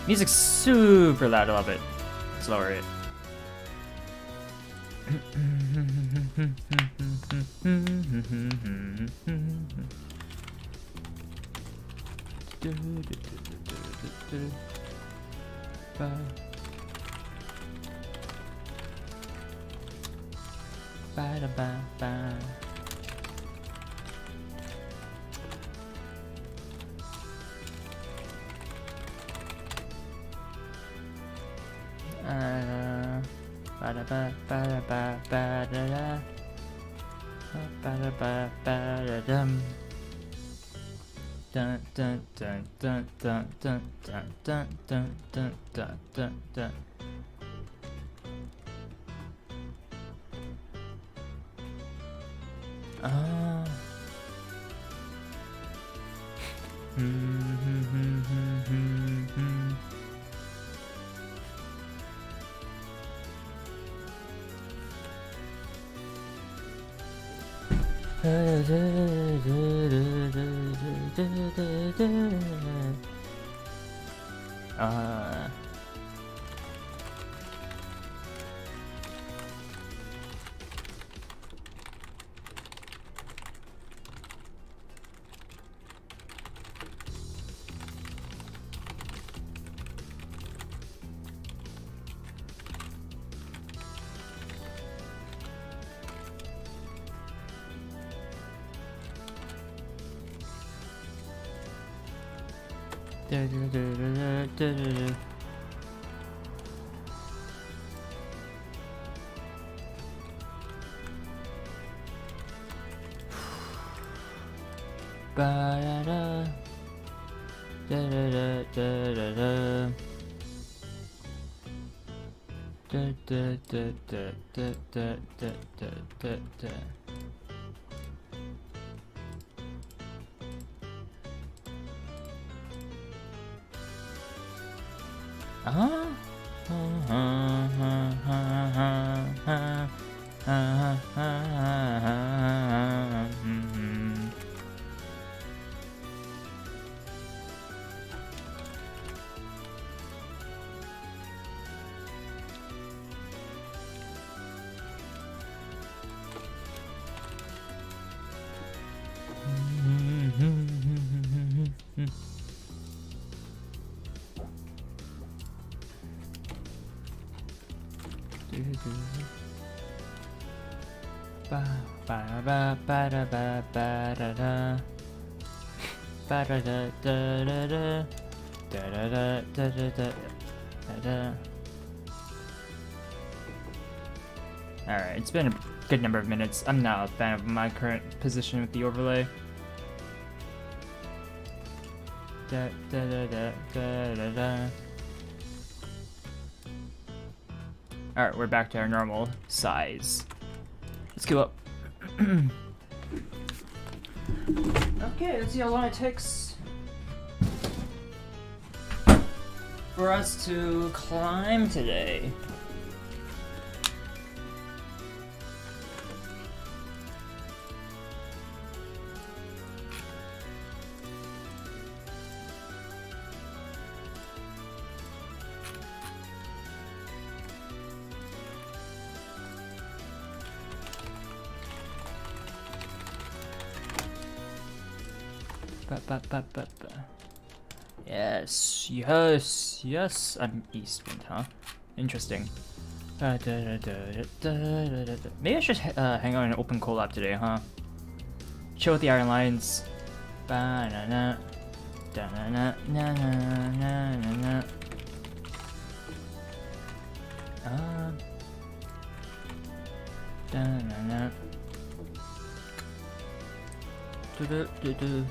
Music's super loud, I love it. Let's lower it. Ba-da-ba-ba. Ba-da-ba-ba-ba-ba-da-da. Ba-da-ba-ba-da-dum. Dun dun dun dun dun dun dun dun dun dun dun dun dun. Ba-da-da. Da-da-da-da-da-da. Da-da-da-da-da-da-da-da-da. Alright, it's been a good number of minutes. I'm not a fan of my current position with the overlay. Alright, we're back to our normal size. Let's go up. Okay, let's see how long it takes for us to climb today. Yes, yes, yes. I'm eastwind, huh? Interesting. Maybe I should hang out in an open collab today, huh? Chill with the Iron Lions. Ba-na-na. Da-na-na. Na-na-na-na-na. Da-na-na. Do-do-do-do.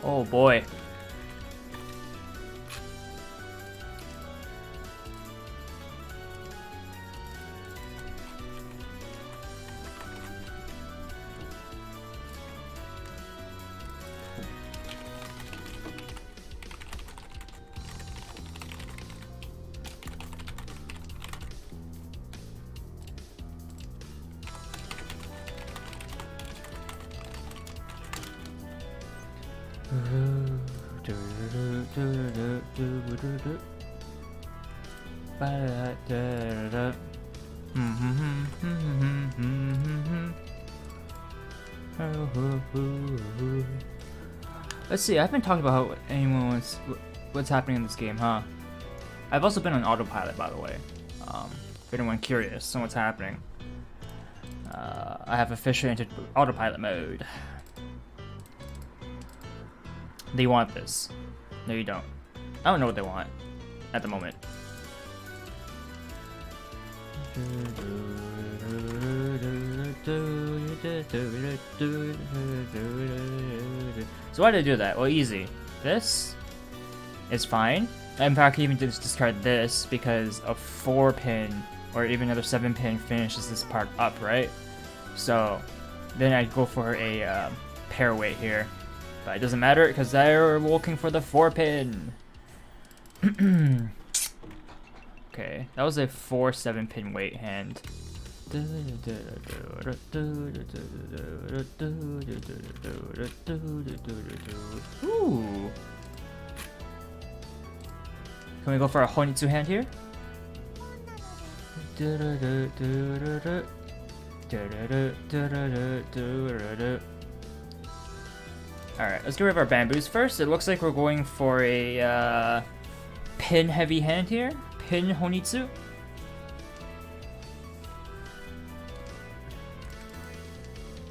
Oh boy. Let's see, I haven't talked about how what's happening in this game, huh? I've also been on autopilot, by the way. If anyone curious on what's happening. I have officially entered autopilot mode. They want this. No, you don't. I don't know what they want at the moment. So why did I do that? Well, easy. This is fine. In fact, I can even just discard this because a 4-pin or even another 7-pin finishes this part up, right? So then I'd go for a pair weight here. But it doesn't matter because they're looking for the 4-pin. Okay, that was a 4-7-pin weight hand. Ooh. Can we go for a Honitsu hand here? Alright, let's get rid of our bamboos first. It looks like we're going for a pin heavy hand here. Pin Honitsu.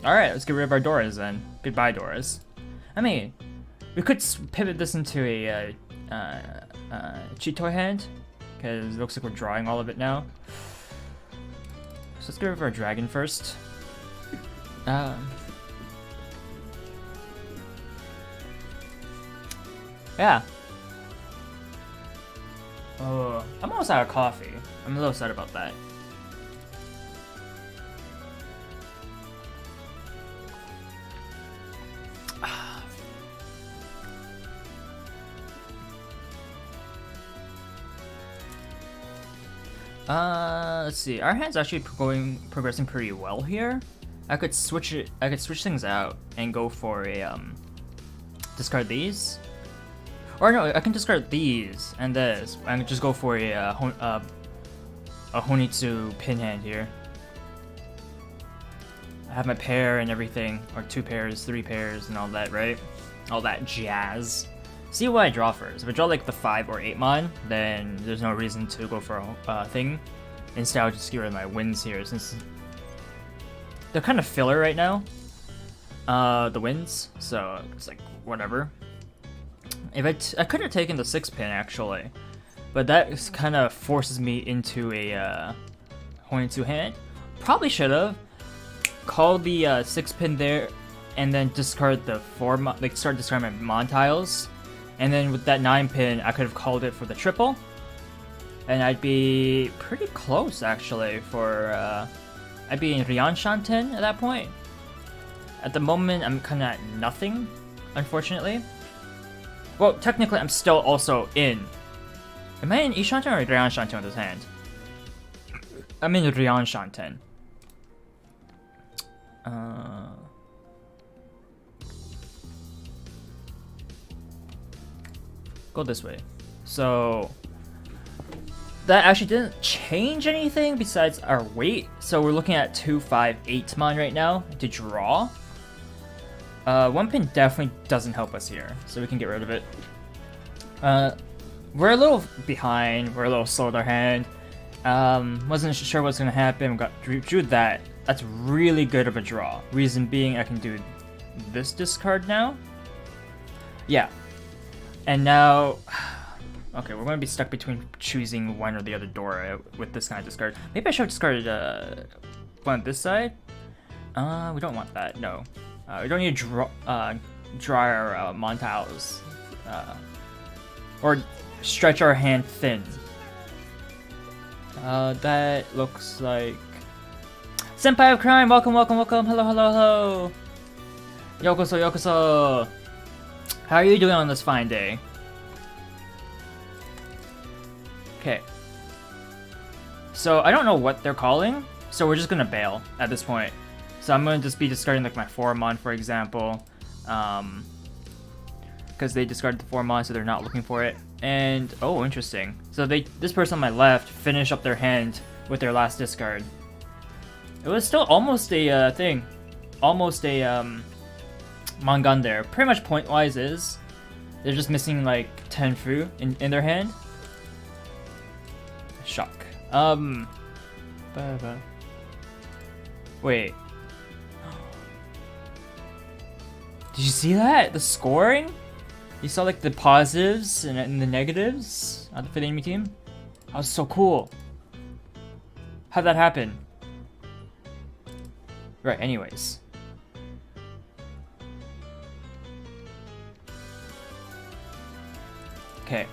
Alright, let's get rid of our Doras then. Goodbye, Doras. I mean, we could pivot this into a Chitoi hand, because it looks like we're drawing all of it now. So let's get rid of our dragon first. Yeah. Oh, I'm almost out of coffee. I'm a little sad about that. Let's see. Our hand's actually progressing pretty well here. I could switch things out and go for a discard these. Or no, I can discard these and this. I can just go for a Honitsu pin hand here. I have my pair and everything, or 2 pairs, 3 pairs, and all that, right? All that jazz. See what I draw first. If I draw like the 5 or 8 mon, then there's no reason to go for a thing. Instead, I'll just get rid of my wins here, since they're kind of filler right now. The wins, so it's like whatever. If I could have taken the 6-pin actually, but that kind of forces me into a Honitsu hand. Probably should have called the 6-pin there, and then discard the 4, like start discarding my mon tiles, and then with that 9-pin, I could have called it for the triple, and I'd be pretty close actually for I'd be in Ryan Shanten at that point. At the moment, I'm kind of at nothing, unfortunately. Well, technically, I'm still also in. Am I in Ishanten or Ryan Shanten with this hand? I'm in Ryan Shanten. Go this way. So that actually didn't change anything besides our weight. So we're looking at 258 mon right now to draw. One pin definitely doesn't help us here, so we can get rid of it. We're a little behind. We're a little slow with our hand. Wasn't sure what's gonna happen. We drew that. That's really good of a draw. Reason being, I can do this discard now. Yeah, and now, okay, we're gonna be stuck between choosing one or the other Dora with this kind of discard. Maybe I should have discarded one on this side. We don't want that. No, we don't need to draw our Montiles, or stretch our hand thin. That looks like Senpai of Crime. Welcome, welcome, welcome. Hello, hello, hello. Yokoso, yokoso. How are you doing on this fine day? Okay. So I don't know what they're calling, so we're just gonna bail at this point. So I'm gonna just be discarding like my 4-mon, for example, because they discarded the 4-mon, so they're not looking for it. And oh, interesting. So this person on my left finished up their hand with their last discard. It was still almost a thing, almost a Mangan there. Pretty much point wise is they're just missing like Tenfu in their hand. Shock. Wait. Did you see that? The scoring? You saw like the positives and the negatives for the enemy team? That was so cool. How'd that happen? Right, anyways. Okay.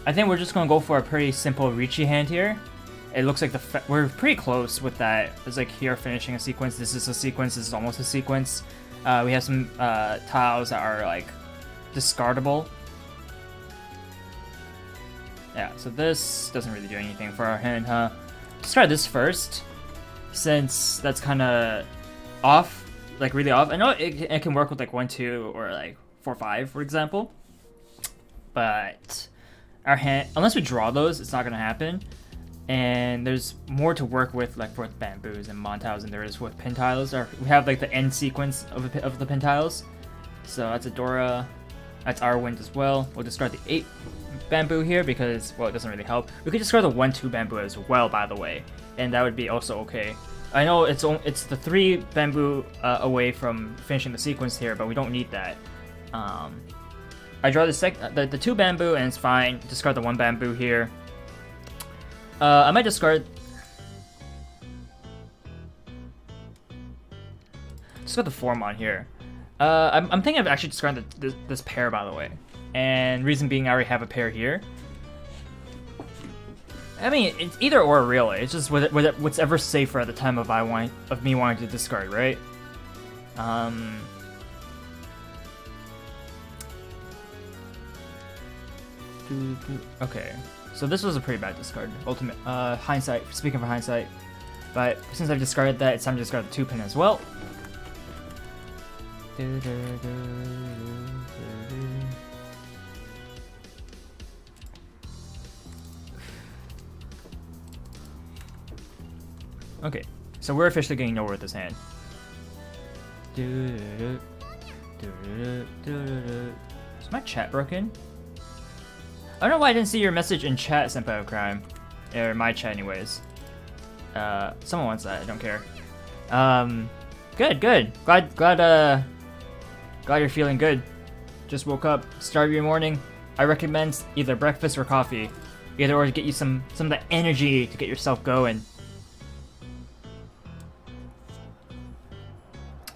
I think we're just gonna go for a pretty simple Ricci hand here. It looks like we're pretty close with that. It's like here finishing a sequence. This is a sequence. This is almost a sequence. We have some tiles that are like discardable. Yeah, so this doesn't really do anything for our hand, huh? Let's try this first, since that's kind of off, like really off. I know it can work with like 1-2 or like 4-5, for example. But our hand, unless we draw those, it's not gonna happen. And there's more to work with, like with bamboos and montiles, than there is with pin tiles. We have like the end sequence of the pin tiles. So that's a Dora. That's our wind as well. We'll discard the 8 bamboo here because, well, it doesn't really help. We could discard the 1-2 bamboo as well, by the way, and that would be also okay. I know it's the 3 bamboo away from finishing the sequence here, but we don't need that. I draw the 2 bamboo and it's fine. Discard the 1 bamboo here. I might discard the 4-mon here. I'm thinking of actually discarding this pair, by the way. And reason being, I already have a pair here. I mean, it's either or really. It's just what's ever safer at the time of me wanting to discard, right? Okay, so this was a pretty bad discard. Ultimate hindsight. Speaking of hindsight, but since I've discarded that, it's time to discard the 2 pin as well. Okay, so we're officially getting nowhere with this hand. Is my chat broken? I don't know why I didn't see your message in chat, Senpai of Crime. Or my chat anyways. Someone wants that, I don't care. Good, good. Glad you're feeling good. Just woke up, start your morning. I recommend either breakfast or coffee. Either or to get you some of the energy to get yourself going.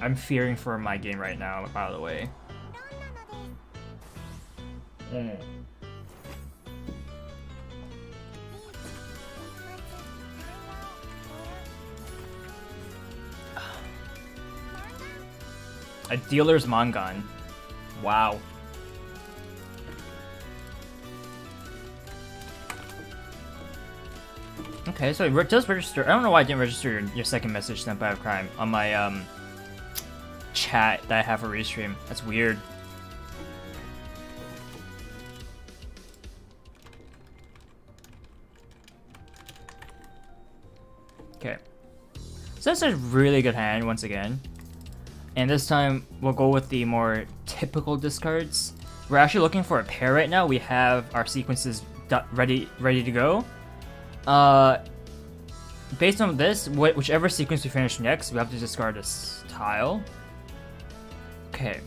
I'm fearing for my game right now, by the way. A dealer's Mangan. Wow. Okay, so it does register. I don't know why I didn't register your second message, Senpai of Crime, on my chat that I have for restream. That's weird. So that's a really good hand once again. And this time we'll go with the more typical discards. We're actually looking for a pair right now. We have our sequences ready to go. Based on this, whichever sequence we finish next, we have to discard this tile. Okay.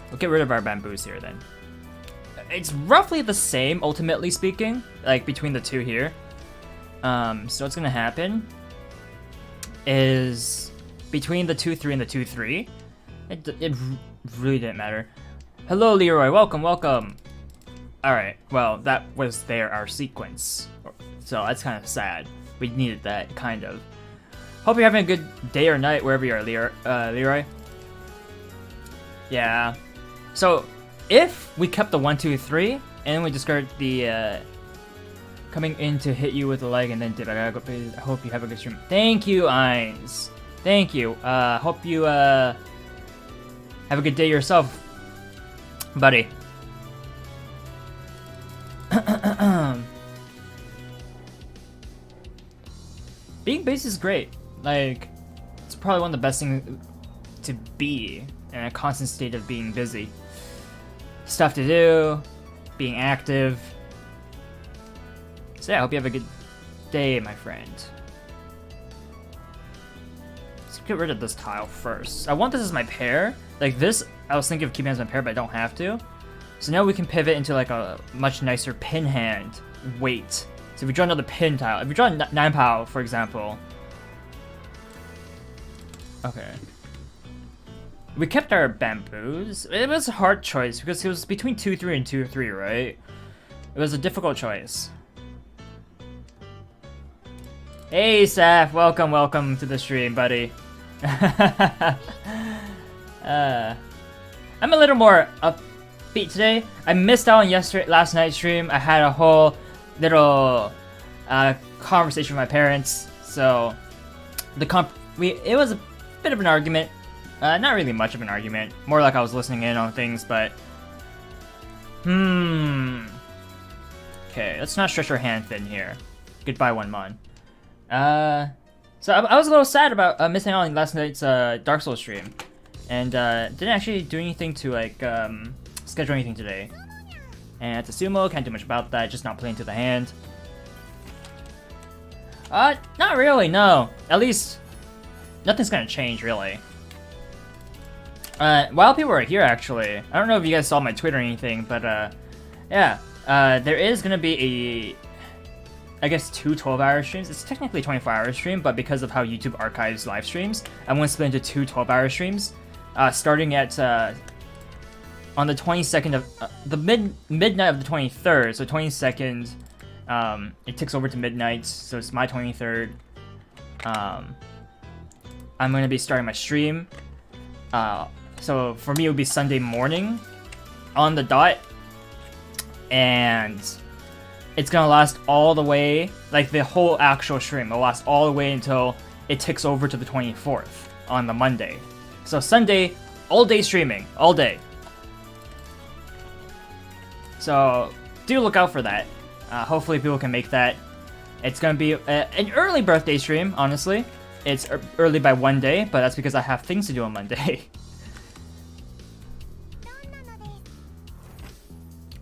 We'll get rid of our bamboos here then. It's roughly the same, ultimately speaking, like between the two here. So what's gonna happen is between the 2-3 and the 2-3, it really didn't matter. Hello, Leroy. Welcome. Alright, well, that was our sequence. So that's kind of sad. We needed that, kind of. Hope you're having a good day or night wherever you are, Leroy. Yeah. So, if we kept the 1-2-3, and then we discard the, coming in to hit you with a leg and then dip, I hope you have a good stream. Thank you, Eins. Thank you. Hope you, have a good day yourself, buddy. Being busy is great. Like, it's probably one of the best things to be in a constant state of being busy. Stuff to do, being active. So yeah, I hope you have a good day, my friend. Let's get rid of this tile first. I want this as my pair. Like this, I was thinking of keeping as my pair, but I don't have to. So now we can pivot into like a much nicer pin hand weight. So if we draw another pin tile, if we draw 9 pow, for example. Okay. We kept our bamboos. It was a hard choice because it was between 2-3 and 2-3, right? It was a difficult choice. Hey, Saf, welcome to the stream, buddy. I'm a little more upbeat today. I missed out on last night's stream. I had a whole little conversation with my parents, so it was a bit of an argument. Not really much of an argument. More like I was listening in on things, but okay, let's not stretch our hand thin here. Goodbye, 1 mon. So I was a little sad about missing out on last night's Dark Souls stream, and didn't actually do anything to like schedule anything today. And at the sumo, can't do much about that. Just not playing to the hand. Not really. No. At least nothing's gonna change really. While people are here, actually, I don't know if you guys saw my Twitter or anything, but yeah, there is gonna be I guess 2 12-hour streams. It's technically a 24-hour stream, but because of how YouTube archives live streams, I'm going to split into 2 12-hour streams, starting at on the 22nd of the midnight of the 23rd. So 22nd, it ticks over to midnight, so it's my 23rd. I'm going to be starting my stream. So for me, it would be Sunday morning on the dot, and it's gonna last all the way, like the whole actual stream will last all the way until it ticks over to the 24th on the Monday. So Sunday, all day streaming, all day. So do look out for that. Hopefully people can make that. It's gonna be an early birthday stream, honestly. It's early by 1 day, but that's because I have things to do on Monday.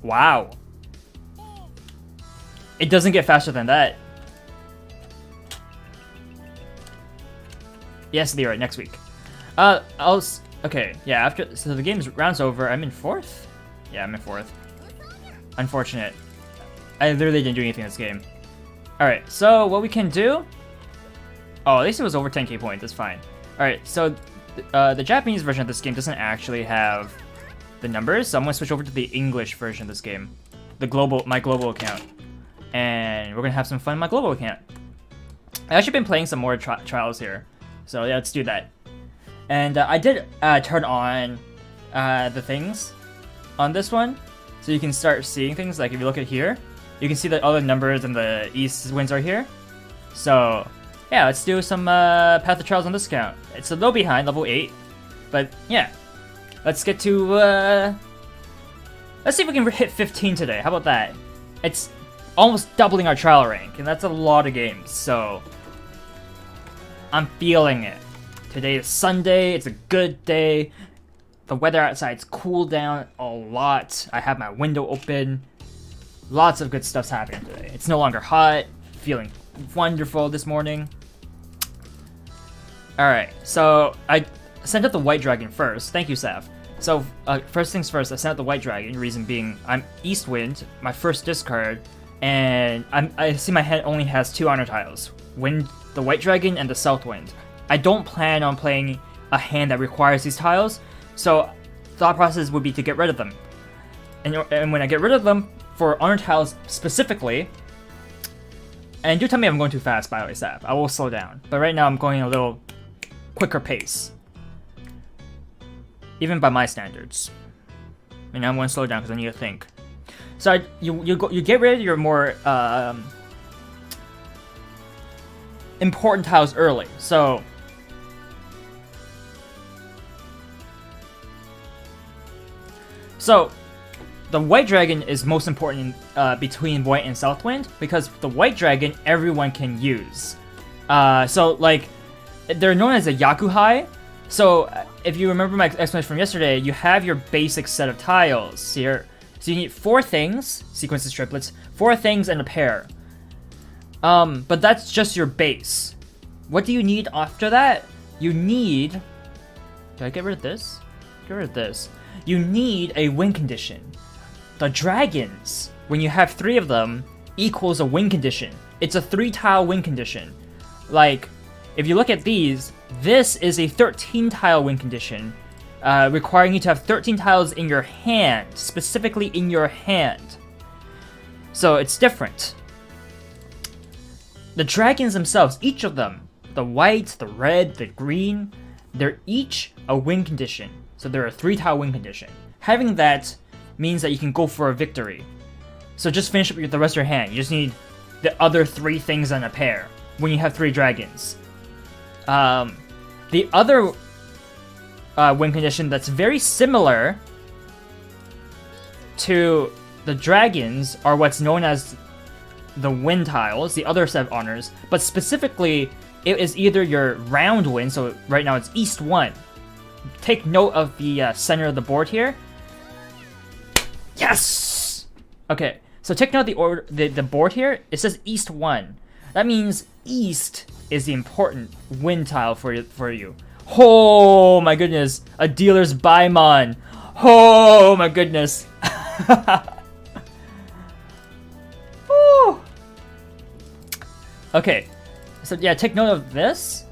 Wow. It doesn't get faster than that. Yes, Leroy, next week. Okay, yeah, so the game's round's over. I'm in 4th? Yeah, I'm in 4th. Unfortunate. I literally didn't do anything in this game. Alright, so what we can do... Oh, at least it was over 10k points, that's fine. Alright, so the Japanese version of this game doesn't actually have the numbers, so I'm going to switch over to the English version of this game. My global account. And we're going to have some fun in my global account. I've actually been playing some more trials here. So yeah, let's do that. And I did turn on the things on this one. So you can start seeing things, like if you look at here, you can see that all the numbers and the east winds are here. So yeah, let's do some Path of Trials on this account. It's a little behind, level 8. But yeah, let's get to... let's see if we can hit 15 today. How about that? It's almost doubling our trial rank, and that's a lot of games. So I'm feeling it. Today is Sunday, it's a good day. The weather outside's cooled down a lot. I have my window open. Lots of good stuff's happening today. It's no longer hot. Feeling wonderful this morning. Alright, so I sent out the white dragon first. Thank you, Sav. So, first things first, I sent out the white dragon. Reason being, I'm East Wind, my first discard, and I see my hand only has 2 honor tiles. The white dragon and the south wind. I don't plan on playing a hand that requires these tiles, so thought process would be to get rid of them. And when I get rid of them, for honor tiles specifically, and do tell me if I'm going too fast, by the way, Sav. I will slow down. But right now I'm going a little quicker pace. Even by my standards. And I'm going to slow down because I need to think. So you get rid of your more important tiles early. So the white dragon is most important between white and south wind because the white dragon everyone can use. So like they're known as a Yakuhai. So if you remember my explanation from yesterday, you have your basic set of tiles here. So you need 4 things, sequences, triplets, 4 things and a pair. But that's just your base. What do you need after that? You need... Did I get rid of this? Get rid of this. You need a win condition. The dragons, when you have 3 of them, equals a win condition. It's a 3-tile win condition. Like, if you look at these, this is a 13-tile win condition, requiring you to have 13 tiles in your hand, specifically in your hand. So it's different. The dragons themselves, each of them, the white, the red, the green, they're each a win condition. So they're a 3-tile win condition. Having that means that you can go for a victory. So just finish up with the rest of your hand. You just need the other 3 things on a pair when you have 3 dragons. The other win condition that's very similar to the dragons are what's known as the wind tiles, the other set of honors, but specifically it is either your round wind, so right now it's East 1. Take note of the center of the board here. Yes! Okay, so take note of the board here. It says East 1. That means East is the important win tile for you. Oh my goodness, a dealer's Baimon. Oh my goodness. Okay, so yeah, take note of this.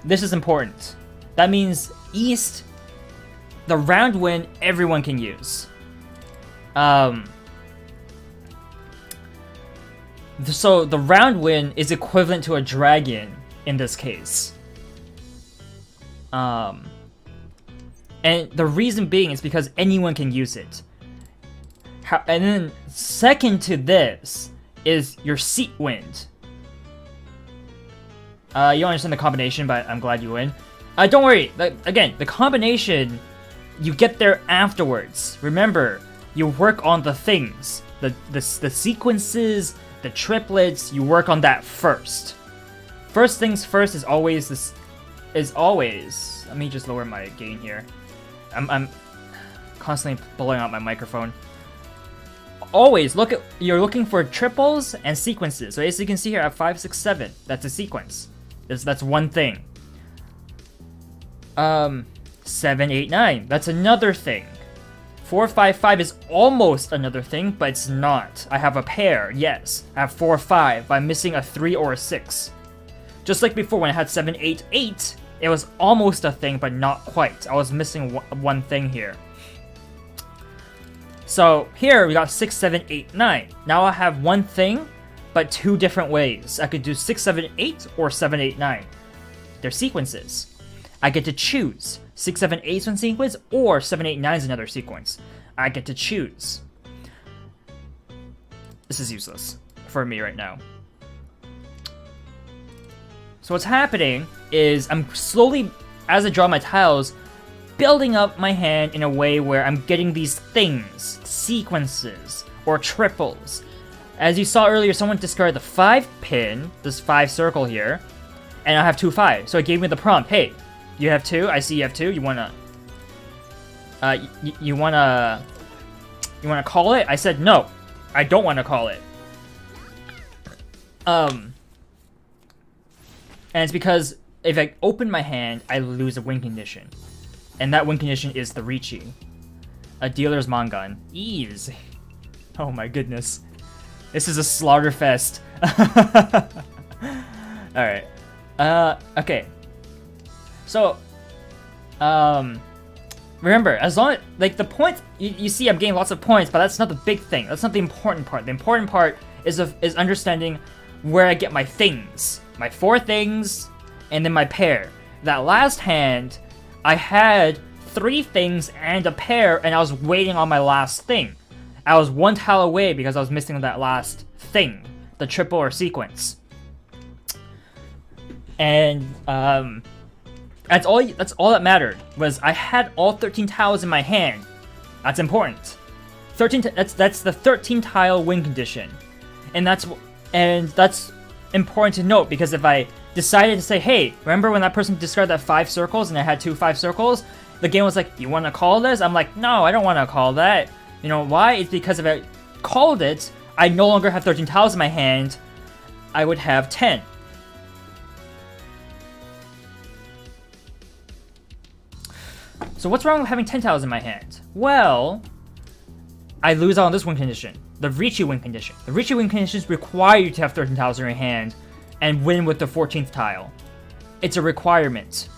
This is important. That means East, the round win, everyone can use. So the round win is equivalent to a dragon in this case. And the reason being is because anyone can use it. And then second to this is your seat wind. You don't understand the combination, but I'm glad you win. Don't worry. Again, the combination, you get there afterwards. Remember, you work on the things, the sequences, the triplets. You work on that first. First things first is always this. Let me just lower my gain here. I'm constantly blowing out my microphone. Always you're looking for triples and sequences. So as you can see here, I have 5, 6, 7. That's a sequence. That's one thing. 7, 8, 9. That's another thing. 4, 5, 5 is almost another thing, but it's not. I have a pair, yes. I have 4, 5, but I'm missing a 3 or a 6. Just like before when I had 7, 8, 8, it was almost a thing, but not quite. I was missing one thing here. So here we got 6, 7, 8, 9. Now I have one thing, but 2 different ways. I could do 6, 7, 8 or 7, 8, 9. They're sequences. I get to choose. 6, 7, 8 is one sequence, or 7, 8, 9 is another sequence. I get to choose. This is useless for me right now. So what's happening is I'm slowly, as I draw my tiles, building up my hand in a way where I'm getting these things, sequences, or triples. As you saw earlier, someone discarded the 5 pin, this 5 circle here, and I have 2-5. So it gave me the prompt. Hey, you have 2. I see you have 2. You wanna, you wanna call it? I said no. I don't want to call it. And it's because if I open my hand, I lose a win condition, and that win condition is the Riichi, a dealer's Mangan. Ease. Oh my goodness, this is a slaughter fest. All right. Okay. So, remember, as long as, like, the points, you see I'm getting lots of points, but that's not the big thing. That's not the important part. The important part is understanding where I get my things. My 4 things, and then my pair. That last hand, I had 3 things and a pair, and I was waiting on my last thing. I was 1 tile away because I was missing that last thing, the triple or sequence. And, that's all that mattered, was I had all 13 tiles in my hand. That's important. 13. That's the 13 tile win condition, and that's important to note, because if I decided to say, hey, remember when that person discarded that 5 circles and I had 2 5 circles, the game was like, you want to call this? I'm like, no, I don't want to call that. You know why? It's because if I called it, I no longer have 13 tiles in my hand. I would have 10. So what's wrong with having 10 tiles in my hand? Well, I lose out on this win condition, the Riichi win condition. The Riichi win conditions require you to have 13 tiles in your hand and win with the 14th tile. It's a requirement.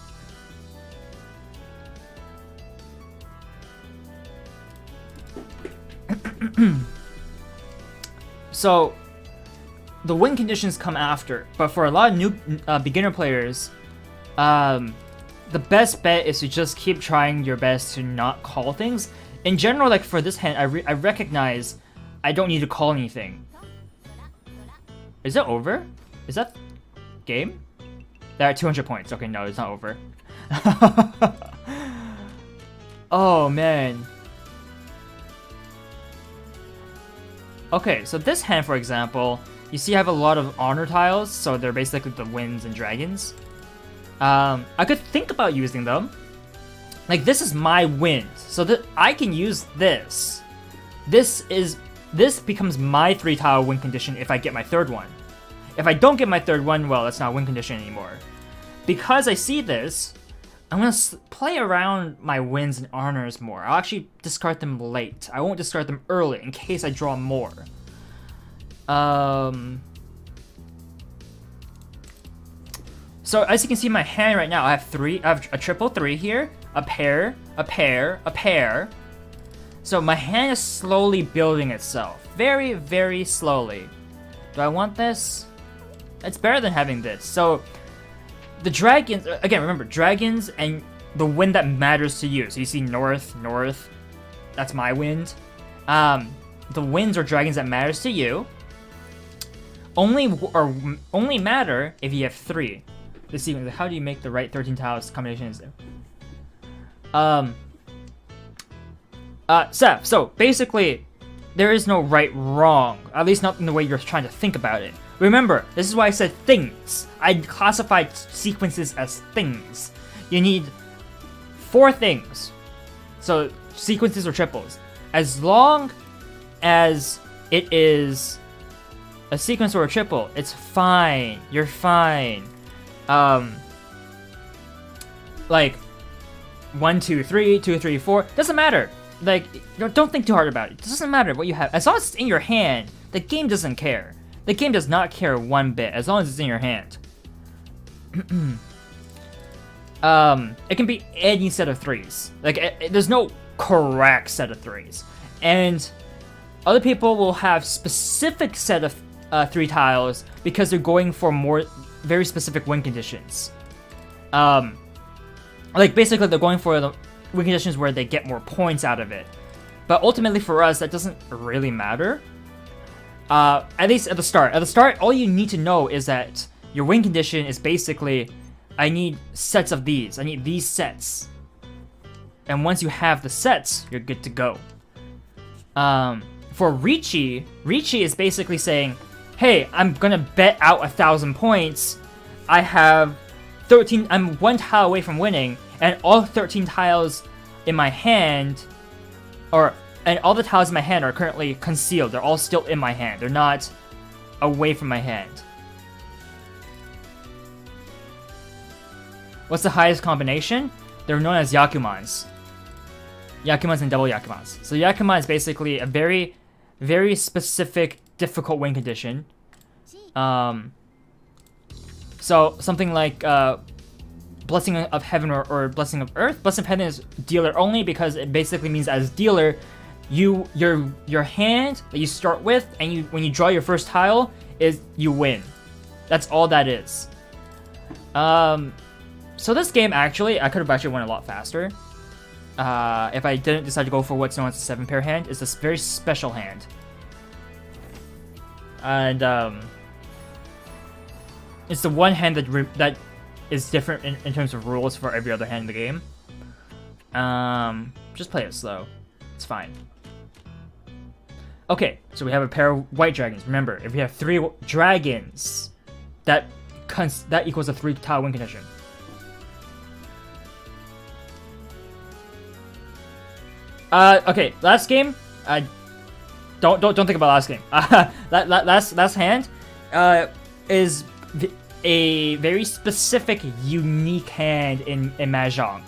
So, the win conditions come after, but for a lot of new beginner players, the best bet is to just keep trying your best to not call things. In general, like for this hand, I recognize I don't need to call anything. Is it over? Is that game? There are 200 points. Okay, no, it's not over. Oh, man. Okay, so this hand, for example, you see I have a lot of honor tiles, so they're basically the winds and dragons. I could think about using them. Like, this is my wind, so that I can use this. This becomes my 3-tile win condition if I get my 3rd one. If I don't get my 3rd one, well, that's not a win condition anymore. Because I see this, I'm gonna play around my wins and honors more. I'll actually discard them late. I won't discard them early in case I draw more. So as you can see in my hand right now, I have a triple 3 here, a pair, a pair, a pair. So my hand is slowly building itself. Very, very slowly. Do I want this? It's better than having this. So the dragons, again, remember, dragons and the wind that matters to you. So you see north, north, that's my wind. The winds or dragons that matters to you only matter if you have 3. The sequence, how do you make the right 13 tiles combinations? Seth, so basically, there is no right wrong, at least not in the way you're trying to think about it. Remember, this is why I said things. I classified sequences as things. You need 4 things. So, sequences or triples. As long as it is a sequence or a triple, it's fine. You're fine. Like 1, 2, 3, 2, 3, 4. Doesn't matter. Like, don't think too hard about it. It doesn't matter what you have. As long as it's in your hand, the game doesn't care. The game does not care one bit, as long as it's in your hand. It can be any set of 3s. Like, there's no correct set of 3s. And other people will have specific set of 3 tiles because they're going for more very specific win conditions. Like, basically, they're going for the win conditions where they get more points out of it. But ultimately, for us, that doesn't really matter. At least at the start. At the start, all you need to know is that your win condition is basically, I need sets of these. I need these sets. And once you have the sets, you're good to go. For Riichi is basically saying, hey, I'm gonna bet out 1,000 points. I have 13. I'm one tile away from winning, and all 13 tiles in my hand, and all the tiles in my hand are currently concealed. They're all still in my hand. They're not away from my hand. What's the highest combination? They're known as Yakumans. Yakumans and double Yakumans. So Yakuma is basically a very, very specific, difficult win condition. So something like Blessing of Heaven or Blessing of Earth. Blessing of Heaven is dealer only because it basically means as dealer, your hand that you start with, and when you draw your first tile, is you win. That's all that is. So this game actually, I could have actually won a lot faster. If I didn't decide to go for what's known as a 7-pair hand. It's this very special hand. And it's the one hand that is different in terms of rules for every other hand in the game. Just play it slow. It's fine. Okay, so we have a pair of white dragons. Remember, if we have 3 dragons, that equals a 3-tile win condition. Okay, last game. Don't think about last game. Last hand is a very specific, unique hand in Mahjong,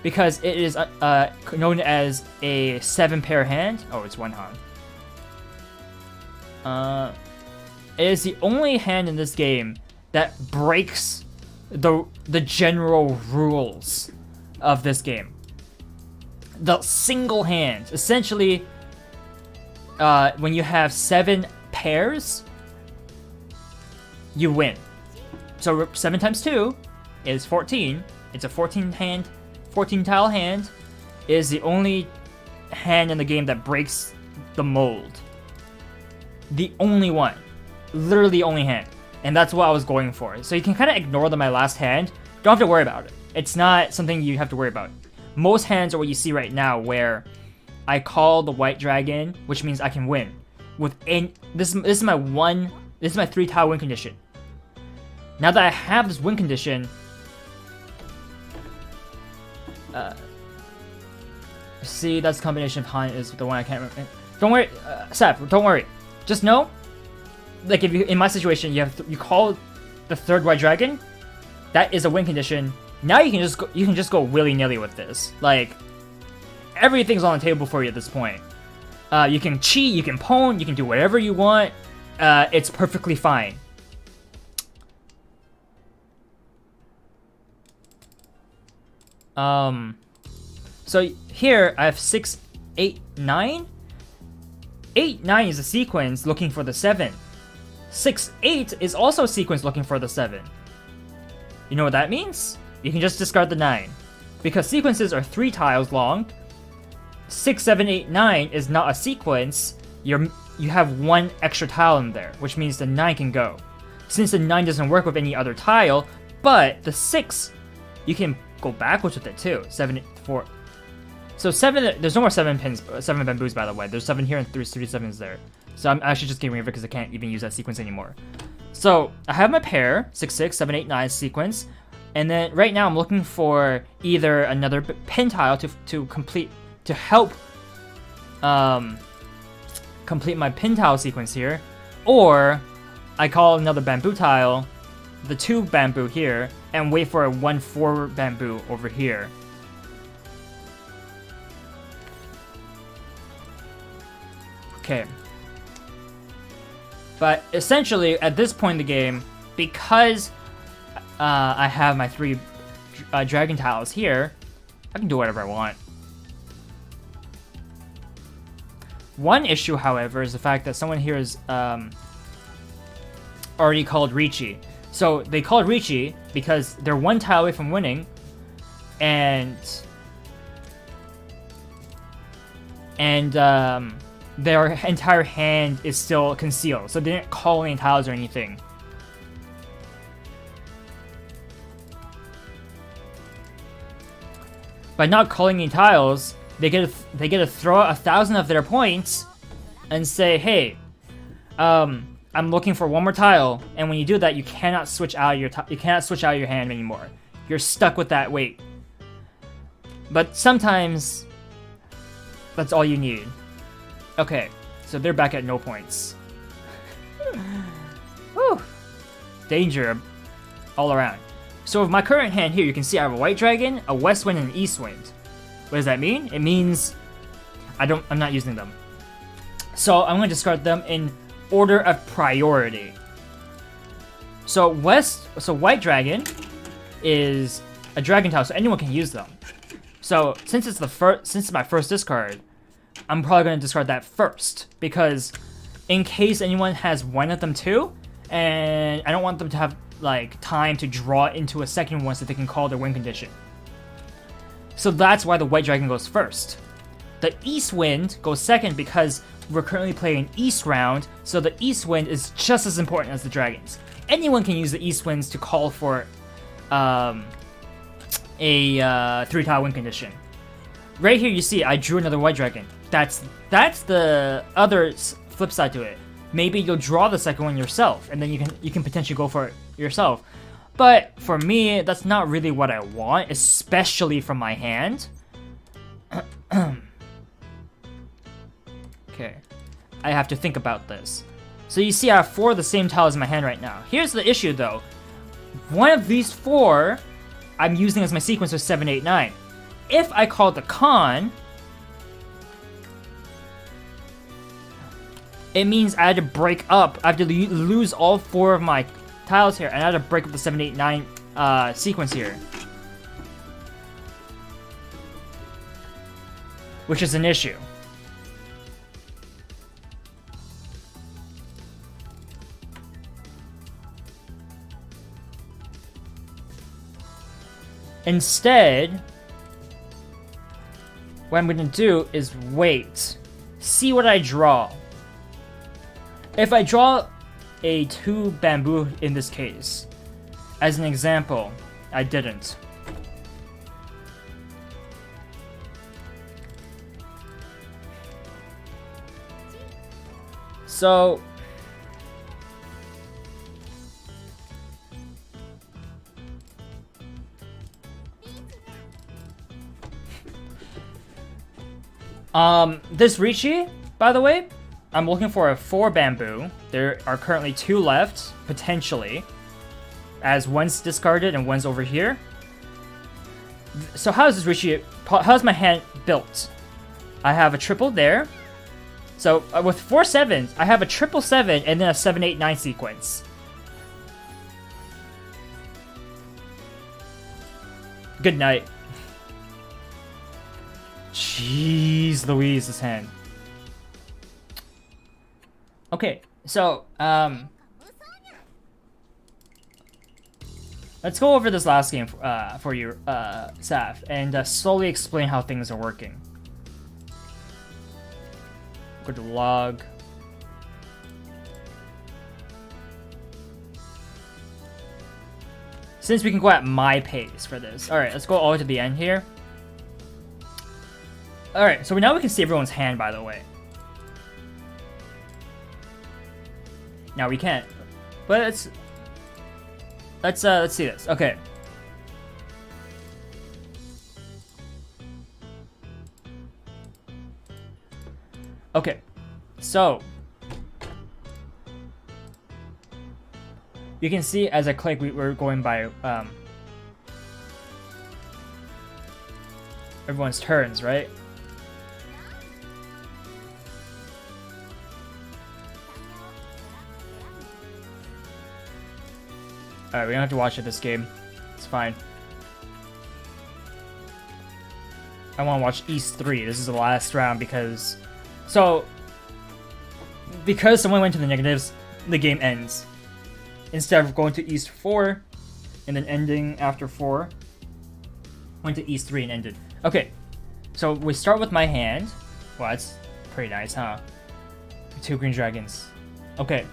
because it is known as a 7-pair hand. Oh, it's one hand. It is the only hand in this game that breaks the general rules of this game. The single hand, essentially, when you have 7 pairs, you win. So 7 times 2 is 14. It's a 14-tile hand. It is the only hand in the game that breaks the mold. The only one. Literally the only hand. And that's what I was going for. So you can kind of ignore my last hand. Don't have to worry about it. It's not something you have to worry about. Most hands are what you see right now, where I call the white dragon, which means I can win. This is my 3-tile win condition. Now that I have this win condition, see, that's the combination of Han is the one I can't remember. Don't worry, Seth, don't worry. Just know, like if you, in my situation, you call the 3rd white dragon, that is a win condition. Now you can just go willy-nilly with this. Like, everything's on the table for you at this point. You can cheat, you can pwn, you can do whatever you want. It's perfectly fine. So here I have 6, 8, 9. 8, 9 is a sequence looking for the 7. 6, 8 is also a sequence looking for the 7. You know what that means? You can just discard the 9. Because sequences are 3 tiles long, 6, 7, 8, 9 is not a sequence. You have 1 extra tile in there, which means the 9 can go. Since the 9 doesn't work with any other tile, but the 6, you can go backwards with it too. 7, 4. So 7, there's no more 7 bamboos, by the way. There's 7 here and 3 7s there. So I'm actually just getting rid of it because I can't even use that sequence anymore. So I have my pair, 6, 6, 7, 8, 9 sequence. And then right now I'm looking for either another pin tile to help complete my pin tile sequence here, or I call another bamboo tile, the 2 bamboo here, and wait for a 1-4 bamboo over here. Okay. But essentially, at this point in the game, because I have my 3 dragon tiles here, I can do whatever I want. One issue, however, is the fact that someone here is already called Ricci. So they called Ricci because they're 1 tile away from winning, and their entire hand is still concealed. So they didn't call any tiles or anything. By not calling any tiles, they get to throw out 1,000 of their points and say, hey, I'm looking for one more tile, and when you do that, you cannot switch out your hand anymore. You're stuck with that weight. But sometimes that's all you need. Okay, so they're back at no points. Whew. Danger all around. So with my current hand here, you can see I have a white dragon, a west wind, and an east wind. What does that mean? It means I'm not using them. So I'm going to discard them in order of priority. So white dragon is a dragon tile, so anyone can use them. So since it's my first discard, I'm probably going to discard that first, because in case anyone has one of them too, and I don't want them to have like time to draw into a second one so they can call their win condition. So that's why the white dragon goes first. The east wind goes second because we're currently playing east round, so the east wind is just as important as the dragons. Anyone can use the east winds to call for a 3-tile win condition. Right here you see I drew another white dragon. That's the other flip side to it. Maybe you'll draw the second one yourself, and then you can potentially go for it yourself. But for me, that's not really what I want, especially from my hand. Okay, I have to think about this. So you see I have 4 of the same tiles in my hand right now. Here's the issue though. One of these 4 I'm using as my sequence with 7, 8, 9. If I call the con, it means I had to break up. I have to lose all 4 of my tiles here, and I had to break up the 7, 8, 9 sequence here. Which is an issue. Instead, what I'm going to do is wait. See what I draw. If I draw a 2 bamboo in this case, as an example, I didn't. So this Rishi, by the way, I'm looking for a 4 bamboo. There are currently 2 left, potentially, as one's discarded and one's over here. So how is this Rishi, how's my hand built? I have a triple there. So with 4 7s, I have a 777 and then a 7, 8, 9 sequence. Good night. Jeez Louise, this hand. Okay, so, let's go over this last game for you, Saf, and slowly explain how things are working. Go to log. Since we can go at my pace for this. Alright, let's go all the way to the end here. Alright, so now we can see everyone's hand, by the way. Now we can't. But let's see this. Okay. Okay. So you can see as I click we're going by everyone's turns, right? Alright, we don't have to watch it this game. It's fine. I want to watch East 3. This is the last round because... So, because someone went to the negatives, the game ends. Instead of going to East 4, and then ending after 4, went to East 3 and ended. Okay, so we start with my hand. Wow, that's pretty nice, huh? 2 green dragons. Okay.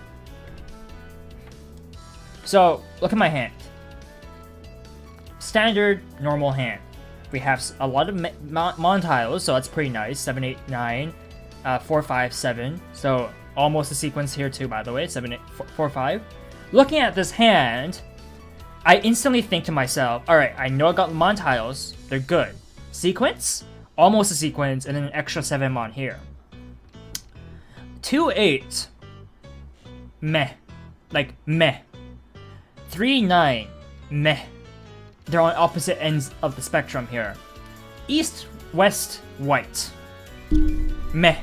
So, look at my hand. Standard, normal hand. We have a lot of mon tiles, so that's pretty nice. 7, 8, 9, 4, 5, 7. So, Almost a sequence here too, by the way. 7, 8, 4, 5. Looking at this hand, I instantly think to myself, alright, I know I got Mon tiles. They're good. Sequence? Almost a sequence, and then an extra 7 Mon here. 2, 8. Meh. Like, meh. 3, 9. Meh. They're on opposite ends of the spectrum here. East, west, white. Meh.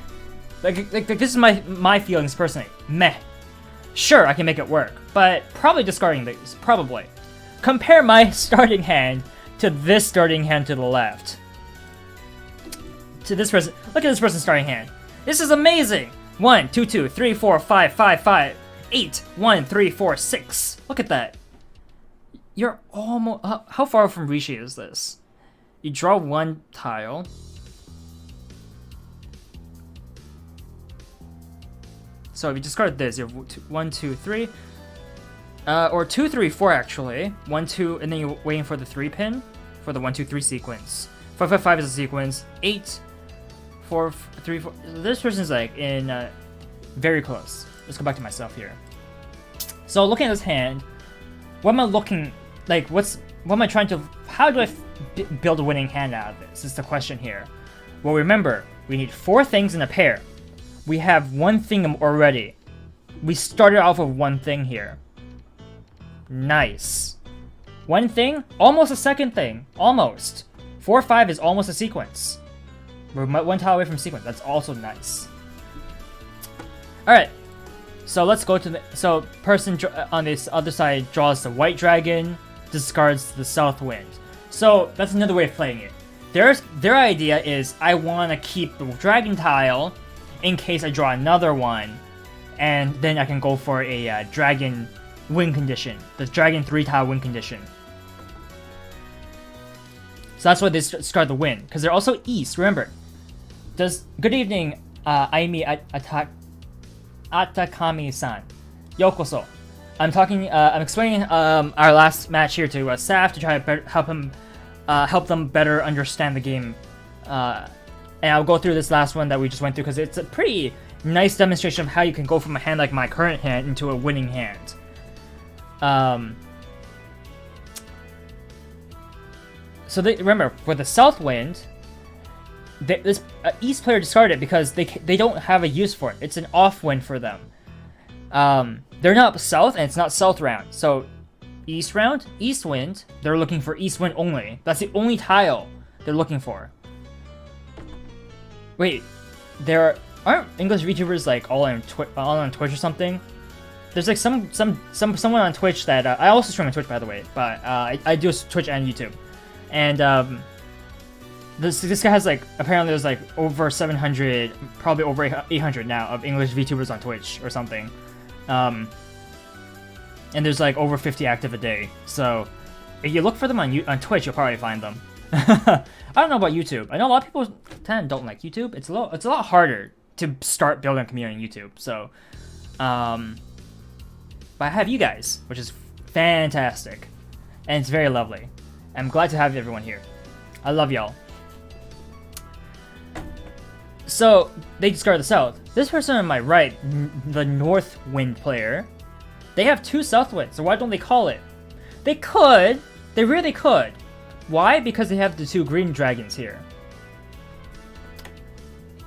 Like this is my feelings personally. Meh. Sure, I can make it work, but probably discarding these. Probably. Compare my starting hand to this starting hand to the left. To this person. Look at this person's starting hand. This is amazing. 1, 2, 2, 3, 4, 5, 5, 5, 8, 1, 3, 4, 6. Look at that. You're almost. How far from Rishi is this? You draw 1 tile. So if you discard this, you have 1, 2, 3. Or 2, 3, 4 actually. 1, 2, and then you're waiting for the 3 pin for the 1, 2, 3 sequence. 5, 5, 5 is a sequence. 8, 4, 3, 4. This person's like in very close. Let's go back to myself here. So looking at this hand, what am I looking like? What am I trying to? How do I build a winning hand out of this? Is the question here. Well, remember, we need 4 things in a pair. We have 1 thing already. We started off with 1 thing here. Nice. 1 thing, almost a second thing. Almost. 4, 5 is almost a sequence. We're 1 tile away from sequence. That's also nice. Alright. So let's go to the... So person on this other side draws the white dragon, discards the south wind. So that's another way of playing it. Their idea is I want to keep the dragon tile in case I draw another one, and then I can go for a dragon win condition, the dragon 3 tile win condition. So that's why they discard the win, because they're also east. Remember, good evening, Aimi Atakami-san. Yokoso. I'm explaining our last match here to Saf to try to help them better understand the game. And I'll go through this last one that we just went through because it's a pretty nice demonstration of how you can go from a hand like my current hand into a winning hand. So remember, for the south wind, this east player discarded it because they don't have a use for it. It's an off wind for them. They're not south, and it's not south round. So east round, east wind, they're looking for east wind only. That's the only tile they're looking for. Wait, aren't English VTubers like all on Twitch or something? There's like someone on Twitch that I also stream on Twitch, by the way, but I do Twitch and YouTube, and this guy has like apparently there's like over 700, probably over 800 now of English VTubers on Twitch or something, and there's like over 50 active a day. So if you look for them on Twitch, you'll probably find them. I don't know about YouTube. I know a lot of people don't like YouTube. It's a lot harder to start building a community on YouTube. So, but I have you guys, which is fantastic, and it's very lovely. I'm glad to have everyone here. I love y'all. So they discard the south. This person on my right, the north wind player, they have 2 south winds. So why don't they call it? They could. They really could. Why? Because they have the 2 green dragons here.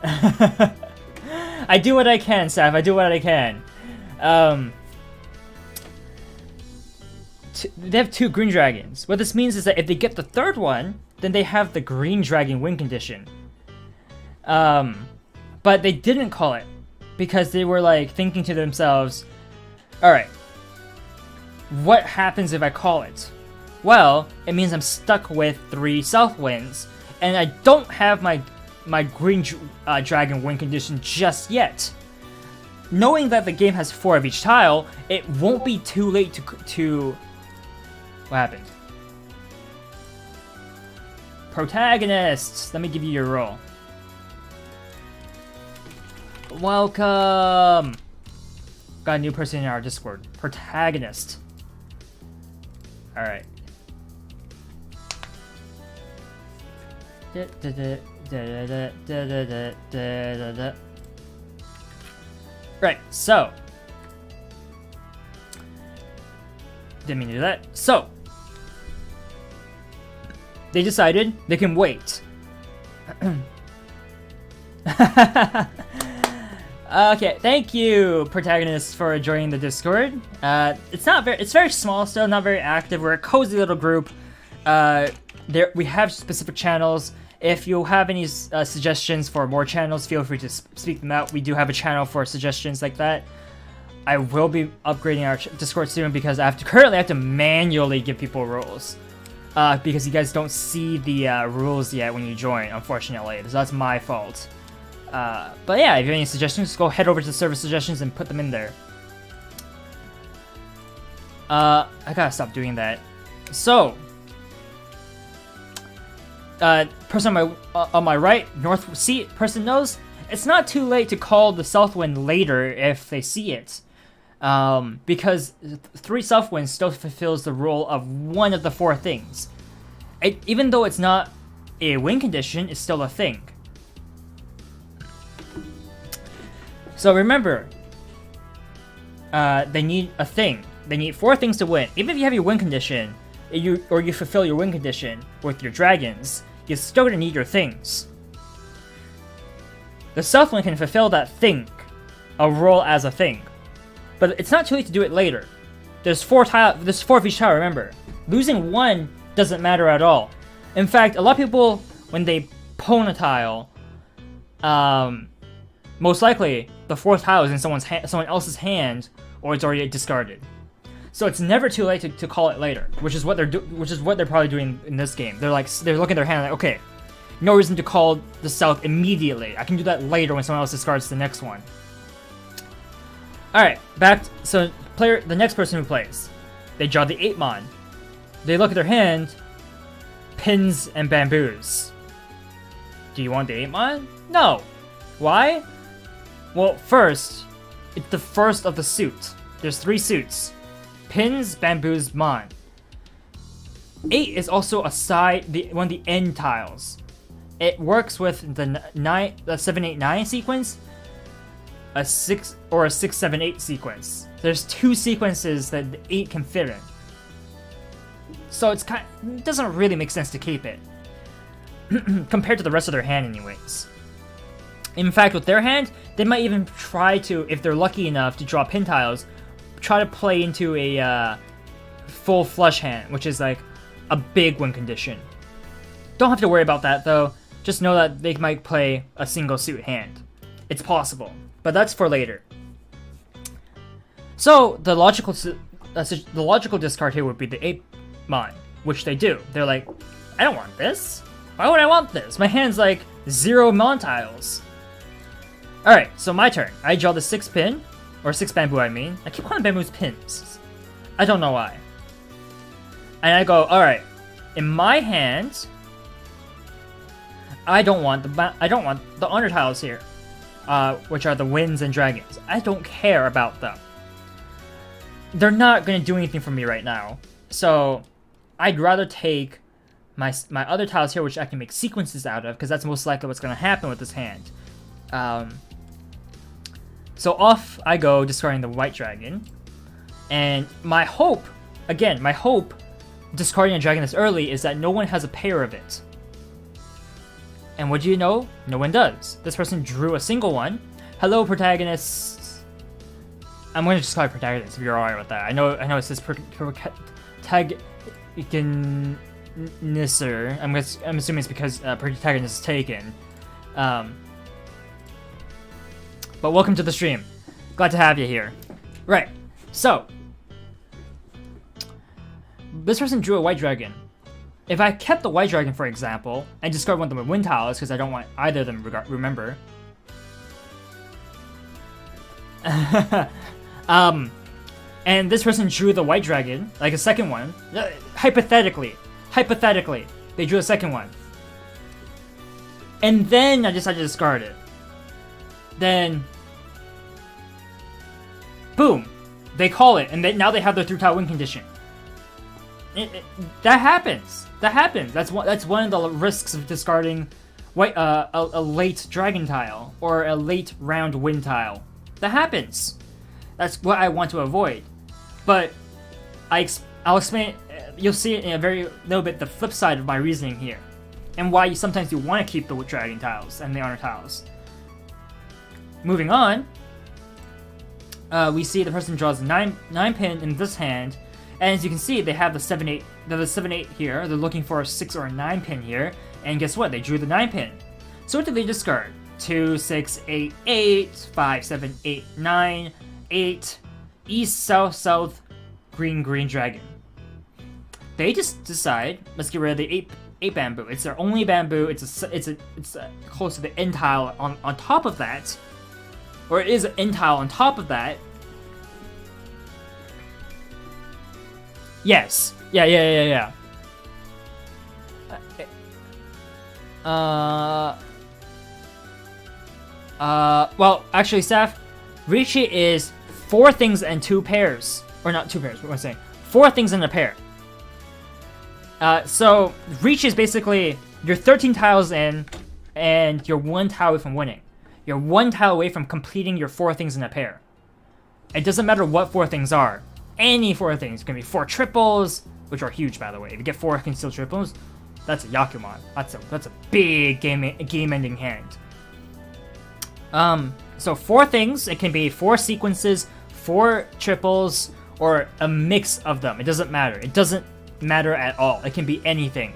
I do what I can, Saf. I do what I can. They have 2 green dragons. What this means is that if they get the 3rd one, then they have the green dragon win condition. But they didn't call it because they were like thinking to themselves, all right, what happens if I call it? Well, it means I'm stuck with 3 south winds, and I don't have my green dragon win condition just yet. Knowing that the game has 4 of each tile, it won't be too late to what happened? Protagonists! Let me give you your role. Welcome! Got a new person in our Discord. Protagonist. Alright. Right, so. Didn't mean to do that. So. They decided they can wait. Okay, thank you, protagonists, for joining the Discord. It's very small still, not very active. We're a cozy little group. We have specific channels. If you have any suggestions for more channels, feel free to speak them out. We do have a channel for suggestions like that. I will be upgrading our Discord soon because currently I have to manually give people rules. Because you guys don't see the rules yet when you join, unfortunately. So that's my fault. But yeah, if you have any suggestions, go head over to the server suggestions and put them in there. I gotta stop doing that. So, person on my right, north seat, person knows, it's not too late to call the south wind later if they see it. Because 3 south winds still fulfills the role of one of the 4 things. Even though it's not a win condition, it's still a thing. So remember, they need a thing. They need 4 things to win. Even if you have your win condition, you fulfill your win condition with your dragons, you're still gonna need your things. The south wind can fulfill that thing, a role as a thing. But it's not too late to do it later. There's 4 of each tile, remember. Losing 1 doesn't matter at all. In fact, a lot of people, when they pwn a tile, most likely the 4th tile is in someone else's hand, or it's already discarded. So it's never too late to call it later, which is what they're probably doing in this game. They're looking at their hand like, okay, no reason to call the south immediately. I can do that later when someone else discards the next one. Alright, the next person who plays, they draw the 8-mon. They look at their hand, pins and bamboos. Do you want the 8-mon? No. Why? Well, first, it's the first of the suit. There's 3 suits. Pins, bamboos, mon. 8 is also one of the end tiles. It works with the 7-8-9 sequence, a 6 or a 6-7-8 sequence. There's 2 sequences that the 8 can fit in. So it doesn't really make sense to keep it. Compared to the rest of their hand anyways. In fact, with their hand, they might even try to, if they're lucky enough to draw pin tiles, try to play into a full flush hand, which is like a big win condition. Don't have to worry about that though. Just know that they might play a single suit hand. It's possible, but that's for later. So the logical discard here would be the 8-mon, which they do. They're like, I don't want this. Why would I want this? My hand's like 0 mon tiles. Alright, so my turn. I draw the 6 pin, or 6 bamboo I mean. I keep calling bamboos pins. I don't know why. And I go, alright, in my hand, I don't want the honor tiles here, which are the winds and dragons. I don't care about them. They're not going to do anything for me right now. So I'd rather take my other tiles here, which I can make sequences out of, because that's most likely what's going to happen with this hand. So off I go, discarding the white dragon. And my hope, discarding a dragon this early, is that no one has a pair of it. And what do you know? No one does. This person drew a single one. Hello, protagonists. I'm going to just call it protagonist if you're alright with that. I know it says protagonister. I'm assuming it's because protagonist is taken. But welcome to the stream. Glad to have you here. Right, so this person drew a white dragon. If I kept the white dragon, for example, and discard one of the wind tiles, because I don't want either of them remember. And this person drew the white dragon, like a second one. Hypothetically, they drew a second one. And then I decided to discard it. Then, boom, they call it, and now they have their 3-tile win condition. That happens. That's one of the risks of discarding a late dragon tile or a late round win tile. That happens. That's what I want to avoid. But I'll explain. You'll see it in a very little bit the flip side of my reasoning here, and why sometimes you want to keep the dragon tiles and the honor tiles. Moving on, we see the person draws 9 pin in this hand, and as you can see, they have the 7-8. They're the 7-8 here. They're looking for a 6 or a 9 pin here, and guess what? They drew the 9 pin. So what did they discard? 2, 6, 8, 8, 5, 7, 8, 9, 8, east, south, south, green, green dragon. They just decide, let's get rid of the 8 bamboo. It's their only bamboo. It's close to the end tile on top of that, or it is an end tile on top of that. Yes. Yeah. Well, actually, Seth, Rishi is 4 things and 2 pairs. Or not 2 pairs, what am I saying? 4 things in a pair. So, Reach is basically, you're 13 tiles in, and you're 1 tile away from winning. You're 1 tile away from completing your 4 things in a pair. It doesn't matter what 4 things are. Any 4 things. It can be 4 triples, which are huge, by the way. If you get 4 concealed triples, that's a Yakuman. That's a big game-ending hand. So 4 things. It can be 4 sequences, 4 triples, or a mix of them. It doesn't matter. It doesn't matter at all. It can be anything.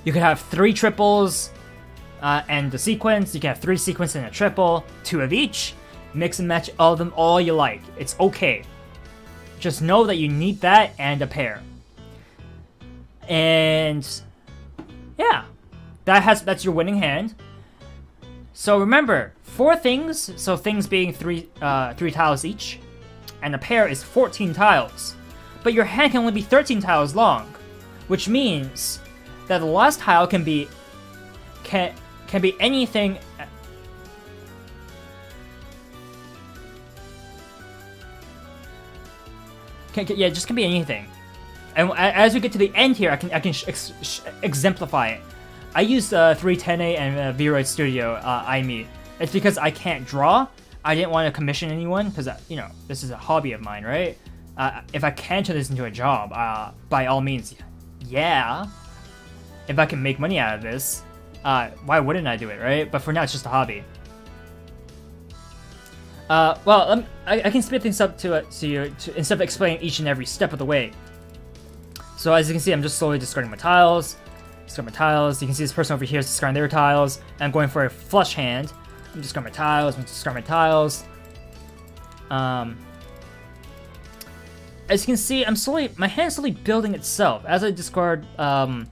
You can have 3 triples and the sequence. You can have 3 sequences and a triple, 2 of each. Mix and match all of them all you like. It's okay. Just know that you need that and a pair. And yeah, that's your winning hand. So remember, 4 things. So things being 3 tiles each, and a pair is 14 tiles. But your hand can only be 13 tiles long, which means that the last tile can be anything. Yeah, just can be anything. And as we get to the end here, I can exemplify it. I used 310A and V-Roid Studio iMe. It's because I can't draw. I didn't want to commission anyone because this is a hobby of mine, right? If I can turn this into a job, by all means, yeah. If I can make money out of this, why wouldn't I do it, right? But for now, it's just a hobby. Well, I can split things up to you instead of explaining each and every step of the way. So as you can see, I'm just slowly discarding my tiles. Discard my tiles. You can see this person over here is discarding their tiles. And I'm going for a flush hand. I'm discarding my tiles. I'm discarding my tiles. As you can see, my hand's slowly building itself as I discard. And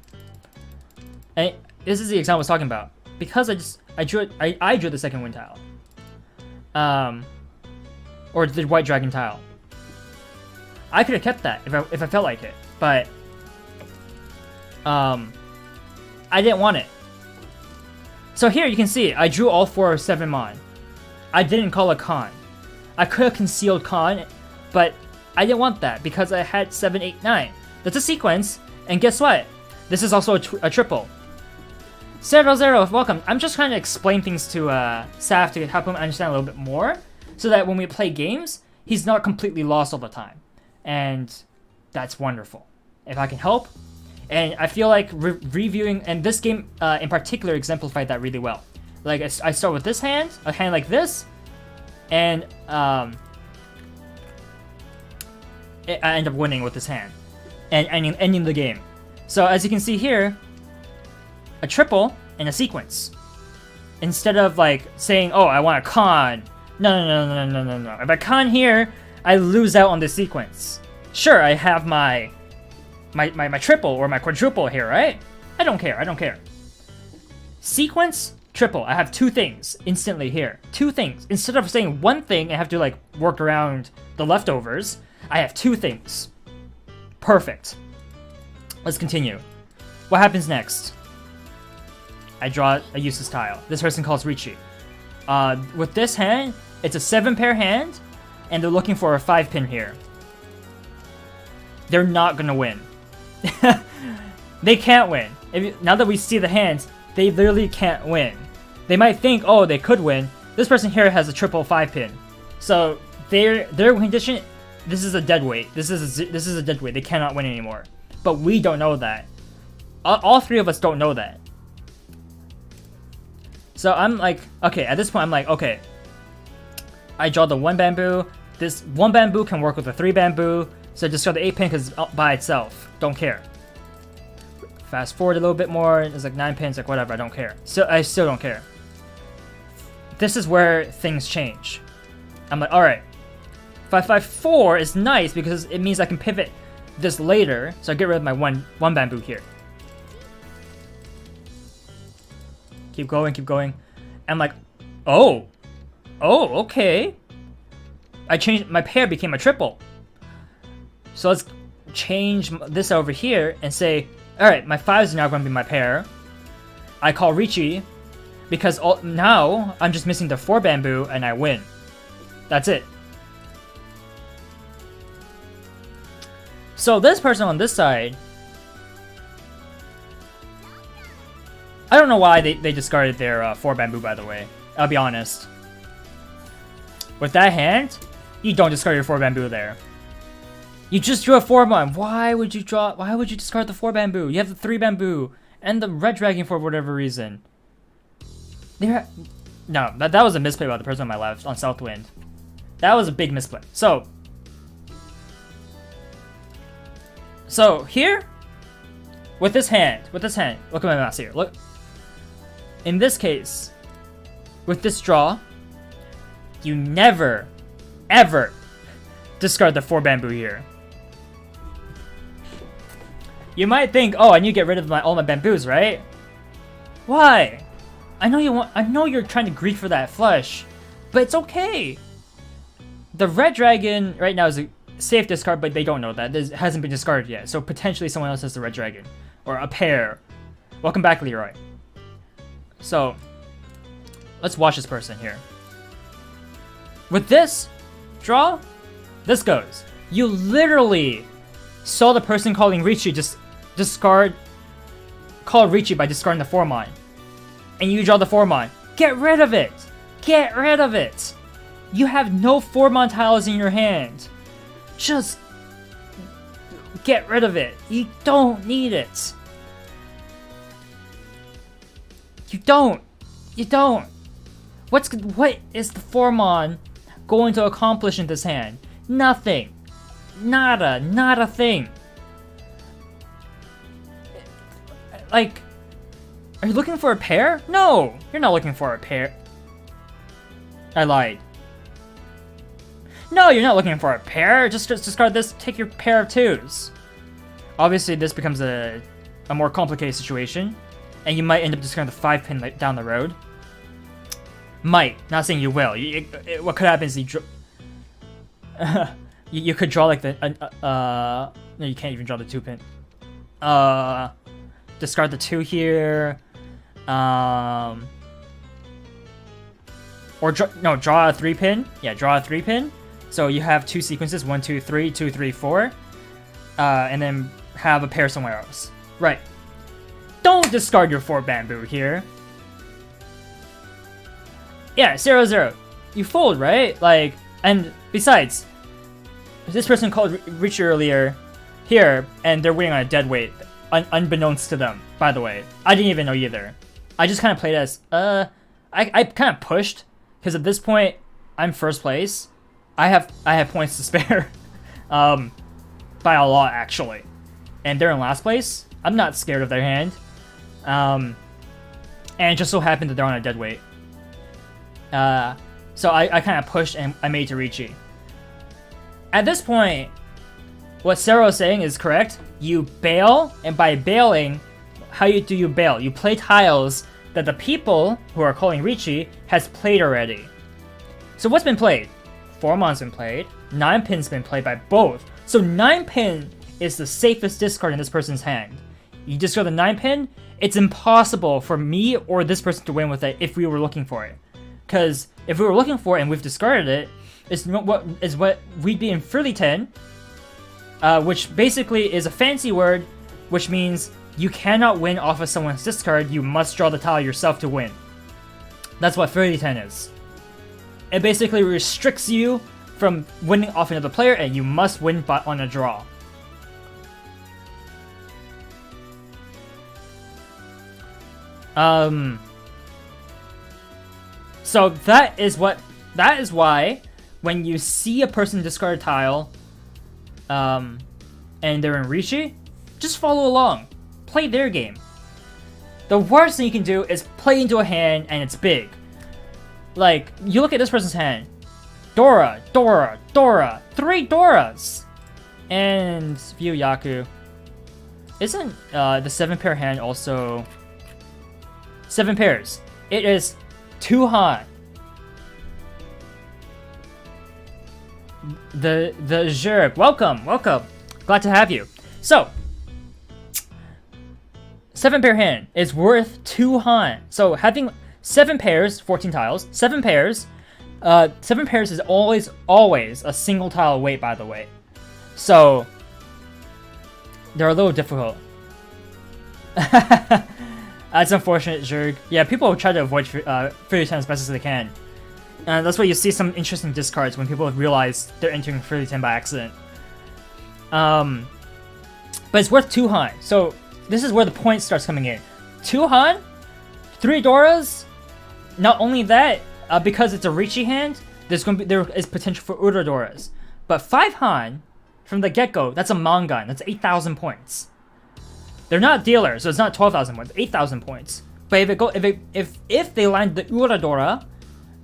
this is the example I was talking about. Because I drew the second wind tile. Or the white dragon tile. I could have kept that if I felt like it, but I didn't want it. So here you can see I drew all 4 of 7 mon. I didn't call a con. I could have concealed con, but I didn't want that because I had 7, 8, 9. That's a sequence, and guess what? This is also a triple. Zero, welcome. I'm just trying to explain things to Saf to help him understand a little bit more, so that when we play games, he's not completely lost all the time. And that's wonderful. If I can help. And I feel like reviewing, and this game in particular exemplified that really well. Like, I start with this hand, a hand like this, and I end up winning with this hand. And ending the game. So as you can see here, a triple and a sequence. Instead of like saying, oh, I want a con. No. If I con here, I lose out on the sequence. Sure, I have my triple or my quadruple here, right? I don't care. Sequence, triple. I have 2 things instantly here. 2 things. Instead of saying 1 thing, I have to like work around the leftovers. I have 2 things. Perfect. Let's continue. What happens next? I draw a useless tile. This person calls Richi. With this hand, it's a 7-pair hand, and they're looking for a 5-pin here. They're not gonna win. They can't win. Now that we see the hands, they literally can't win. They might think, oh, they could win, This person here has a triple 5-pin. So their condition, this is a dead weight. This is a dead weight. They cannot win anymore. But we don't know that. All three of us don't know that. So I'm like, okay, at this point I'm like, okay. I draw the 1 bamboo. This 1 bamboo can work with the 3 bamboo. So just draw the 8-pin because it's by itself. Don't care. Fast forward a little bit more. It's like 9 pins, like whatever, I don't care. So I still don't care. This is where things change. I'm like, alright. 554 is nice because it means I can pivot this later. So I get rid of my one bamboo here. Keep going, keep going. I'm like, oh, okay. I changed, my pair became a triple. So let's change this over here and say, alright, my 5s are now going to be my pair. I call Richi because now I'm just missing the 4 bamboo and I win. That's it. So this person on this side, I don't know why they discarded their 4 bamboo, by the way. I'll be honest. With that hand, you don't discard your 4 bamboo there. You just drew a 4-1. Why would you discard the 4 bamboo? You have the 3 bamboo and the red dragon for whatever reason. No, that was a misplay by the person on my left on Southwind. That was a big misplay. So here, with this hand, look at my mouse here. Look. In this case, with this draw, you never, ever discard the 4 bamboo here. You might think, oh, I need to get rid of all my bamboos, right? Why? I know you're trying to greed for that flush, but it's okay. The red dragon right now is a safe discard, but they don't know that. This hasn't been discarded yet, so potentially someone else has the red dragon. Or a pair. Welcome back, Leroy. So, let's watch this person here. With this draw, this goes. You literally saw the person calling Richi just call Richi by discarding the 4-mon. And you draw the 4-mon. Get rid of it! Get rid of it! You have no 4-mon tiles in your hand. Just get rid of it. You don't need it. You don't. What is the 4-mon going to accomplish in this hand? Nothing. Nada. Not a thing. Like, are you looking for a pair? No, you're not looking for a pair. I lied. No, you're not looking for a pair. Just discard this, take your pair of 2s. Obviously, this becomes a more complicated situation. And you might end up discarding the 5-pin down the road. Might. Not saying you will. What could happen is you could draw like the... no, you can't even draw the 2-pin. Discard the 2 here. Or draw a 3-pin. Yeah, draw a 3-pin. So you have 2 sequences, 1, 2, 3, 2, 3, 4. And then have a pair somewhere else. Right. Don't discard your 4 bamboo here. Yeah, 0-0. You fold, right? Like, and besides, this person called Richie earlier here, and they're waiting on a dead weight, unbeknownst to them, by the way. I didn't even know either. I just kind of played as, I kind of pushed, because at this point, I'm first place. I have points to spare, by a lot, actually. And they're in last place. I'm not scared of their hand. And it just so happened that they're on a dead weight. So I kind of pushed and I made to Richi. At this point, what Sarah was saying is correct. You bail, and by bailing, do you bail? You play tiles that the people who are calling Richi has played already. So what's been played? 4-mon's been played. 9-pin's been played by both. So 9-pin is the safest discard in this person's hand. You discard the 9-pin, it's impossible for me or this person to win with it if we were looking for it. Because if we were looking for it and we've discarded it, it's what we'd be in Frilly 10, which basically is a fancy word, which means you cannot win off of someone's discard, you must draw the tile yourself to win. That's what Frilly 10 is. it basically restricts you from winning off another player, and you must win on a draw. So that is why when you see a person discard a tile, and they're in Rishi, just follow along. Play their game. The worst thing you can do is play into a hand and it's big. Like, you look at this person's hand. Dora, Dora, Dora. 3 Doras! And view Yaku. Isn't the 7-pair hand also... 7 pairs. It is 2 Han. The Zerg. Welcome, welcome. Glad to have you. So, 7-pair hand is worth 2 Han. So having 7 pairs, 14 tiles, 7 pairs, 7 pairs is always a single tile weight, by the way. So they're a little difficult. That's unfortunate, Zerg. Yeah, people try to avoid 30 10 as best as they can. That's why you see some interesting discards when people realize they're entering 30 10 by accident. But it's worth 2 Han. So this is where the point starts coming in. 2 Han, 3 Doras. Not only that, because it's a Richi hand, there is potential for Ura Doras. But 5 Han from the get-go, that's a Mongun. That's 8,000 points. They're not dealers, so it's not 12,000 points. 8,000 points. But if they land the Ura Dora,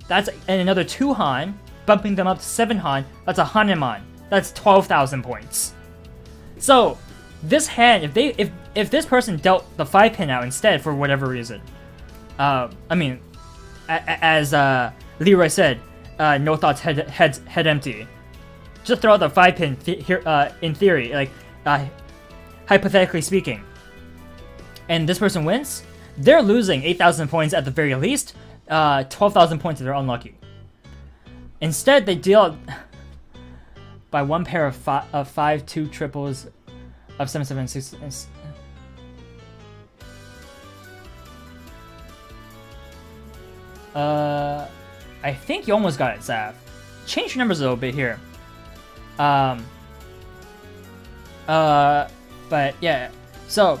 that's another 2 Han, bumping them up to 7 Han. That's a Hanuman. That's 12,000 points. So this hand, if this person dealt the 5-pin out instead for whatever reason, I mean, as Leroy said, no thoughts, head empty. Just throw out the 5-pin in theory, like hypothetically speaking, and this person wins. They're losing 8,000 points at the very least, 12,000 points if they're unlucky. Instead, they deal by 1 pair of 5 2 triples of 7 7 6. I think you almost got it, Sav. Change your numbers a little bit here. But yeah, so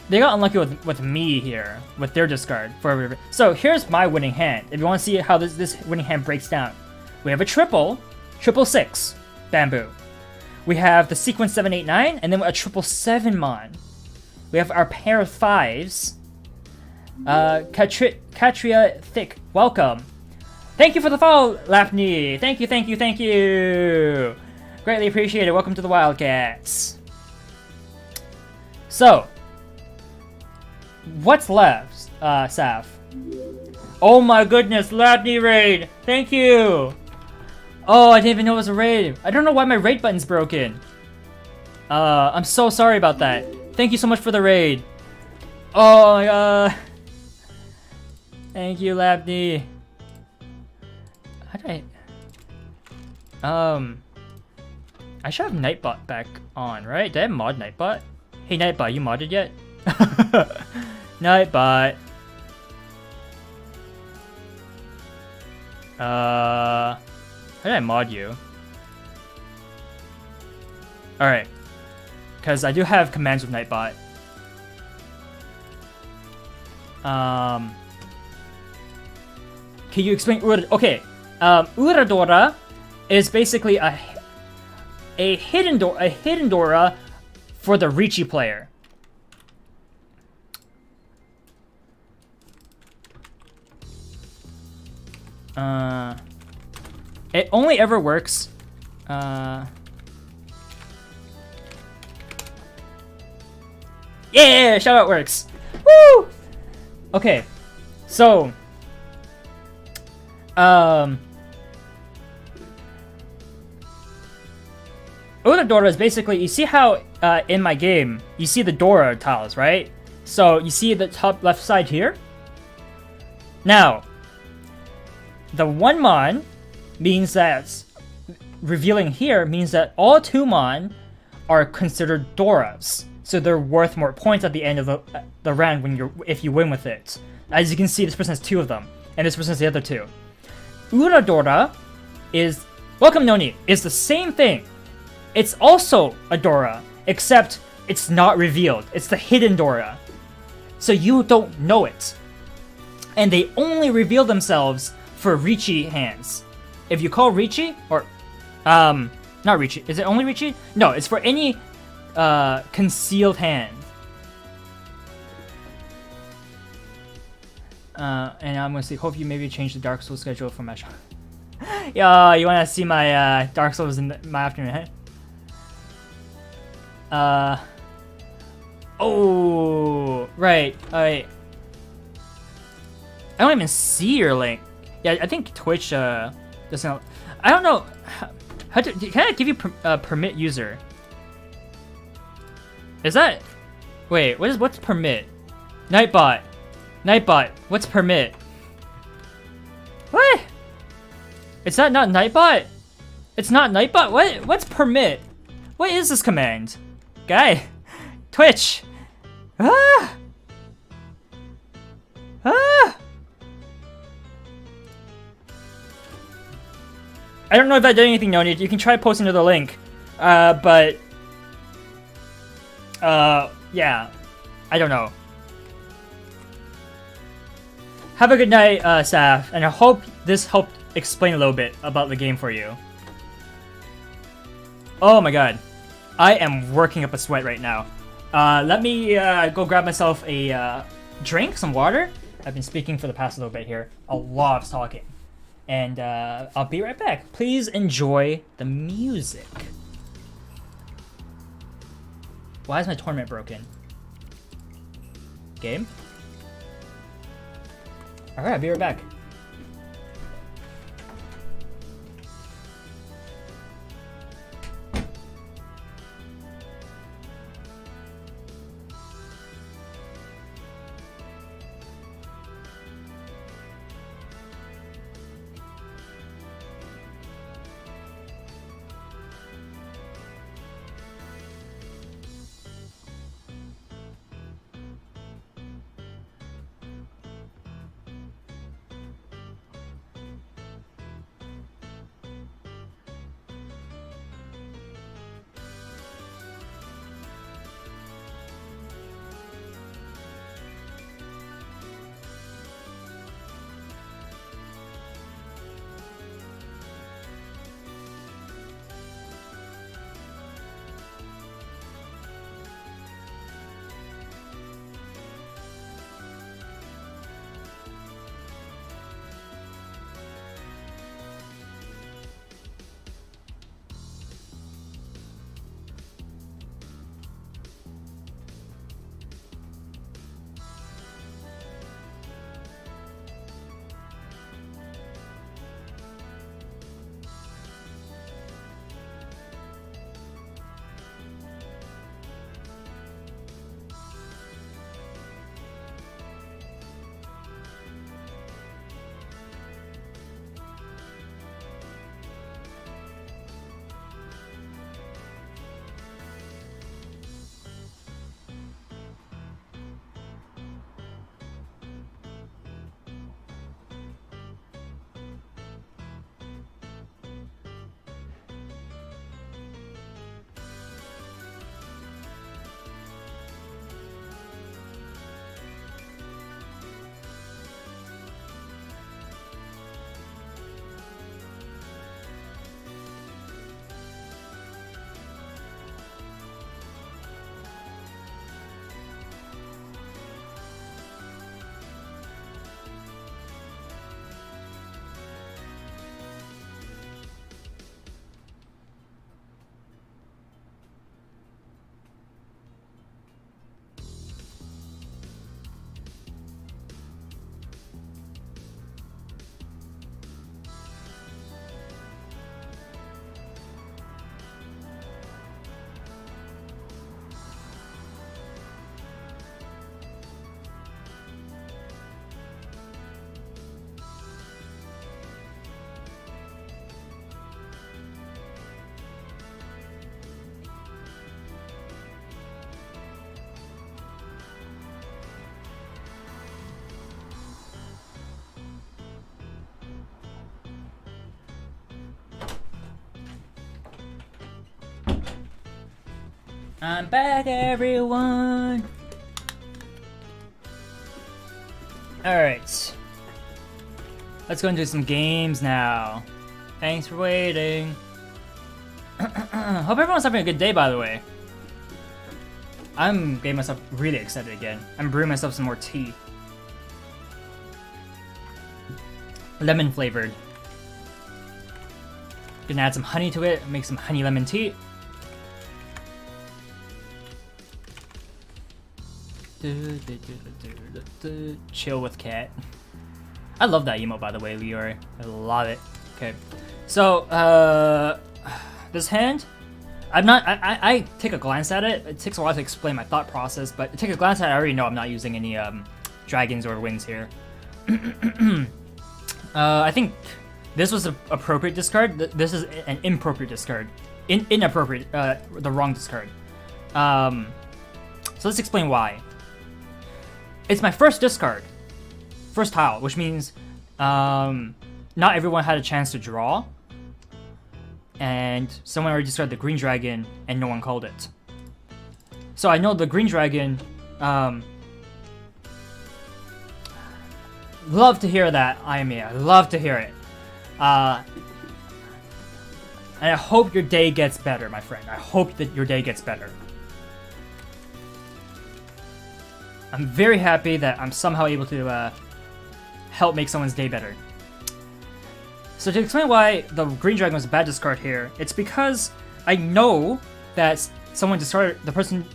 they got unlucky with me here with their discard for. So here's my winning hand. If you want to see how this winning hand breaks down, we have a triple 6 bamboo. We have the sequence 7 8 9, and then a 7 mon. We have our pair of 5s. Katria Thick, welcome. Thank you for the follow, Lapney. Thank you. Greatly appreciate it. Welcome to the Wildcats. So, what's left, Saf? Oh my goodness, Lapney raid. Thank you. Oh, I didn't even know it was a raid. I don't know why my raid button's broken. I'm so sorry about that. Thank you so much for the raid. Oh my god. Thank you, Labney. How did I should have Nightbot back on, right? Did I mod Nightbot? Hey Nightbot, you modded yet? Nightbot. How did I mod you? Alright. Because I do have commands with Nightbot. Can you explain Ura? Okay, Uradora is basically a hidden Dora for the Richi player. It only ever works. Yeah, shout out works. Woo! Okay, so Dora is basically, you see how in my game you see the Dora tiles, right? So you see the top left side here. Now the 1 mon means that revealing here means that all 2 mon are considered Doras, so they're worth more points at the end of the round if you win with it. As you can see, this person has 2 of them, and this person has the other 2. Uradora is welcome Noni is the same thing. It's also a Dora, except it's not revealed. It's the hidden Dora. So you don't know it. And they only reveal themselves for Richi hands. If you call Richi, or not Richi, is it only Richi? No, it's for any concealed hand. And I'm gonna see. Hope you maybe change the Dark Souls schedule for Mahjong. Yo, you wanna see my Dark Souls in my afternoon? Oh, right. Alright. I don't even see your link. Yeah, I think Twitch doesn't. I don't know. How to, can I give you permit user? Is that? Wait, what's permit? Nightbot. Nightbot. What's permit? What? It's not Nightbot. It's not Nightbot. What's permit? What is this command? Guy. Twitch. Ah. Ah. I don't know if that did anything, Noni. You can try posting another link. But yeah. I don't know. Have a good night, Saf, and I hope this helped explain a little bit about the game for you. Oh my god. I am working up a sweat right now. Let me go grab myself a drink, some water. I've been speaking for the past little bit here. A lot of talking. And I'll be right back. Please enjoy the music. Why is my tournament broken? Game? Alright, I'll be right back. I'm back, everyone. Alright. Let's go into some games now. Thanks for waiting. Hope everyone's having a good day, by the way. I'm getting myself really excited again. I'm brewing myself some more tea. Lemon flavored. Gonna add some honey to it, make some honey lemon tea. Chill with cat. I love that emote, by the way, Leroy. I love it. Okay, so this hand, I take a glance at it. It takes a while to explain my thought process, but take a glance at it, I already know I'm not using any dragons or wings here. I think this was an appropriate discard. This is an inappropriate discard. Inappropriate, the wrong discard. So let's explain why. It's my first discard. First tile, which means not everyone had a chance to draw. And someone already discarded the green dragon and no one called it. So I know the green dragon, love to hear that, I love to hear it. And I hope your day gets better, my friend. I hope that your day gets better. I'm very happy that I'm somehow able to help make someone's day better. So to explain why the green dragon was a bad discard here, it's because I know that someone discarded the person.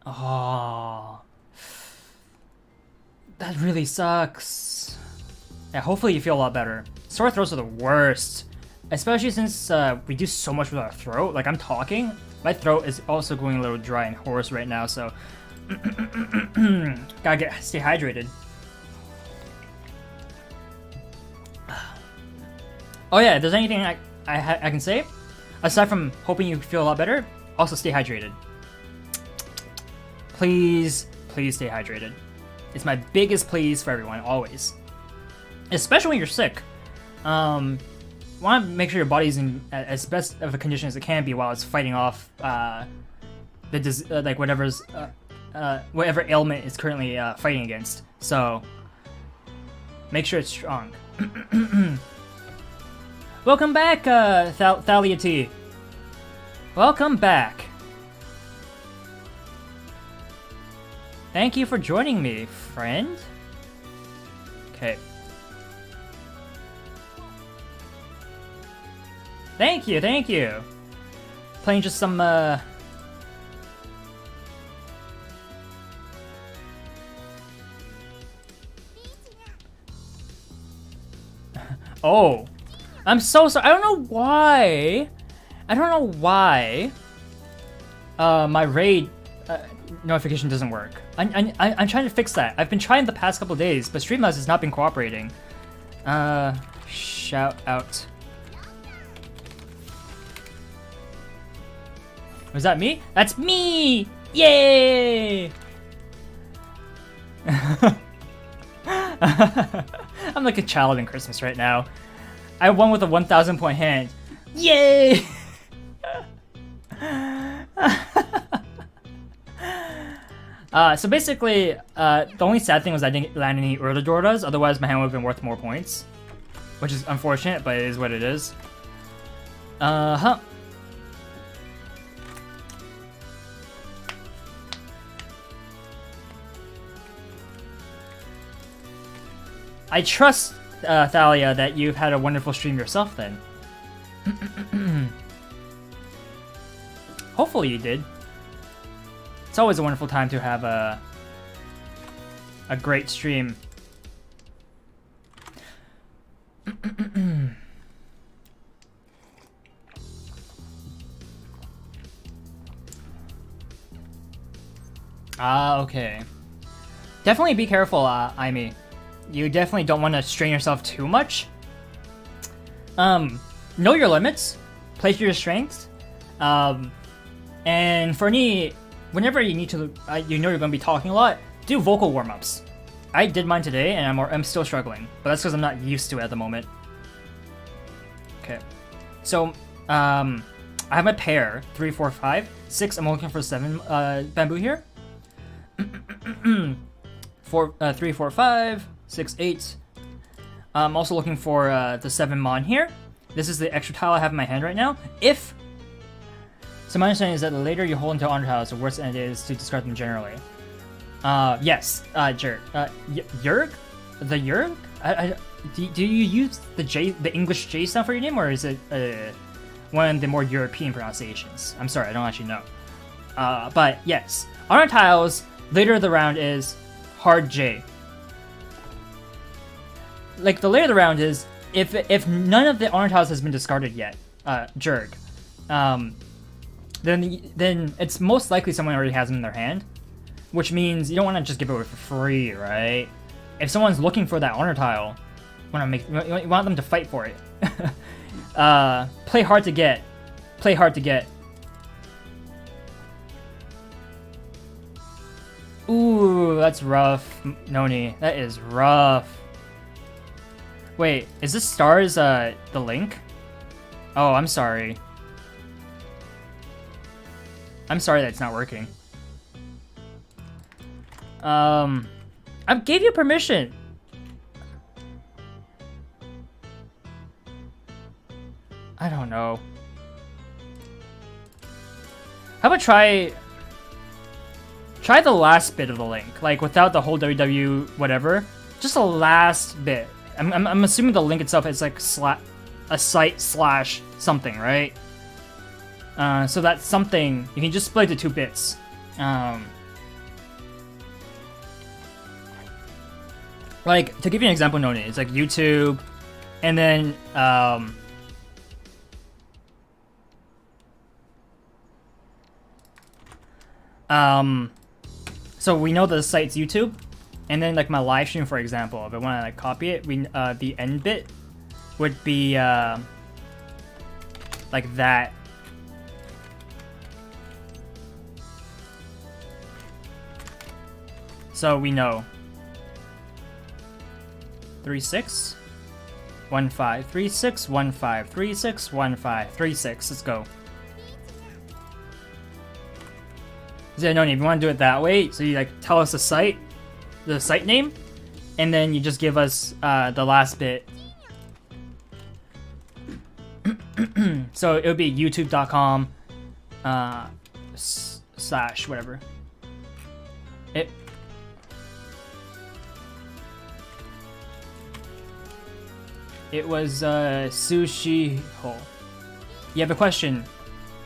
Oh, that really sucks. Yeah, hopefully you feel a lot better. Sore throats are the worst, especially since we do so much with our throat. Like, I'm talking, my throat is also going a little dry and hoarse right now, so gotta stay hydrated. Oh yeah, if there's anything I can say, aside from hoping you feel a lot better, also stay hydrated. Please, please stay hydrated. It's my biggest please for everyone, always. Especially when you're sick. Want to make sure your body's in as best of a condition as it can be while it's fighting off like whatever's whatever ailment it's currently fighting against. So make sure it's strong. Welcome back, Thalia T. Welcome back. Thank you for joining me, friend. Okay. Thank you, thank you. Playing just some, Oh. I'm so sorry. I don't know why. My raid notification doesn't work. I'm trying to fix that. I've been trying the past couple days, but Streamlabs has not been cooperating. Shout out. Was that me? That's me! Yay! I'm like a child in Christmas right now. I won with a 1,000 point hand. Yay! So basically, the only sad thing was I didn't land any Urladordas, otherwise my hand would have been worth more points. Which is unfortunate, but it is what it is. Uh-huh. I trust, Thalia, that you've had a wonderful stream yourself then. Hopefully you did. It's always a wonderful time to have a great stream. Okay. Definitely be careful, Aimee. You definitely don't want to strain yourself too much. Know your limits. Play to your strengths. And for me, whenever you need to, you know you're going to be talking a lot, do vocal warm-ups. I did mine today, and I'm still struggling, but that's because I'm not used to it at the moment. Okay. So, I have my pair 3, 4, 5, 6. I'm looking for 7 bamboo here. 3, 4, 5, 6, 8. I'm also looking for the 7 mon here. This is the extra tile I have in my hand right now. So my understanding is that the later you hold into honor tiles, the worse it is to discard them generally. Yes, Jerk. Yerg? The Yerg? Do you use the English J sound for your name, or is it one of the more European pronunciations? I'm sorry, I don't actually know. But yes, honor tiles later of the round is hard J. Like the later of the round is if none of the honor tiles has been discarded yet, Jerg, then it's most likely someone already has them in their hand, which means you don't want to just give it away for free, right? If someone's looking for that honor tile, you want them to fight for it. Play hard to get. Play hard to get. Ooh, that's rough, Noni. That is rough. Wait, is this stars the link? Oh, I'm sorry. I'm sorry that it's not working. I gave you permission. I don't know. How about try the last bit of the link, like without the whole www whatever, just the last bit. I'm assuming the link itself is like a site slash something, right? So that's something you can just split it to 2 bits. Like to give you an example, Noni, it's like YouTube, and then so we know the site's YouTube, and then like my live stream, for example, if I want to like copy it, the end bit would be like that. So we know 36 15 36 15 36 15 36. Let's go. So no need. If you want to do it that way, so you like tell us the site name, and then you just give us the last bit. So it would be youtube.com / whatever. It was Sushi Hole. You have a question?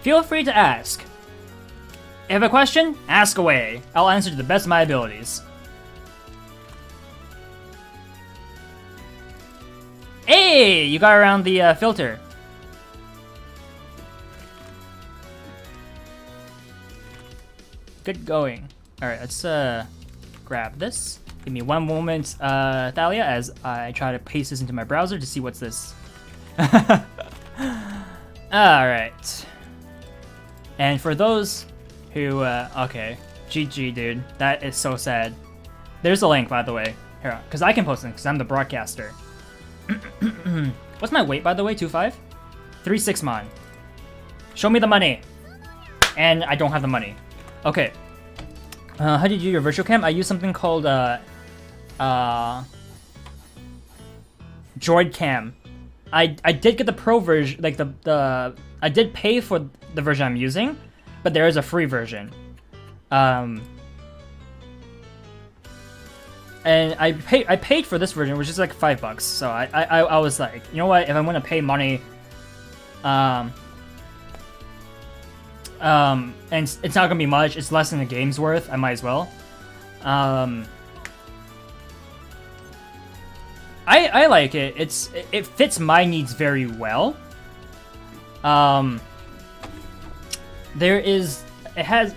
Feel free to ask. You have a question? Ask away. I'll answer to the best of my abilities. Hey! You got around the filter. Good going. Alright, let's grab this. Give me one moment, Thalia, as I try to paste this into my browser to see what's this. Alright. And for those who, okay. GG, dude. That is so sad. There's a link, by the way. Here, because I can post it, because I'm the broadcaster. What's my weight, by the way? 2.5? 3.6 mon. Show me the money. And I don't have the money. Okay. How do you do your virtual cam? I use something called Droid Cam. I did get the pro version, like the I did pay for the version I'm using, but there is a free version. And I paid for this version, which is like $5. So I was like, you know what? If I'm gonna pay money, and it's not gonna be much. It's less than the game's worth. I might as well. I like it. It fits my needs very well. It has.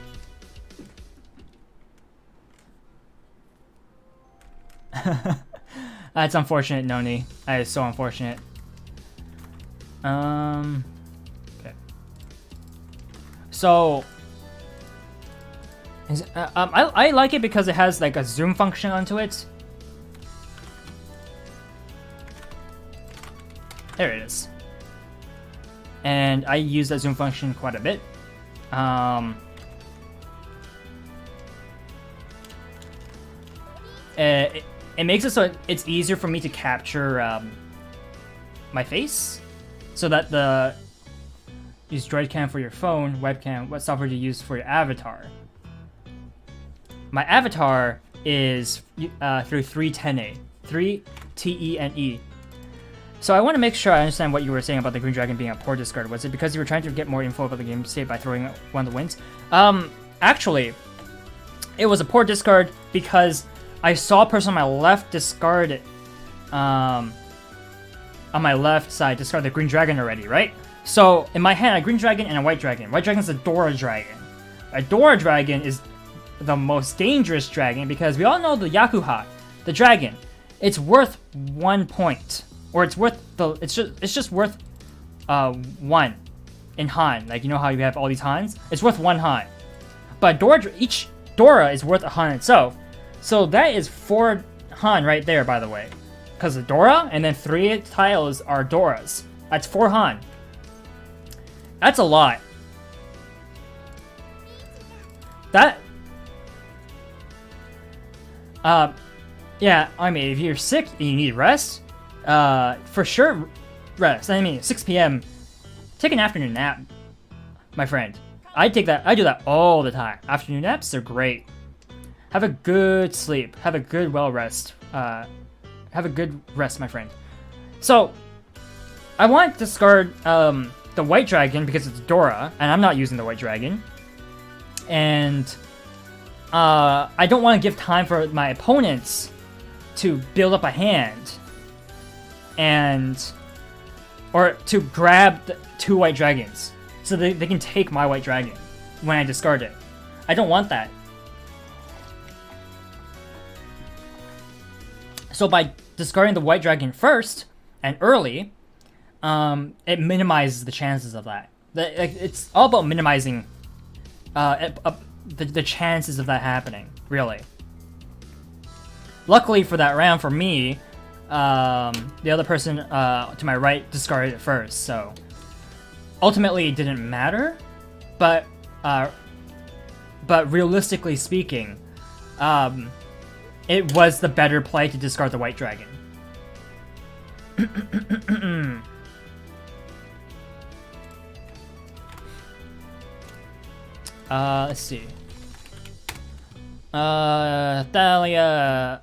That's unfortunate, Noni. That is so unfortunate. Okay. So, I like it because it has like a zoom function onto it. There it is. and I use that zoom function quite a bit. It makes it so it's easier for me to capture my face, so that use droid cam for your phone, webcam. What software do you use for your avatar? My avatar is through 310A, 3TENE. So I want to make sure I understand what you were saying about the Green Dragon being a poor discard. Was it because you were trying to get more info about the game state by throwing one of the wins? Actually, it was a poor discard because I saw a person on my left discard it. On my left side, discard the Green Dragon already, right? So in my hand, a Green Dragon and a White Dragon. White Dragon is a Dora Dragon. A Dora Dragon is the most dangerous dragon because we all know the Yakuha, the dragon. It's worth 1 point, or it's worth it's just worth 1 in Han. Like, you know how you have all these Hans? It's worth 1 Han. But each Dora is worth a Han itself. So that is 4 Han right there, by the way. Because of Dora, and then 3 tiles are Doras. That's 4 Han. That's a lot. Yeah, I mean, if you're sick and you need rest, for sure rest. I mean, 6 p.m., take an afternoon nap, my friend. I do that all the time. Afternoon naps, they're great. Have a good sleep. Have a good rest. Have a good rest, my friend. So, I want to discard the White Dragon because it's Dora, and I'm not using the White Dragon. And I don't want to give time for my opponents to build up a hand or to grab the 2 White Dragons so they can take my White Dragon when I discard it. I don't want that. So by discarding the White Dragon first and early, it minimizes the chances of that. It's all about minimizing the chances of that happening, really. Luckily for that round, for me, the other person to my right discarded it first, so ultimately it didn't matter. But realistically speaking, it was the better play to discard the White Dragon. Let's see. Thalia.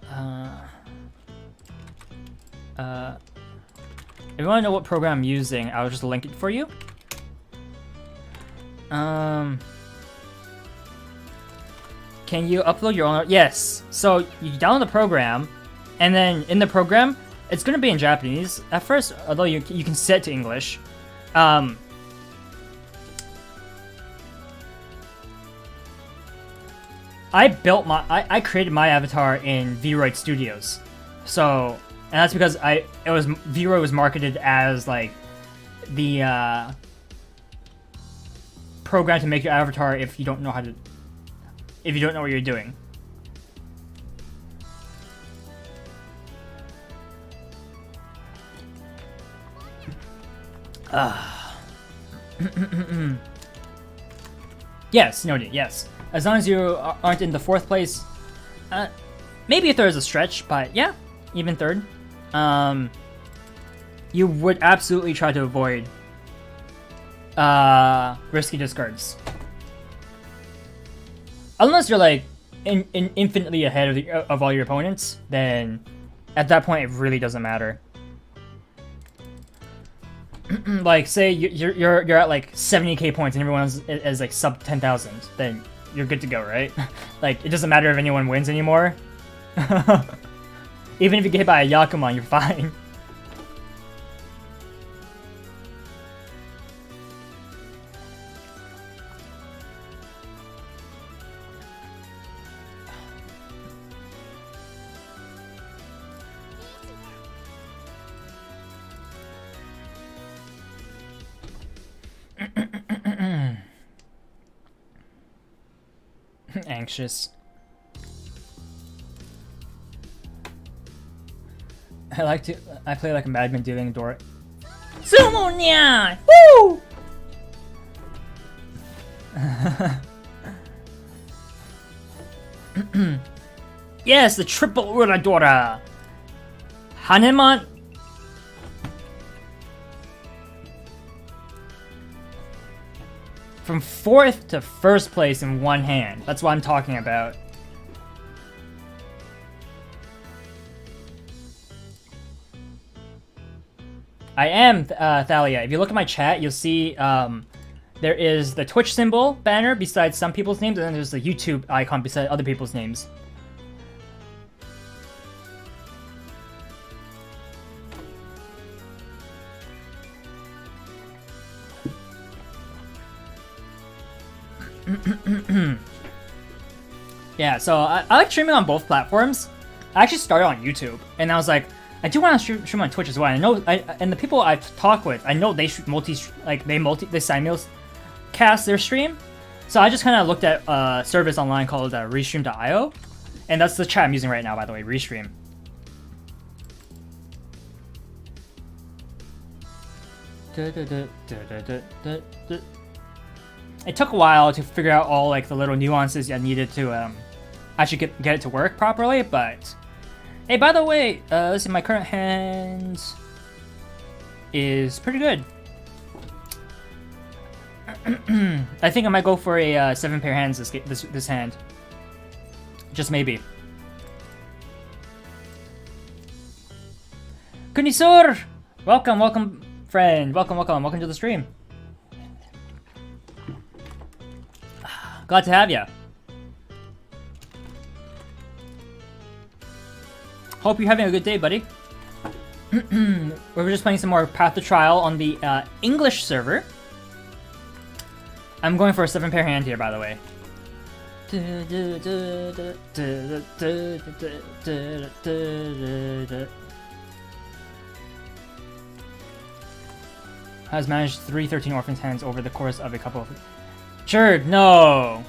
If you want to know what program I'm using, I'll just link it for you. Can you upload your own? Yes. So you download the program, and then in the program, it's gonna be in Japanese at first, although you can set to English. I created my avatar in VRoid Studios, so, and that's because VRoid was marketed as like the program to make your avatar if you don't know what you're doing. Yes, noted. Yes. As long as you aren't in the 4th place, maybe 3rd is a stretch, but yeah, even 3rd. You would absolutely try to avoid risky discards. Unless you're like infinitely ahead of all your opponents, then at that point it really doesn't matter. Like, say you're at like 70k points and everyone else is like sub 10,000, then you're good to go, right? Like, it doesn't matter if anyone wins anymore. Even if you get hit by a Yakuman, you're fine. Anxious. I play like a madman dealing door. Sumo-nya! Woo! Yes, the triple Uradora. Hanemon. From 4th to 1st place in one hand. That's what I'm talking about. I am Thalia. If you look at my chat, you'll see there is the Twitch symbol banner beside some people's names, and then there's the YouTube icon beside other people's names. Yeah, so I like streaming on both platforms. I actually started on YouTube, and I was like, I do want to stream on Twitch as well. I know, and the people I've talked with, I know they they simulcast their stream. So I just kind of looked at a service online called Restream.io, and that's the chat I'm using right now, by the way, Restream. It took a while to figure out all like the little nuances I needed to actually get it to work properly, but hey, by the way, let's see, my current hand is pretty good. I think I might go for a 7 pair hands this hand. Just maybe. Kunisur! Welcome, friend. Welcome to the stream. Glad to have ya. Hope you're having a good day, buddy. We're just playing some more Path to Trial on the English server. I'm going for a 7 pair hand here, by the way. Has managed 3 13 orphans hands over the course of a couple of... Sure, no.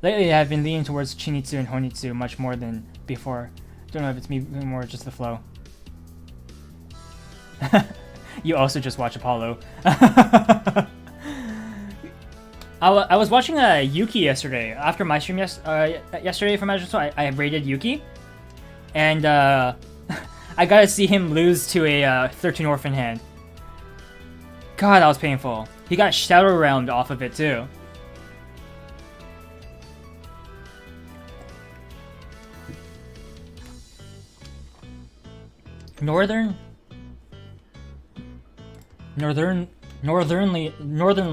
Lately, I've been leaning towards Chinitsu and Honitsu much more than before. Don't know if it's me more just the flow. You also just watch Apollo. I was watching Yuki yesterday. After my stream yesterday for Mahjong, so I rated Yuki. And I gotta see him lose to a 13 orphan hand. God, that was painful. He got Shadow Realmed off of it too. Northern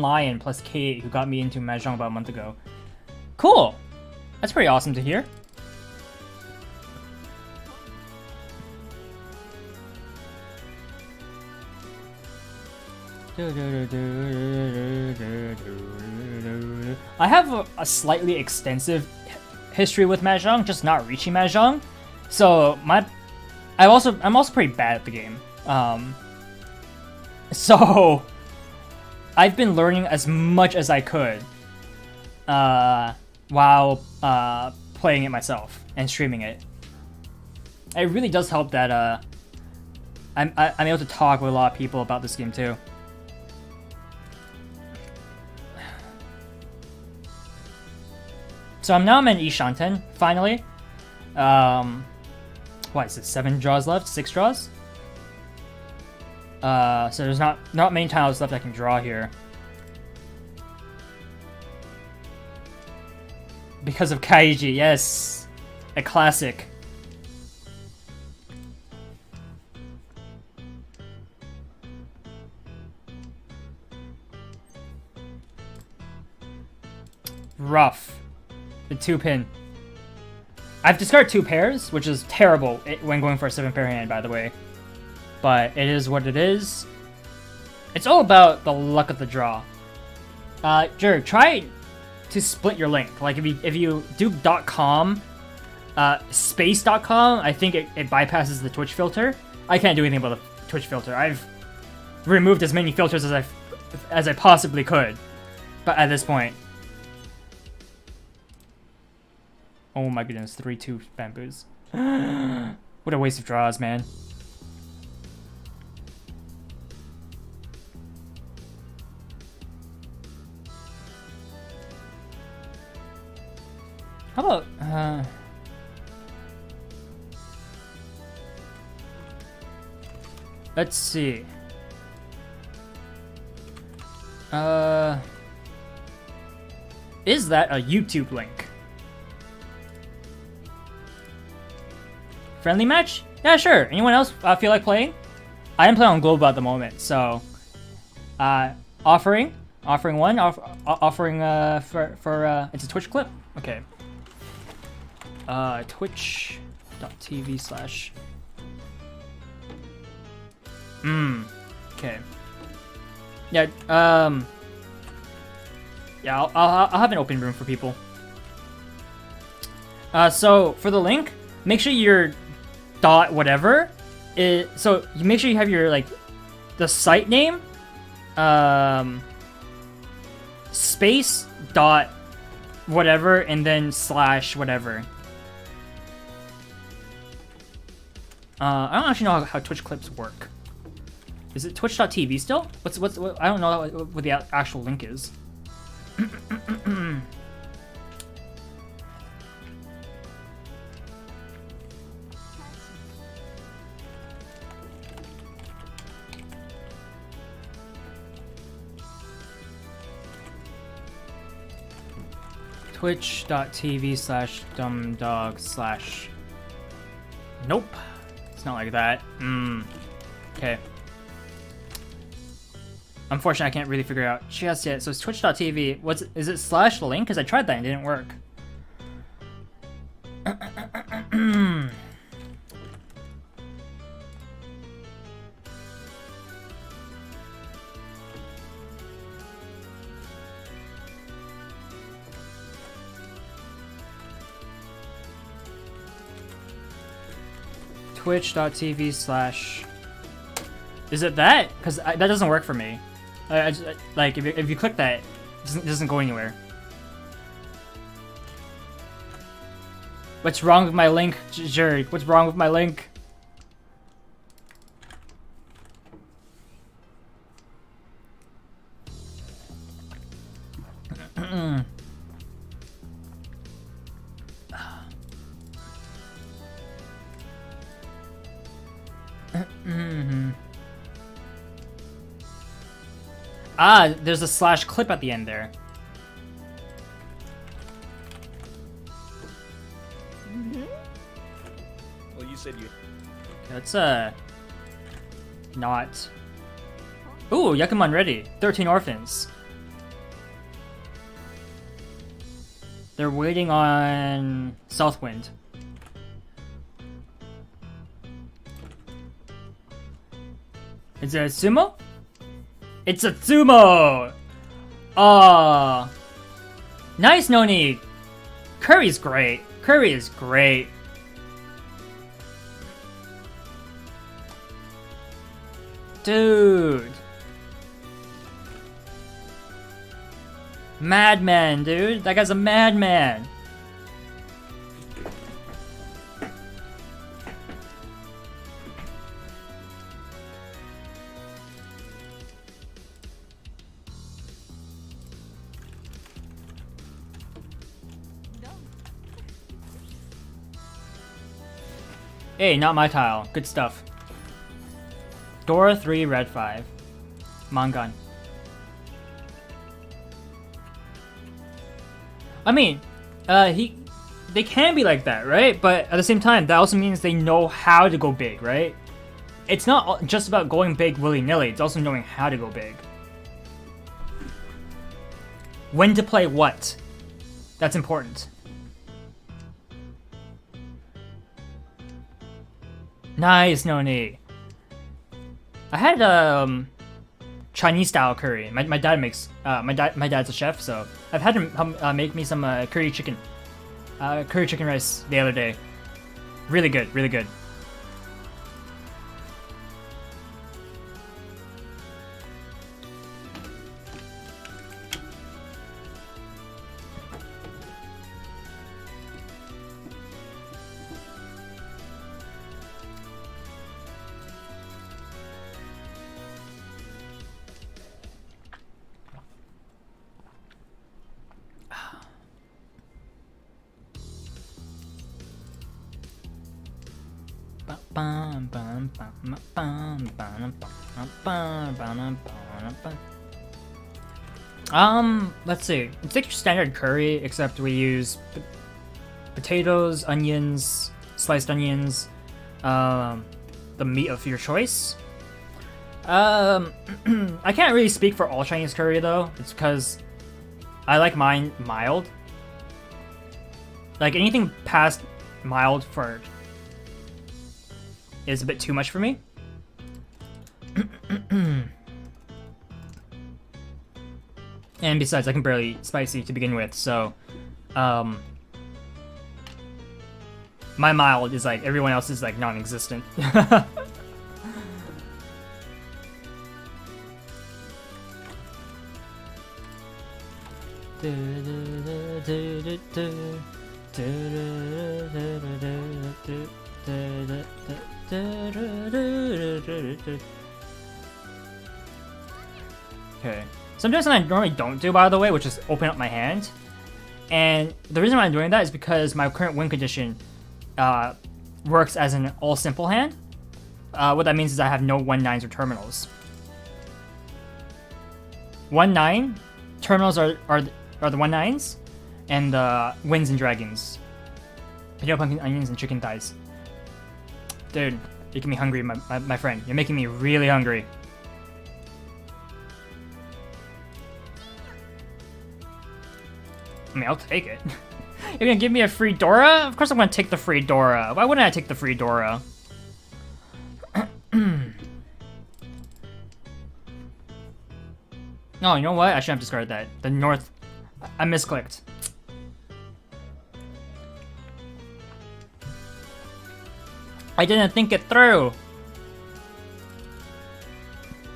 Lion plus K8 who got me into Mahjong about a month ago. Cool! That's pretty awesome to hear. I have a slightly extensive history with Mahjong, just not reaching Mahjong. So I'm also pretty bad at the game. So I've been learning as much as I could while playing it myself and streaming it. It really does help that I'm able to talk with a lot of people about this game too. So now I'm in Ishanten, finally. What is it, 7 draws left? 6 draws? So there's not many tiles left I can draw here. Because of Kaiji, yes! A classic. Rough. The 2-pin. I've discarded 2 pairs, which is terrible when going for a 7 pair hand, by the way. But it is what it is. It's all about the luck of the draw. Jerk, try to split your link. Like if you do .com, space.com, I think it bypasses the Twitch filter. I can't do anything about the Twitch filter. I've removed as many filters as I possibly could. But at this point. Oh my goodness, 3-2 bamboos. What a waste of draws, man. How about let's see. Is that a YouTube link? Friendly match? Yeah, sure. Anyone else feel like playing? I am playing on Global at the moment, so offering one, offering for it's a Twitch clip. Okay. Twitch.tv slash. Okay. Yeah. Yeah. I'll have an open room for people. So for the link, make sure your dot whatever is. So you make sure you have your like the site name, space dot whatever, and then slash whatever. I don't actually know how Twitch clips work. Is it twitch.tv still? What I don't know what the actual link is. Twitch.tv slash dumbdog slash. Nope. It's not like that. Okay. Unfortunately, I can't really figure out just yet. So it's twitch.tv. Is it slash link? Because I tried that and it didn't work. Twitch.tv slash. Is it that? Because that doesn't work for me. Like if you click that, it doesn't go anywhere. What's wrong with my link, Jerry? What's wrong with my link? Ah, there's a slash clip at the end there. Well, you said you. That's not. Ooh, Yakuman ready. 13 orphans. They're waiting on Southwind. Is it a sumo? It's a sumo! Ah, nice, Noni. Curry's great. Curry is great. Dude. Madman, dude. That guy's a madman. Hey, not my tile. Good stuff. Dora 3, red 5. Mangan. I mean, they can be like that, right? But at the same time, that also means they know how to go big, right? It's not just about going big willy-nilly, it's also knowing how to go big. When to play what? That's important. Nice, Noni. I had Chinese style curry. My dad makes my dad's a chef, so I've had him make me some curry chicken rice the other day. Really good, really good. Let's see. It's like your standard curry, except we use potatoes, onions, sliced onions, the meat of your choice. I can't really speak for all Chinese curry though. It's because I like mine mild. Like anything past mild for is a bit too much for me. And besides, I can barely spicy to begin with, so my mild is like everyone else is like non-existent. Okay. Sometimes I normally don't do, by the way, which is open up my hand. And the reason why I'm doing that is because my current win condition works as an all simple hand. What that means is I have no 1-9s or terminals. 1-9 terminals are the 1-9s, and wins and dragons. Potato, pumpkin, onions, and chicken thighs. Dude, you're making me hungry, my friend. You're making me really hungry. I mean, I'll take it. You're gonna give me a free Dora? Of course I'm gonna take the free Dora. Why wouldn't I take the free Dora? No, you know what? I shouldn't have discarded that. The north... I misclicked. I didn't think it through.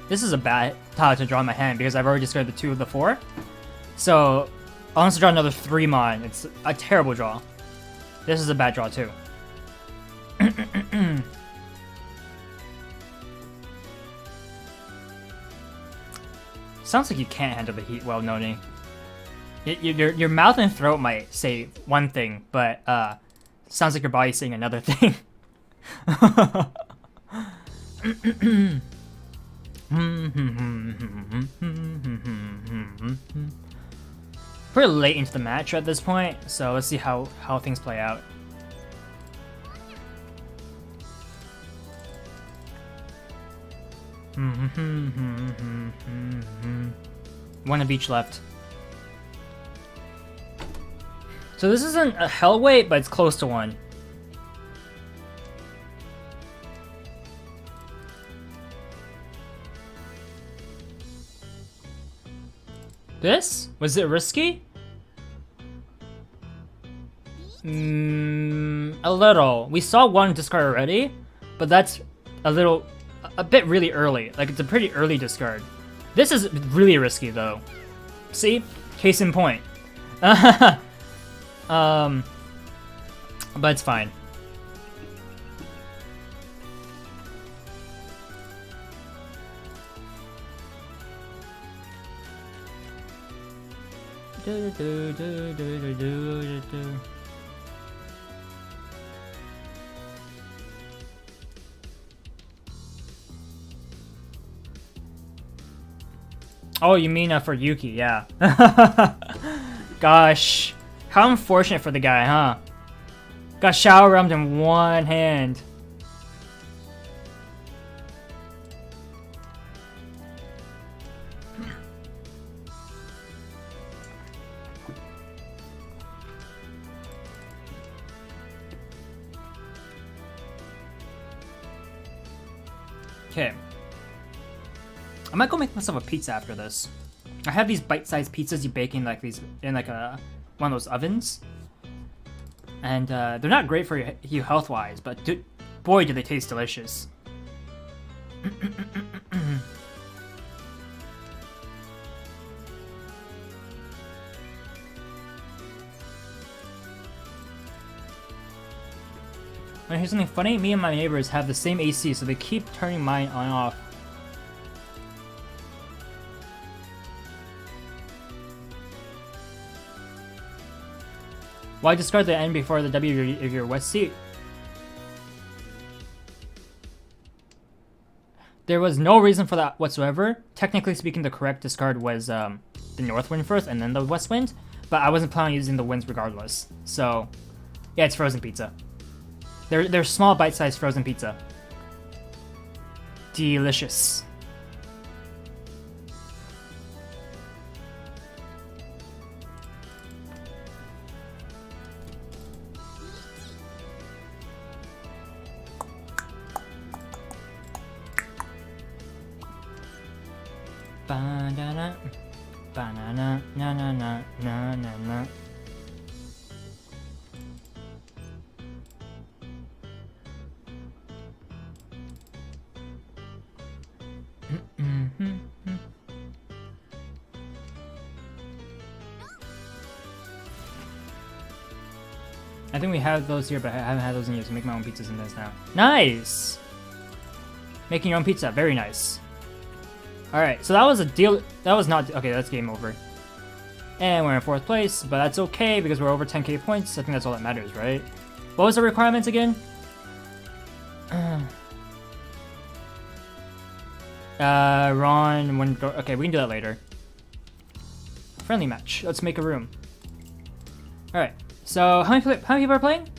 This is a bad tile to draw in my hand because I've already discarded the 2 of the 4. So, unless I draw another 3 mon, it's a terrible draw. This is a bad draw too. Sounds like you can't handle the heat well, Noni. Your mouth and throat might say one thing, but sounds like your body's saying another thing. We're late into the match at this point, so let's see how things play out. One of each left. So this isn't a hell weight, but it's close to one. This? Was it risky? A little. We saw one discard already, but that's a bit really early. Like, it's a pretty early discard. This is really risky, though. See? Case in point. But it's fine. Oh, you mean for Yuki, yeah. Gosh. How unfortunate for the guy, huh? Got shower rummed in one hand. Okay. I might go make myself a pizza after this. I have these bite-sized pizzas you bake in like one of those ovens, and they're not great for you health-wise, but boy, do they taste delicious. And here's something funny. Me and my neighbors have the same AC, so they keep turning mine on and off. Why discard the N before the W of your wet seat? There was no reason for that whatsoever. Technically speaking, the correct discard was the north wind first and then the west wind, but I wasn't planning on using the winds regardless. So, yeah, it's frozen pizza. They're small bite-sized frozen pizza. Delicious. Banana, banana, na na na na na na. I think we have those here, but I haven't had those in years. So make my own pizzas in this now. Nice! Making your own pizza, very nice. Alright, so that was a deal. That was not. Okay, that's game over. And we're in 4th place, but that's okay because we're over 10k points. I think that's all that matters, right? What was the requirements again? Ron, when. Okay, we can do that later. Friendly match. Let's make a room. Alright, so how many people are playing?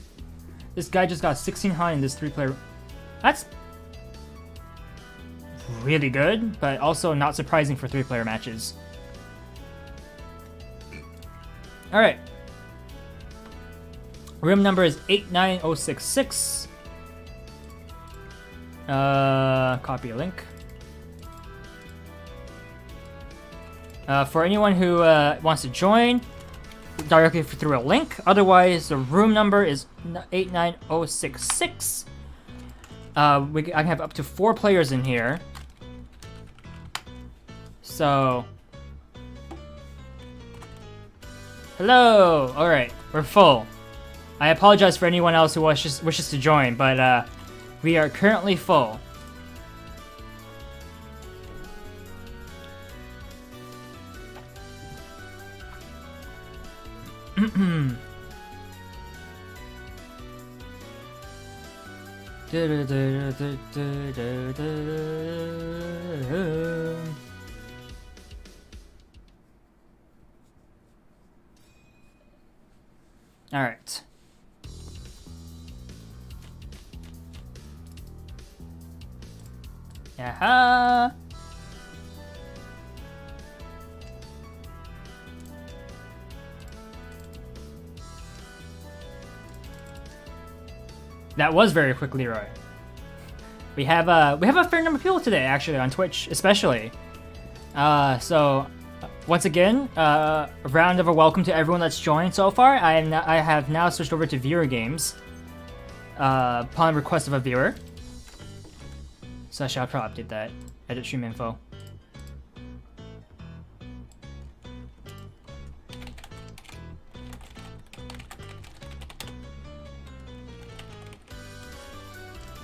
This guy just got 16 high in this 3-player. That's really good, but also not surprising for 3-player matches. Alright. Room number is 89066. Copy a link. For anyone who wants to join, directly through a link. Otherwise, the room number is 89066. I can have up to 4 players in here. So, hello. All right, we're full. I apologize for anyone else who wishes to join, but we are currently full. All right. Aha. That was very quick, Leroy. We have a fair number of people today, actually, on Twitch, especially. So once again, a round of a welcome to everyone that's joined so far. I have now switched over to viewer games, upon request of a viewer. So I shall probably update that. Edit stream info.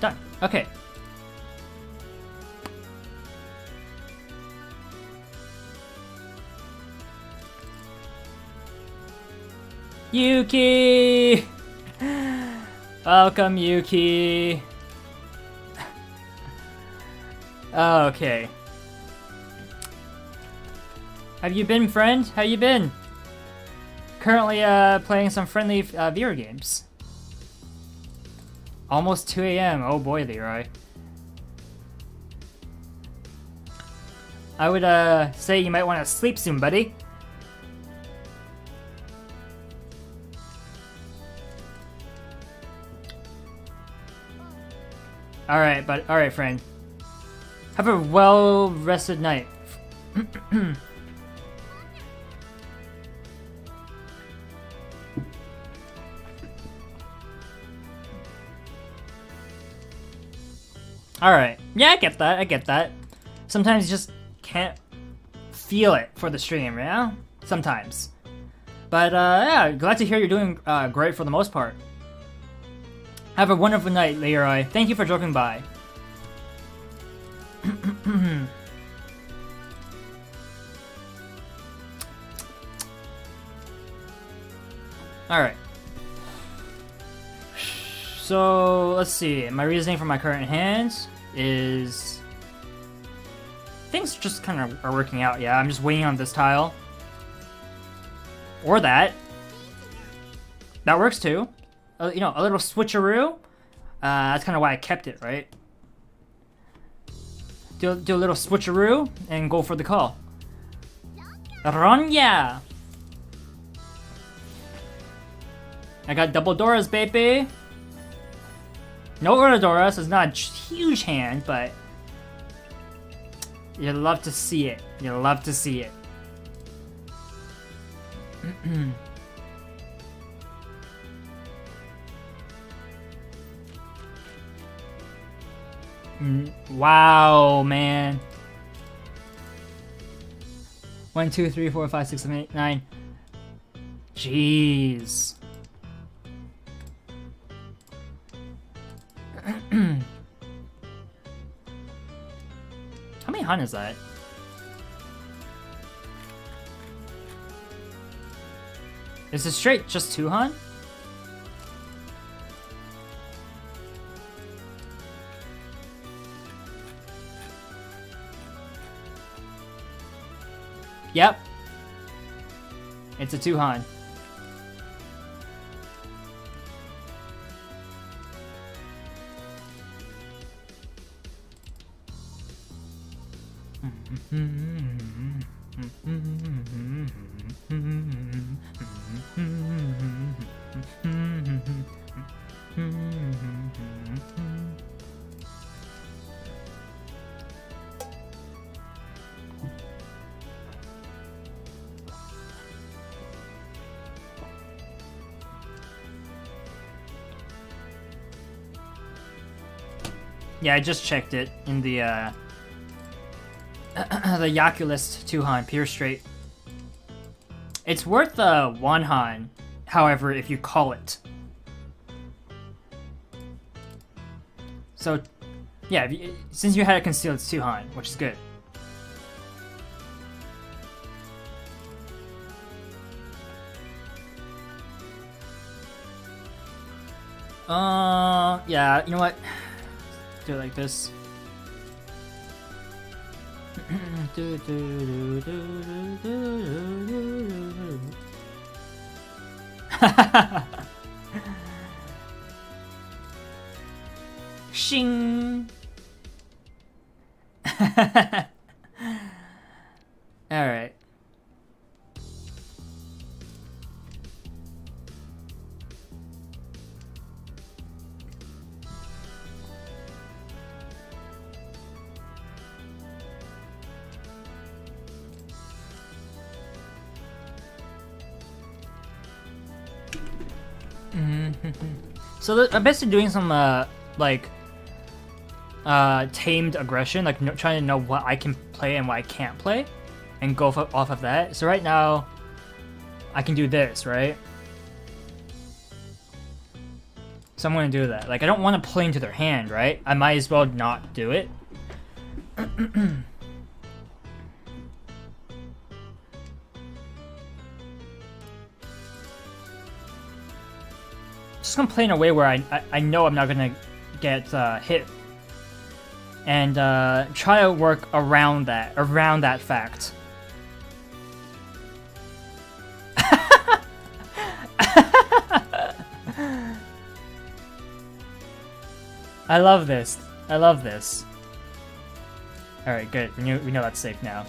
Done. Okay. Yuki! Welcome, Yuki. Okay. Have you been, friend? How you been? Currently, playing some friendly viewer games. Almost 2 a.m. Oh boy, Leroy. I would say you might want to sleep soon, buddy. Alright, friend. Have a well-rested night. Alright. Yeah, I get that. Sometimes you just can't feel it for the stream, yeah? Sometimes. But, yeah, glad to hear you're doing great for the most part. Have a wonderful night, Leroy. Thank you for dropping by. Alright. So, let's see. My reasoning for my current hand is things just kind of are working out. Yeah, I'm just waiting on this tile. Or that. That works too. You know, a little switcheroo. That's kind of why I kept it, right? Do a little switcheroo and go for the call. Ronya! I got double Doras, baby! No Uradoras, so it's not a huge hand, but you love to see it. You love to see it. Wow, man. 1, 2, 3, 4, 5, 6, 7, 8, 9. Jeez. How many Han is that? Is it straight just 2 Han? Yep. It's a 2 Han. Yeah, I just checked it in the the Yakulist 2 Han, pure straight. It's worth 1 Han, however, if you call it. So, yeah, since you had it concealed, it's 2 Han, which is good. Yeah, you know what? Do it like this. Shing. All right. So I'm basically doing some like tamed aggression, like trying to know what I can play and what I can't play, and go off of that. So right now, I can do this, right? So I'm gonna do that. Like I don't want to play into their hand, right? I might as well not do it. Just gonna play in a way where I know I'm not gonna get hit, and try to work around that fact. I love this. I love this. All right, good. We know that's safe now.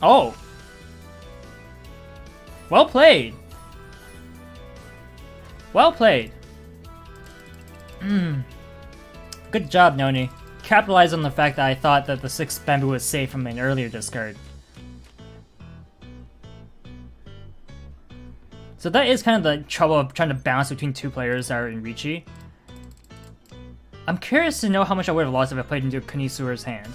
Oh! Well played! Well played! Good job, Noni. Capitalize on the fact that I thought that the 6th bamboo was safe from an earlier discard. So that is kind of the trouble of trying to balance between 2 players that are in Ricci. I'm curious to know how much I would have lost if I played into Kunisure's hand.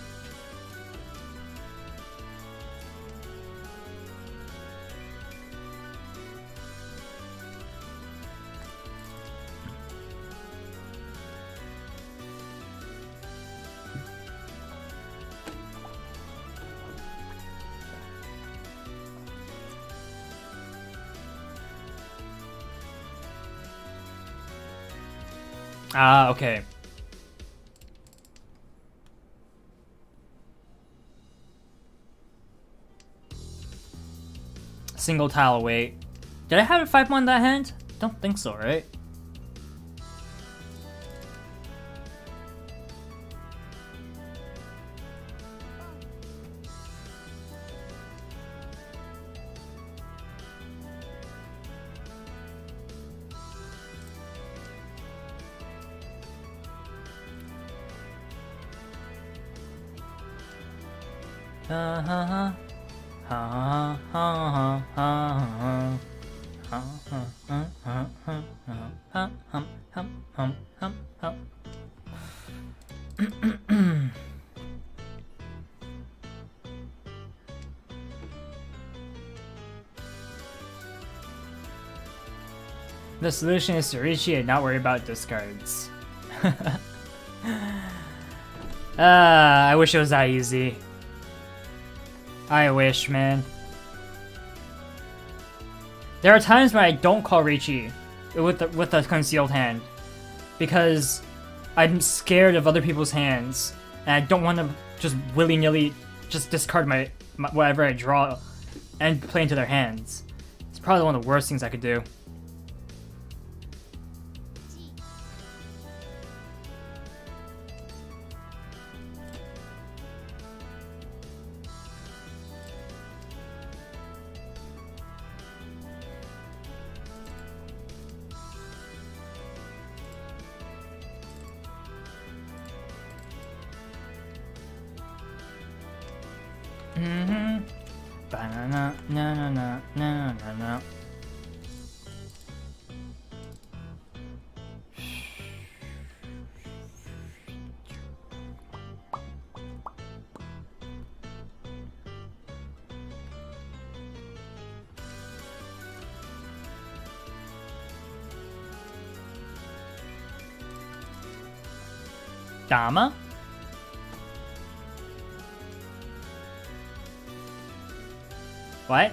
Ah, okay. Single tile away. Did I have a 5 in that hand? Don't think so, right? The solution is to reach it and not worry about discards. I wish it was that easy. I wish, man. There are times when I don't call Riichi with a concealed hand because I'm scared of other people's hands and I don't want to just willy-nilly just discard my whatever I draw and play into their hands. It's probably one of the worst things I could do. Banana, na na na na na na. Dama? What?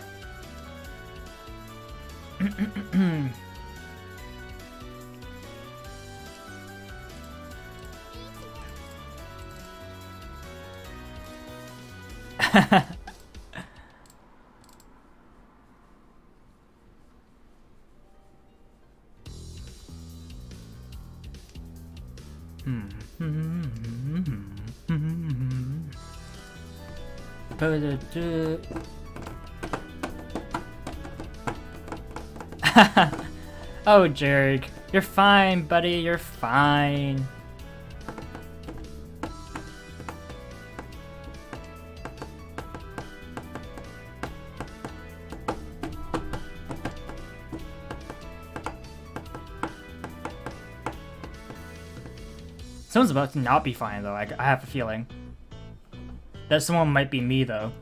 Oh, Jerk. You're fine, buddy. You're fine. Someone's about to not be fine, though. I have a feeling. That someone might be me, though.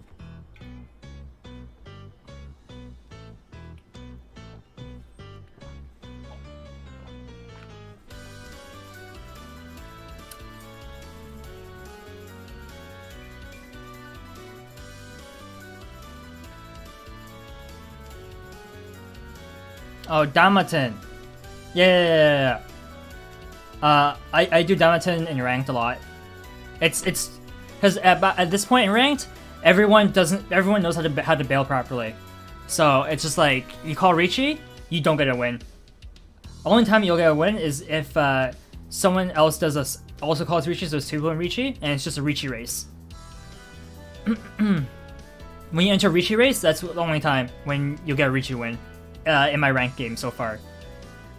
Oh, Damaten. Yeah. I do Damaten in ranked a lot. It's because at this point in ranked, everyone knows how to bail properly. So it's just like you call Riichi, you don't get a win. Only time you'll get a win is if someone else also calls Riichi, so it's 2 people in Riichi, and it's just a Riichi race. When you enter Riichi race, that's the only time when you'll get a Riichi win. In my ranked game so far.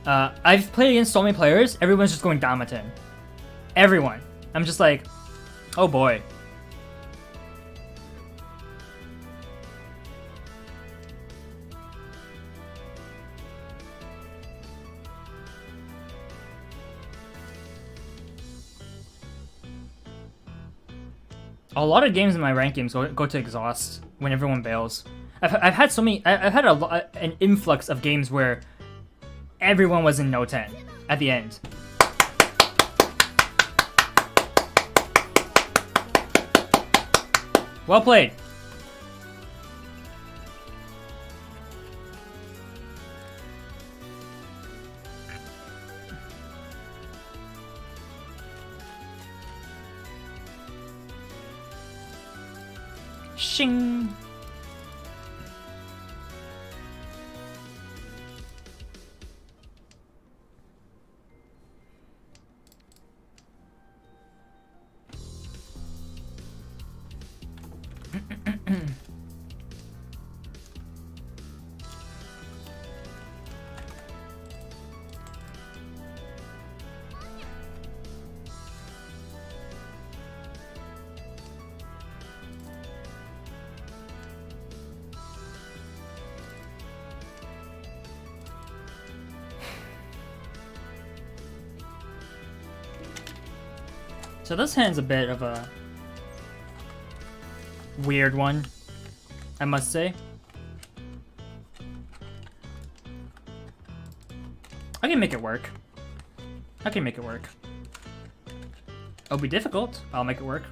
I've played against so many players, everyone's just going Damaten. Everyone. I'm just like, oh boy. A lot of games in my ranked games go to exhaust when everyone bails. I've had so many. I've had an influx of games where everyone was in no 10 at the end. Well played. Shing. So this hand's a bit of a weird one, I must say. I can make it work. I can make it work. It'll be difficult. I'll make it work.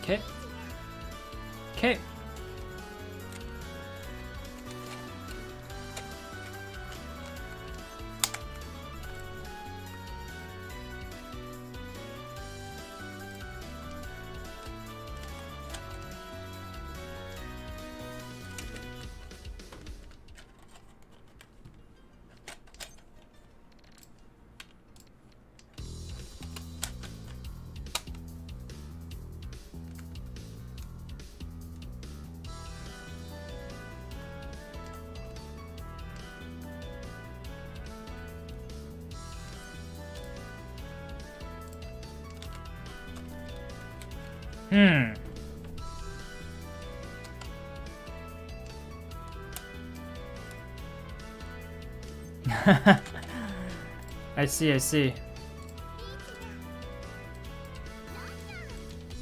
Okay. Okay. I see, I see.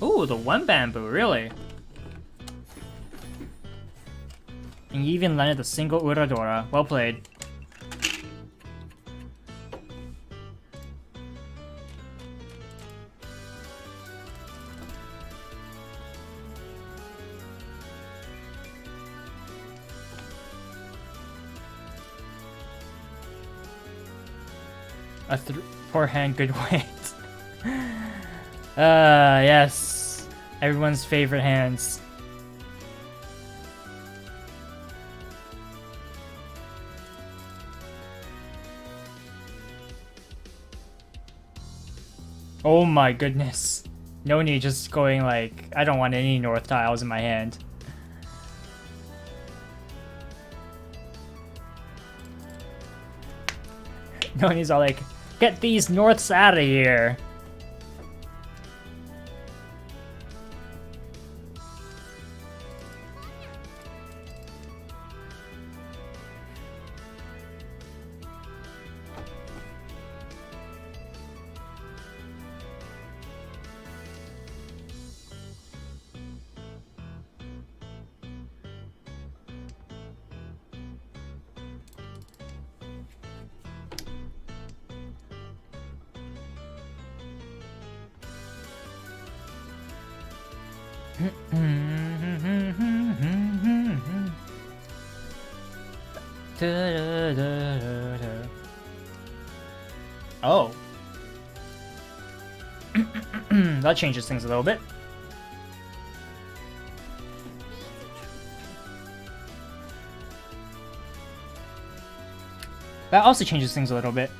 Ooh, the one bamboo, really? And you even landed a single Uradora. Well played. A poor hand, good weight. Yes. Everyone's favorite hands. Oh my goodness. Noni just going like, I don't want any north tiles in my hand. Noni's all like, get these norths out of here. Oh. That changes things a little bit. That also changes things a little bit.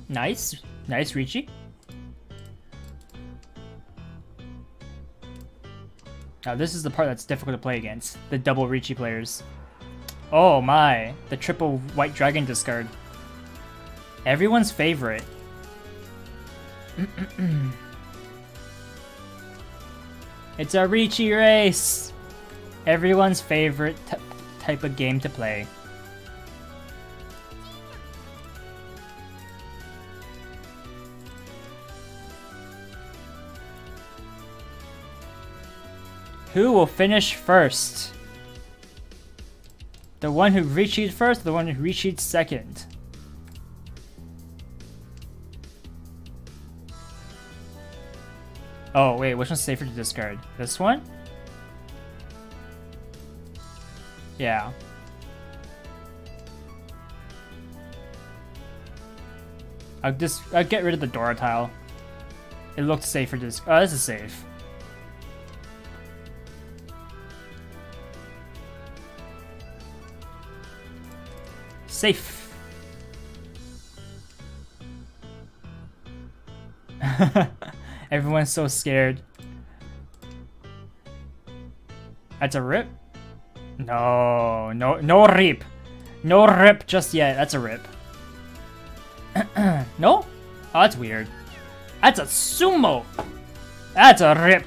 Nice. Nice, Ricci. Now this is the part that's difficult to play against. The double Ricci players. Oh my. The triple white dragon discard. Everyone's favorite. It's a Ricci race! Everyone's favorite type of game to play. Who will finish first? The one who Ricci'd first, or the one who Ricci'd second? Oh, wait, which one's safer to discard? This one? Yeah. I'll get rid of the Dora tile. It looked safer to discard. Oh, this is safe. Safe. Everyone's so scared. That's a rip? No rip. No rip just yet. That's a rip. No? Oh, that's weird. That's a sumo. That's a rip.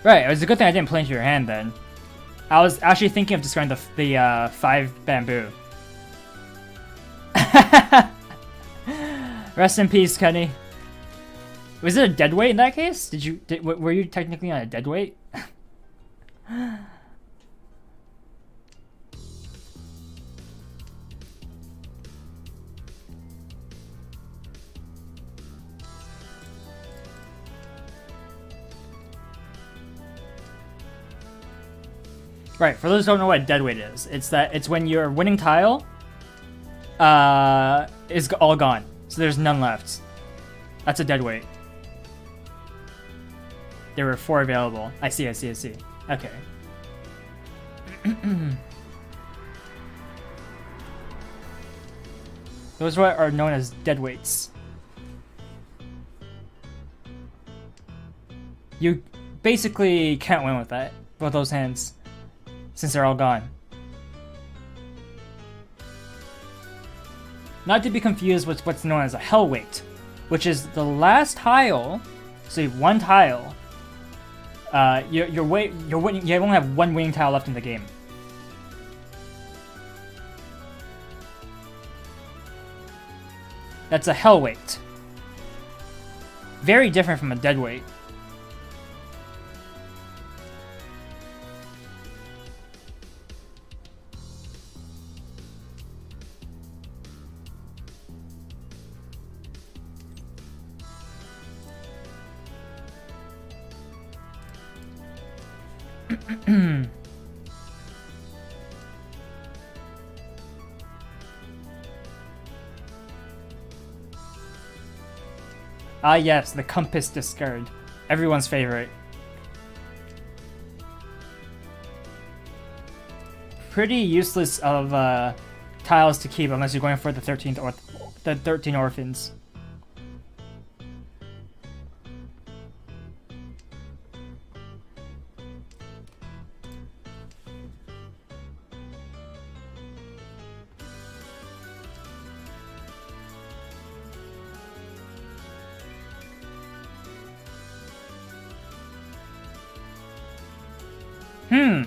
Right, it was a good thing I didn't play into your hand then. I was actually thinking of discarding the 5 bamboo. Rest in peace, Kenny. Was it a dead weight in that case? Were you technically on a dead weight? Right, for those who don't know what dead weight is, it's when your winning tile is all gone. So there's none left. That's a dead weight. There were 4 available. I see. Okay. Those are known as dead weights. You basically can't win with that, with those hands, since they're all gone. Not to be confused with what's known as a hell weight, which is the last tile. So you have 1 tile. You only have 1 winning tile left in the game. That's a hell weight. Very different from a dead weight. Ah yes, the compass discard. Everyone's favorite. Pretty useless of tiles to keep unless you're going for the 13 orphans. Hmm.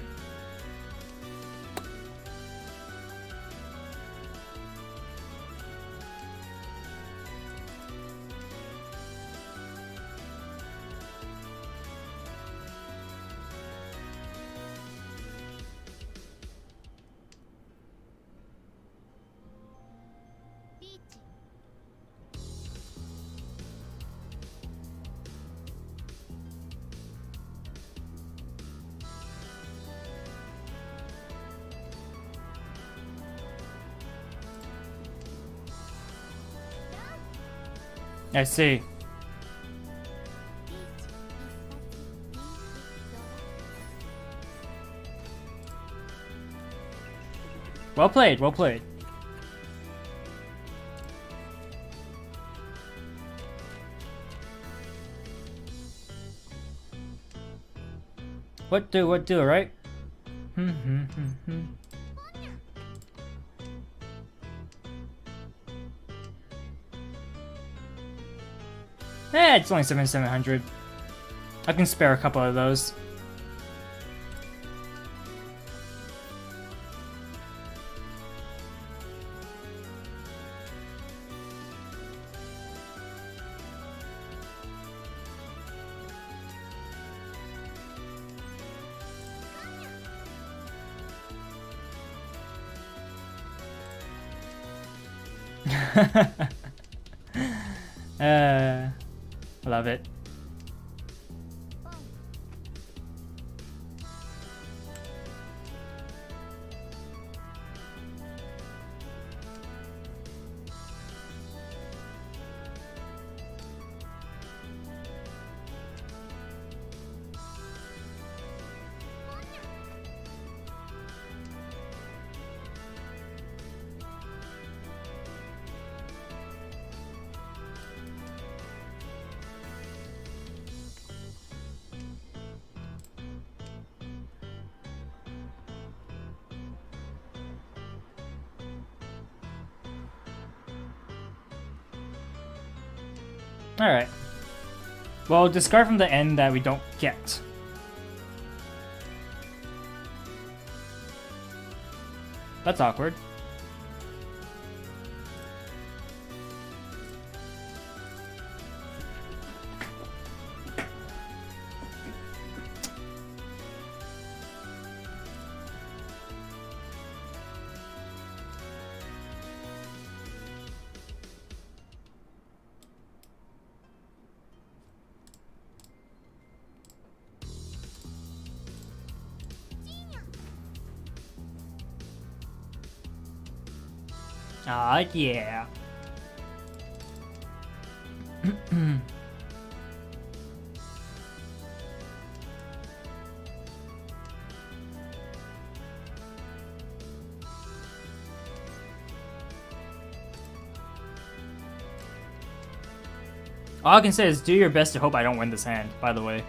I see. Well played, well played. What do, right? Eh, it's only 7,700. I can spare a couple of those. Love it. Alright. Well, discard from the end that we don't get. That's awkward. Ah, yeah. All I can say is do your best to hope I don't win this hand, by the way.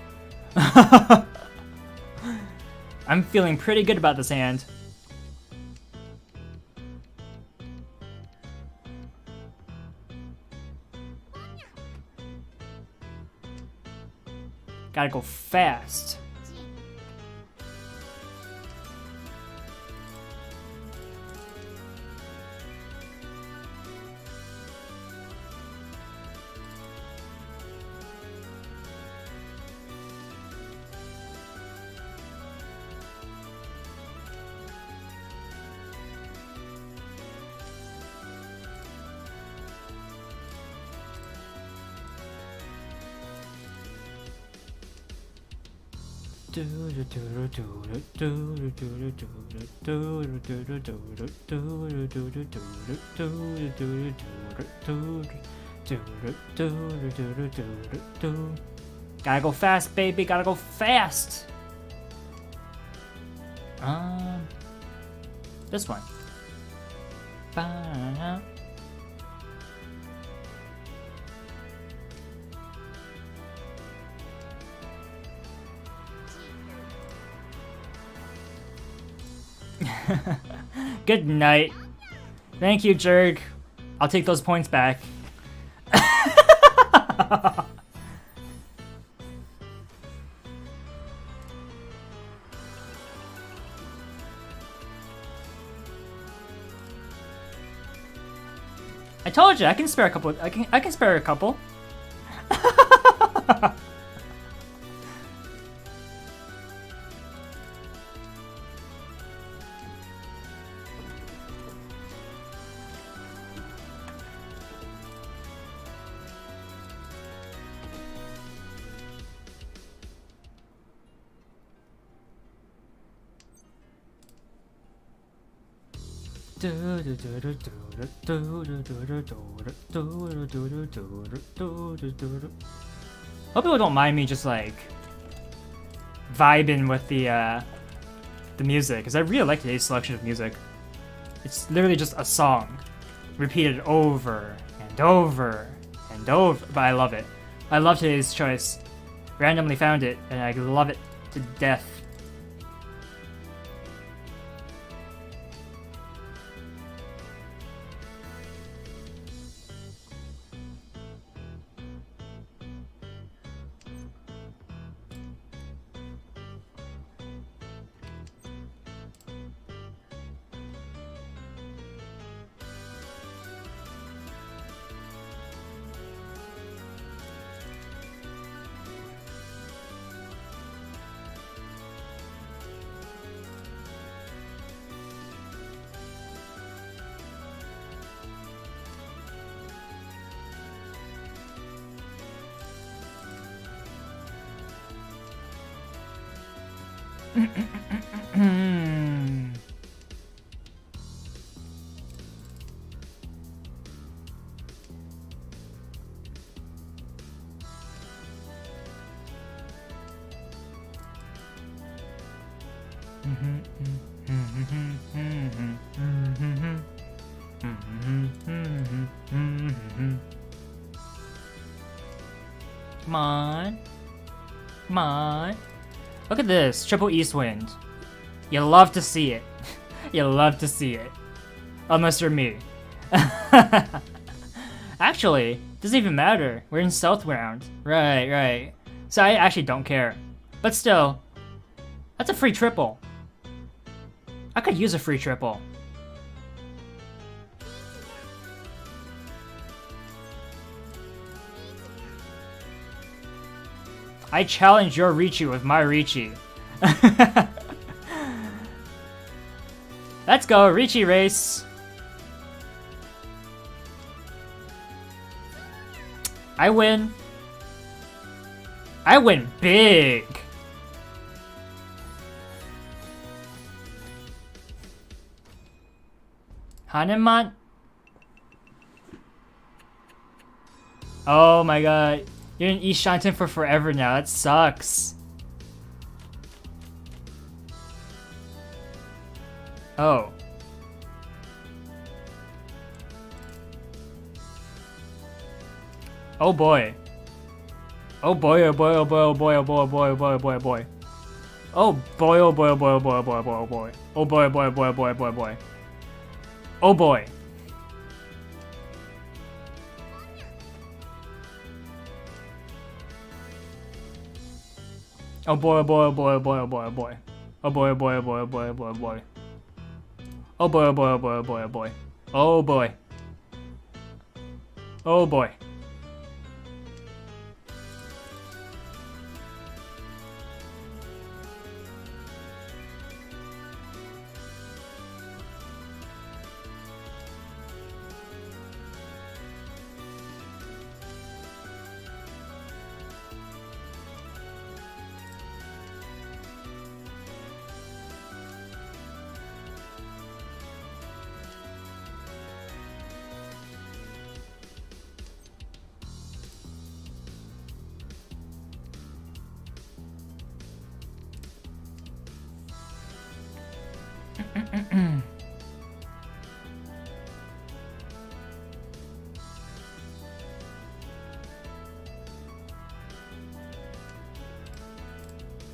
I'm feeling pretty good about this hand. Gotta go fast. Gotta go fast, baby. Gotta go fast. This one. Good night. Thank you, Jerk. I'll take those points back. I told you I can spare a couple. I can spare a couple. Hope people don't mind me just like vibing with the music, because I really like today's selection of music. It's literally just a song repeated over and over and over, but I love it. I love today's choice. Randomly found it and I love it to death. Come on. Come on. Look at this. Triple East Wind. You love to see it. You love to see it. Unless you're me. Actually, doesn't even matter. We're in South round. Right, right. So I actually don't care. But still, that's a free triple. I could use a free triple. I challenge your Riichi with my Riichi. Let's go, Riichi race. I win. I win big. Hanuman? Oh my god. You're in East Shanton for forever now. That sucks. Oh. Oh boy. Oh boy, oh boy, oh boy, oh boy, oh boy, oh boy, oh boy, oh boy, oh boy. Oh boy, oh boy, oh boy, oh boy, oh boy, oh boy, oh boy. Oh boy, oh boy, oh boy, oh boy, oh boy, oh boy. Oh boy. Oh boy, oh boy, oh boy, oh boy, oh boy, oh boy. Oh boy, oh boy, oh boy, oh boy, oh boy, oh boy. Oh boy, oh boy, oh boy, oh boy, oh boy. Oh boy. Oh boy.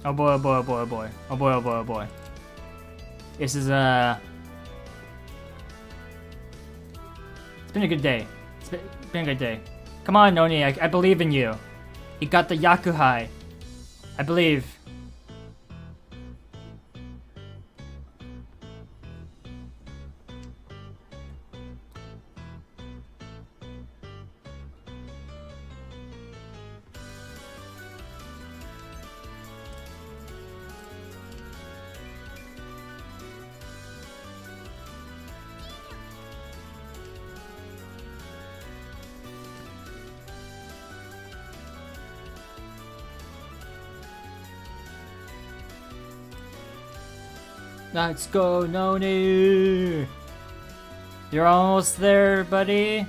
Oh boy, oh boy, oh boy, oh boy. Oh boy, oh boy, oh boy. This is it's been a good day. It's been a good day. Come on, Noni, I believe in you. You got the Yakuhai. I believe. Let's go, Noni! You're almost there, buddy.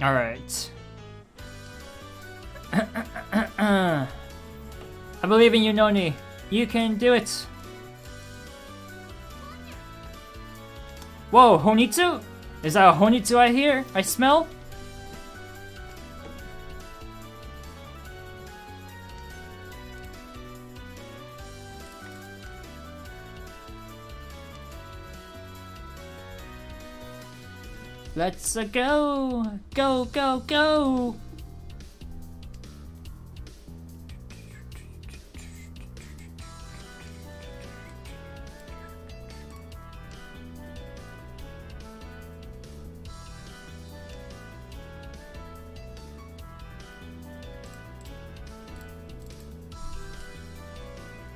All right. I believe in you, Noni. You can do it. Whoa, Honitsu? Is that a Honitsu I hear? I smell? Let's go! Go, go, go!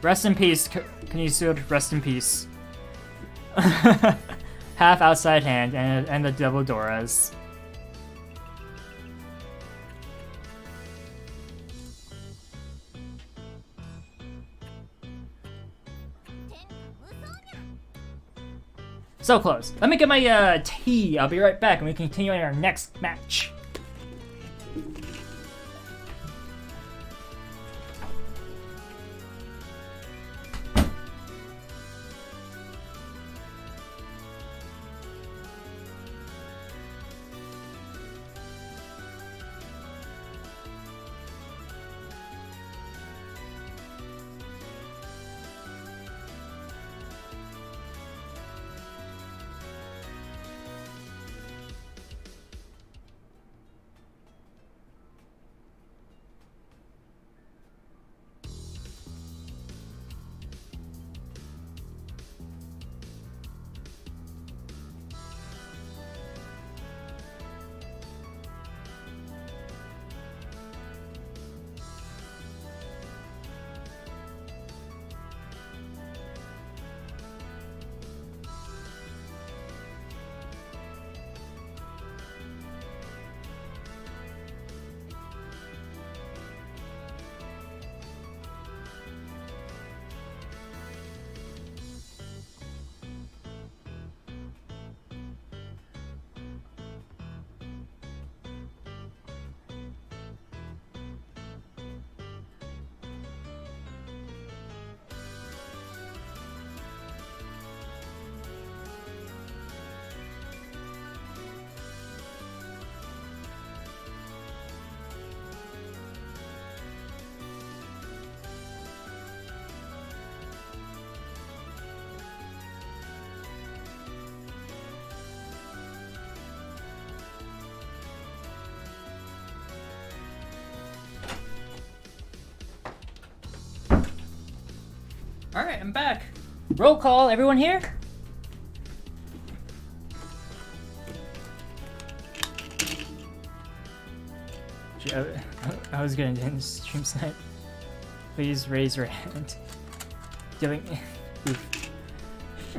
Rest in peace, Kanisu. Rest in peace. Half outside hand and the double Doras. So close. Let me get my tea. I'll be right back and we can continue in our next match. Alright, I'm back. Roll call, everyone here? I was gonna end stream snipe. Please raise your hand. Doing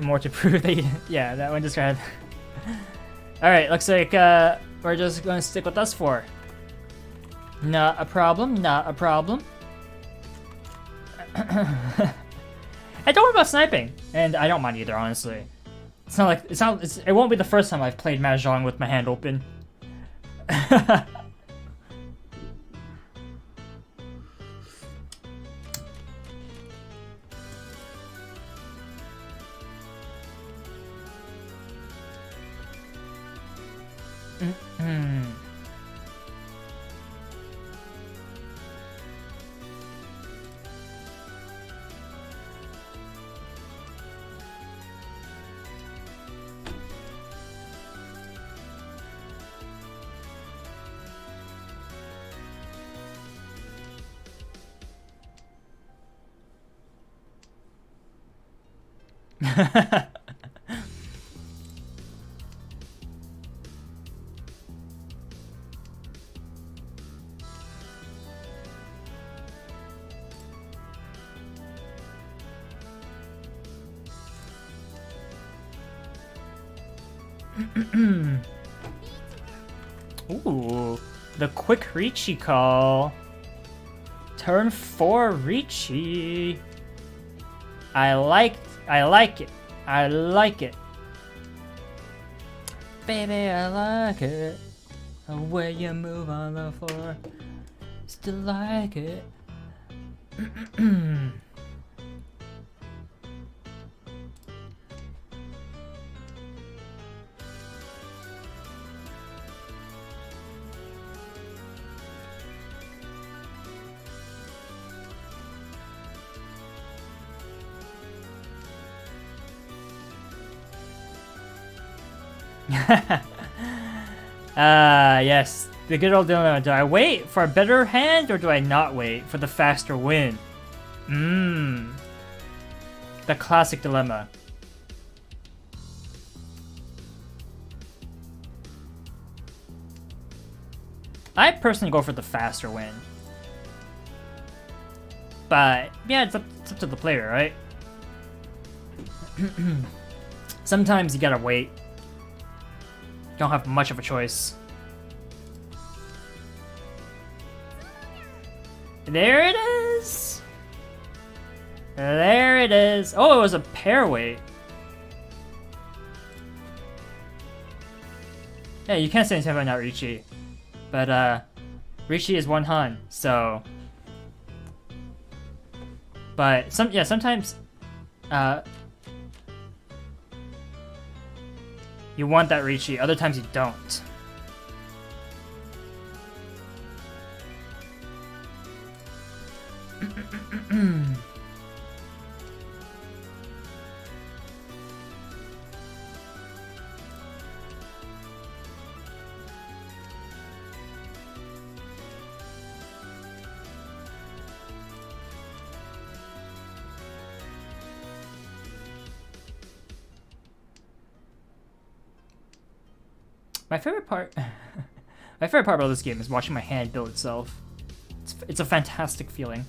more to prove that you, yeah, that one just got. Alright, looks like we're just gonna stick with us four. Not a problem, not a problem. I don't worry about sniping, and I don't mind either, honestly. It's not like it won't be the first time I've played Mahjong with my hand open. Ooh, the quick Ricci call. Turn 4 Ricci. I like it. I like it. Baby, I like it. The way you move on the floor. Still like it. Yes. The good old dilemma. Do I wait for a better hand or do I not wait for the faster win? The classic dilemma. I personally go for the faster win. But, yeah, it's up to the player, right? Sometimes you gotta wait. Don't have much of a choice. There it is! There it is! Oh, it was a pair weight. Yeah, you can't say anything about not Ricci. But, Ricci is one Han, so... But, sometimes, you want that Ricci, other times you don't. My favorite part about this game is watching my hand build itself. It's a fantastic feeling.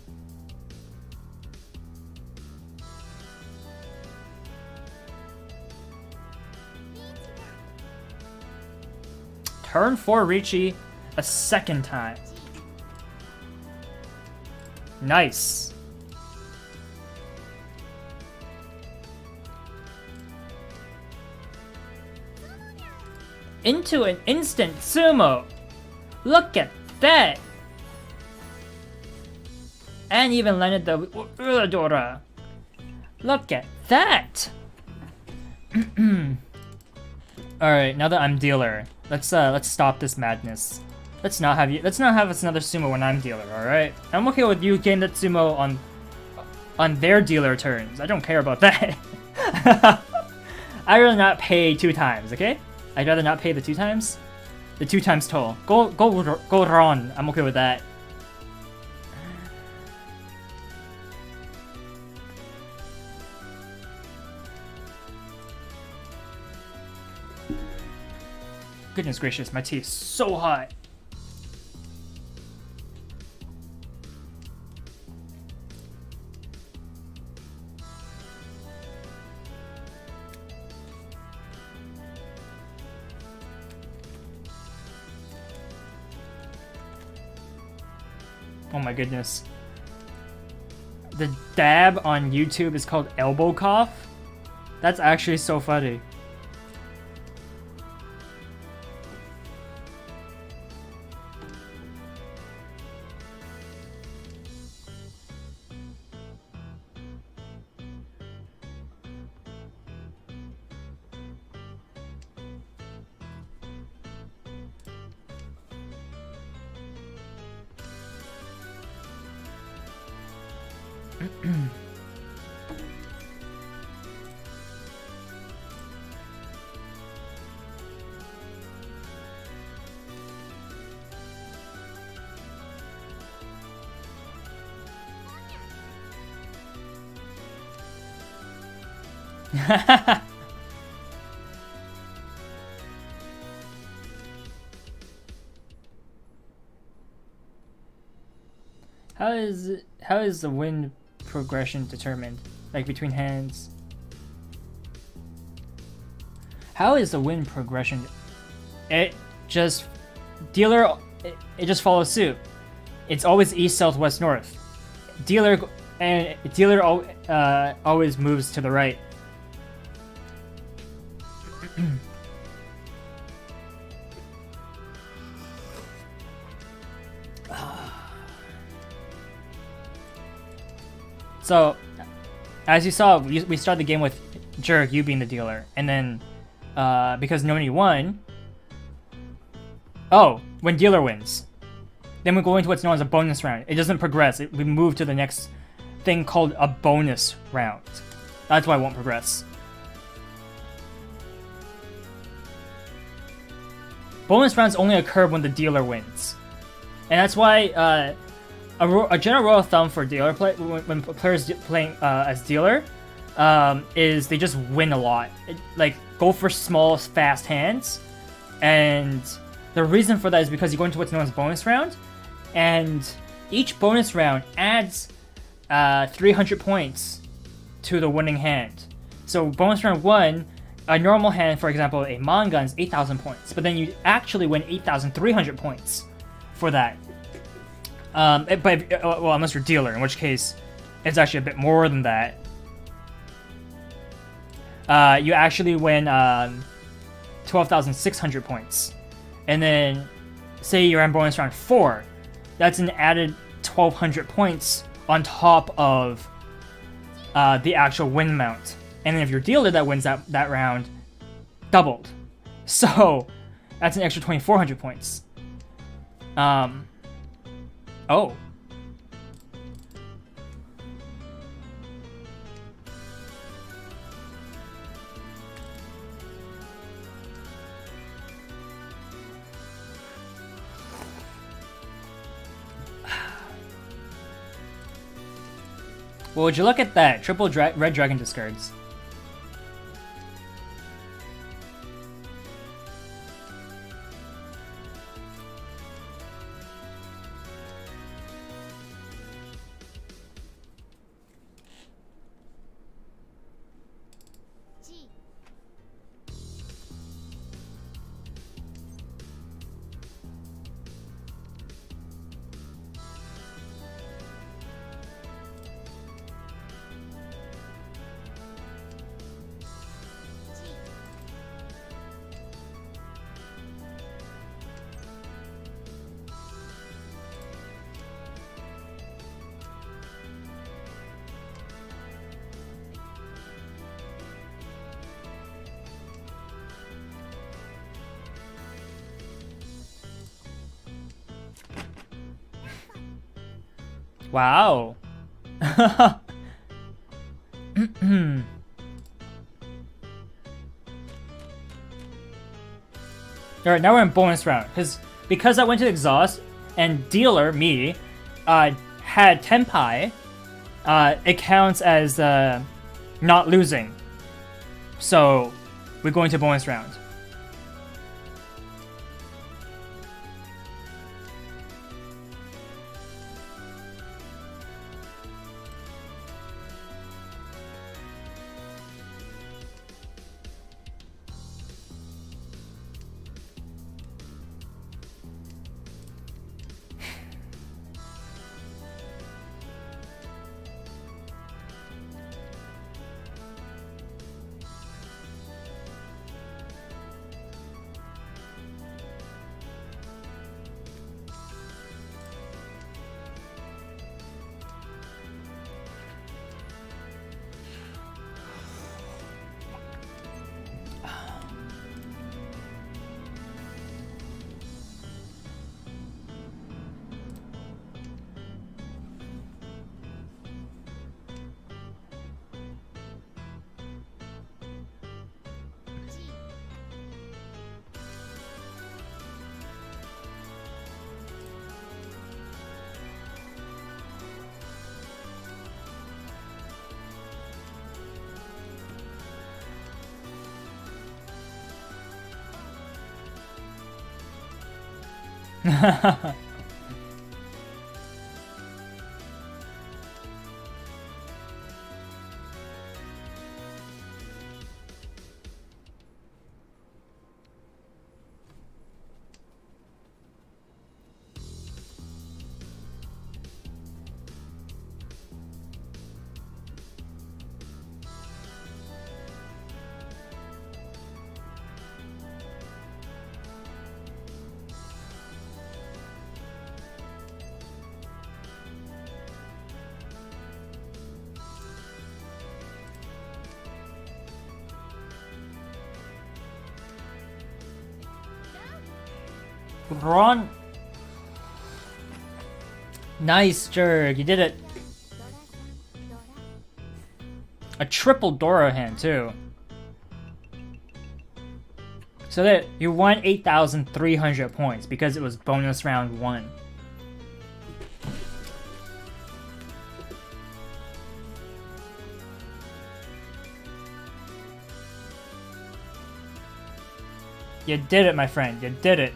Turn 4 Ricci a second time. Nice. Into an instant sumo. Look at that. And even landed the Uradora. Look at that. Alright, now that I'm dealer, let's stop this madness. Let's not have us another sumo when I'm dealer, alright? I'm okay with you getting that sumo on their dealer turns. I don't care about that. I'd rather not pay 2 times, okay? I'd rather not pay the 2 times. The 2 times toll. Go Ron. I'm okay with that. Goodness gracious, my tea is so hot. Oh my goodness. The dab on YouTube is called elbow cough? That's actually so funny. How is the win progression determined? Like between hands? How is the win progression? It just dealer. It just follows suit. It's always east, south, west, north. Dealer always moves to the right. So, as you saw, we started the game with Jerk, you being the dealer, and then because nobody won. Oh, when dealer wins, then we go into what's known as a bonus round. It doesn't progress. We move to the next thing called a bonus round. That's why it won't progress. Bonus rounds only occur when the dealer wins, and that's why a general rule of thumb for dealer play when players playing as dealer is they just win a lot. Like go for small, fast hands, and the reason for that is because you go into what's known as bonus round, and each bonus round adds 300 points to the winning hand. So bonus round 1, a normal hand, for example, a Mon gun is 8,000 points, but then you actually win 8,300 points for that. Well, unless you're dealer, in which case it's actually a bit more than that. You actually win 12,600 points. And then, say you're on bonus round 4, that's an added 1,200 points on top of the actual win amount. And then if you're dealer that wins that round, doubled. So, that's an extra 2,400 points. Oh. Well, would you look at that? Triple red dragon discards. Wow. Alright, now we're in bonus round. Because I went to exhaust and dealer, me, had Tenpai, it counts as not losing. So we go into bonus round. Ron. Nice, Jerk. You did it. A triple Dora hand, too. So that you won 8,300 points because it was bonus round 1. You did it, my friend. You did it.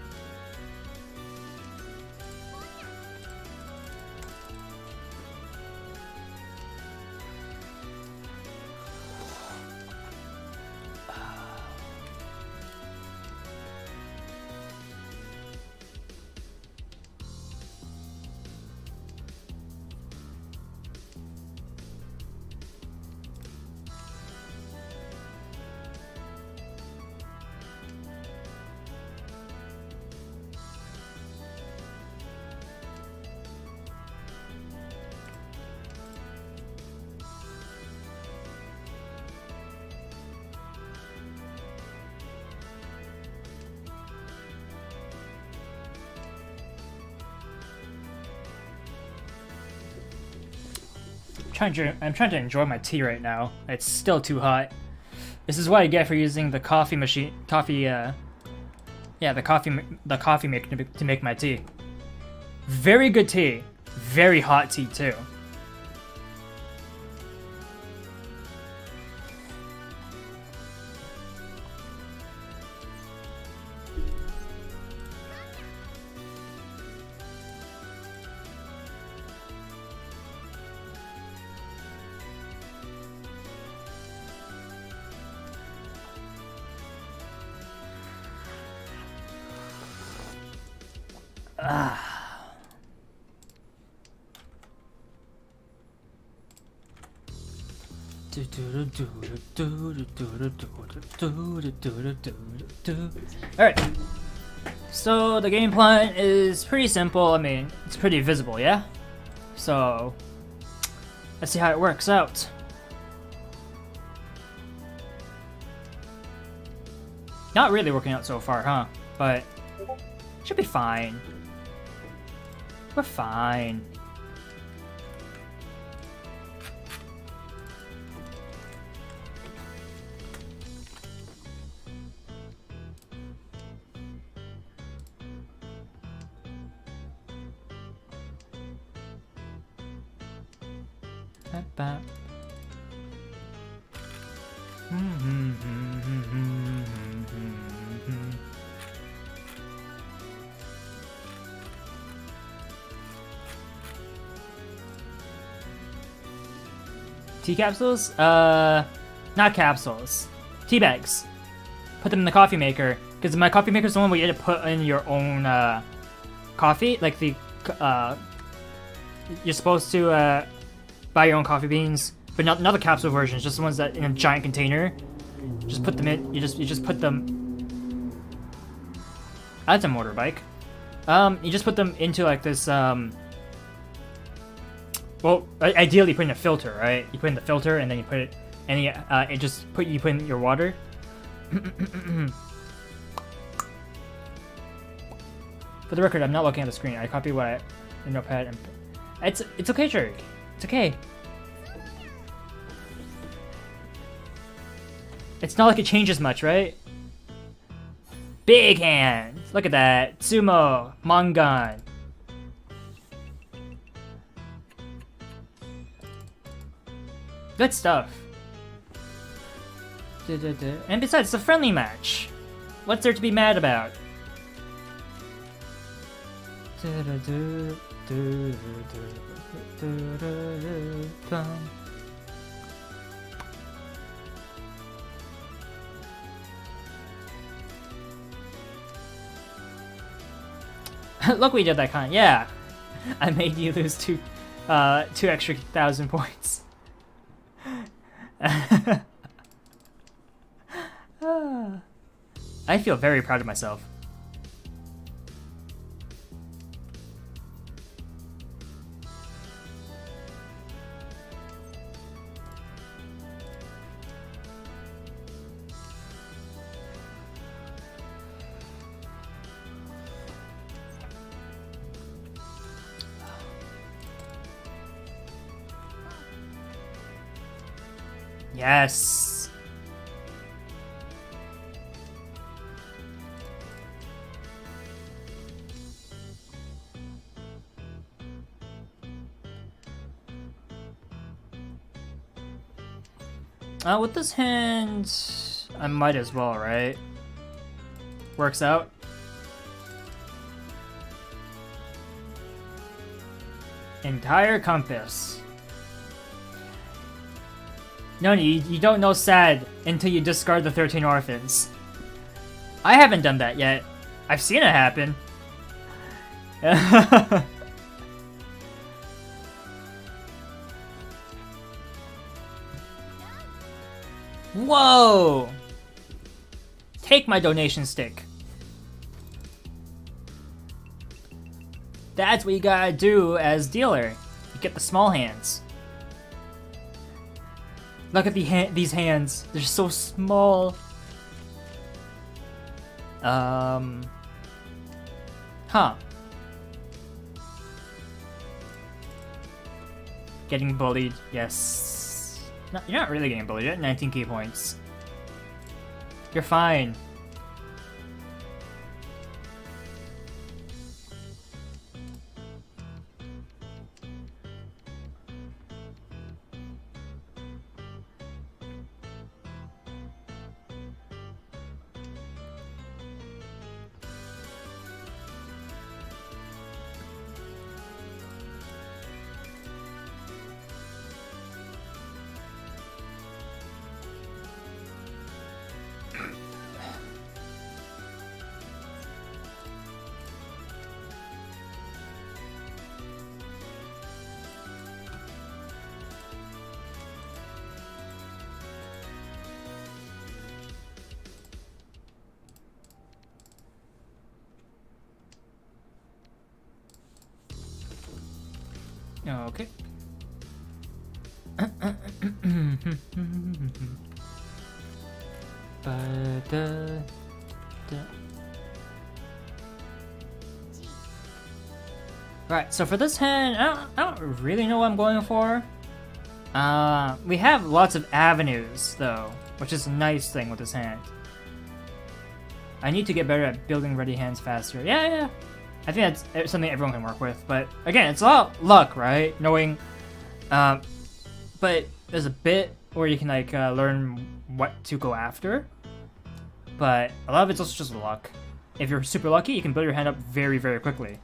I'm trying to enjoy my tea right now. It's still too hot. This is what I get for using the coffee machine, the coffee maker to make my tea. Very good tea. Very hot tea too. Alright. So the game plan is pretty simple. I mean, it's pretty visible, yeah? So let's see how it works out. Not really working out so far, huh? But should be fine. We're fine. Tea capsules? Not capsules. Tea bags. Put them in the coffee maker. Because my coffee maker is the one where you have to put in your own coffee. Like the you're supposed to buy your own coffee beans, but not the capsule versions, just the ones that in a giant container. Just put them in. You just put them. That's a motorbike. You just put them into like this. Well, ideally you put in a filter, right? You put in the filter and then you put it, and you put in your water. For the record, I'm not looking at the screen. I copy what the notepad. And it's okay, Jerk. It's okay. It's not like it changes much, right? Big hands. Look at that. Sumo. Mangan. Good stuff. And besides, it's a friendly match. What's there to be mad about? Look, we did that kind. Yeah, I made you lose two extra 1,000 points. I feel very proud of myself. Yes. With this hand, I might as well, right? Works out. Entire compass. No, you don't know sad until you discard the 13 orphans. I haven't done that yet. I've seen it happen. Whoa! Take my donation stick. That's what you gotta do as dealer. You get the small hands. Look at these hands. They're so small. Huh. Getting bullied. Yes. No, you're not really getting bullied. You're at 19 key points. You're fine. Okay. Alright, so for this hand, I don't really know what I'm going for. We have lots of avenues, though, which is a nice thing with this hand. I need to get better at building ready hands faster. Yeah. I think that's something everyone can work with, but again, it's a lot of luck, right? Knowing, but there's a bit where you can like learn what to go after, but a lot of it's also just luck. If you're super lucky, you can build your hand up very, very quickly.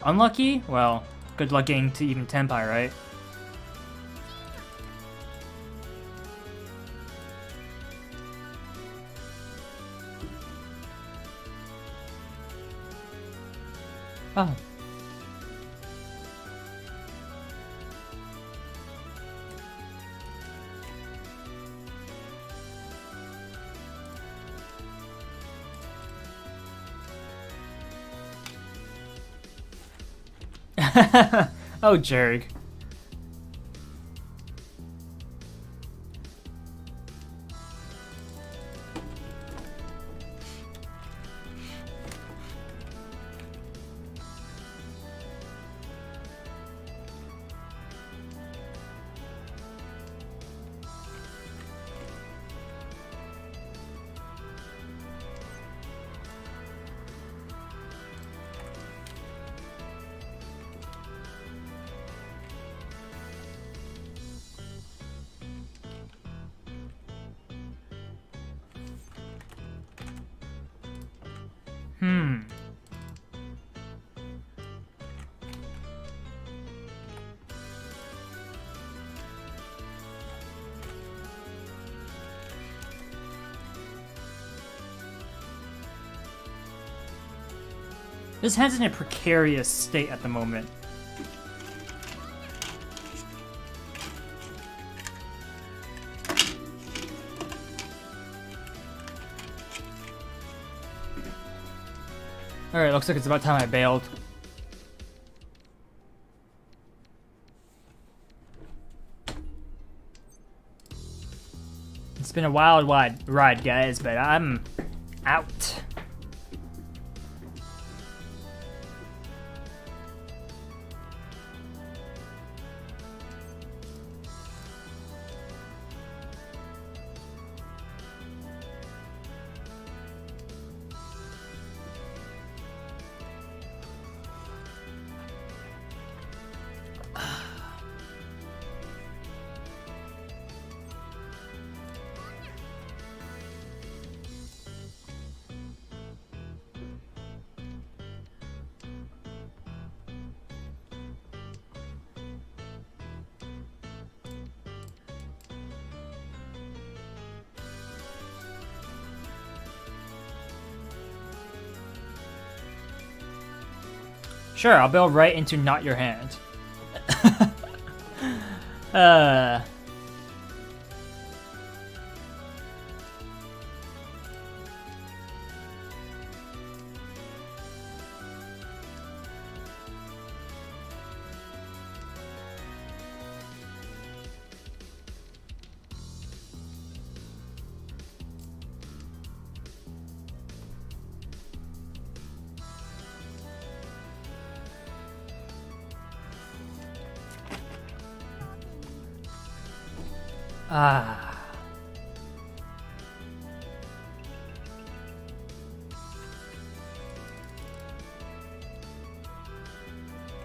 Unlucky? Well, good luck getting to even Tenpai, right? Oh. Oh, jerk. This hand's in a precarious state at the moment. Alright, looks like it's about time I bailed. It's been a wild ride, guys, but I'm out. Sure, I'll bail right into not your hand.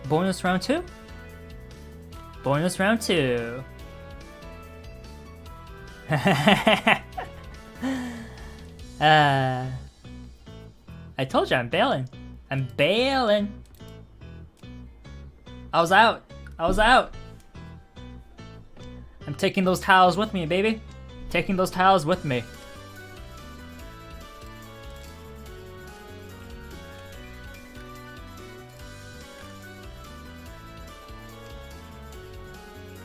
Bonus round 2? Bonus round 2. I told you I'm bailing. I'm bailing. I was out. I'm taking those tiles with me, baby. Taking those tiles with me.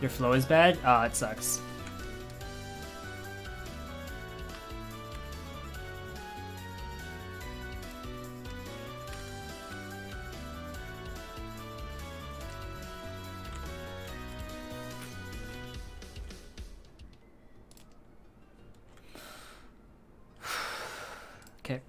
Your flow is bad? Oh, it sucks. Okay.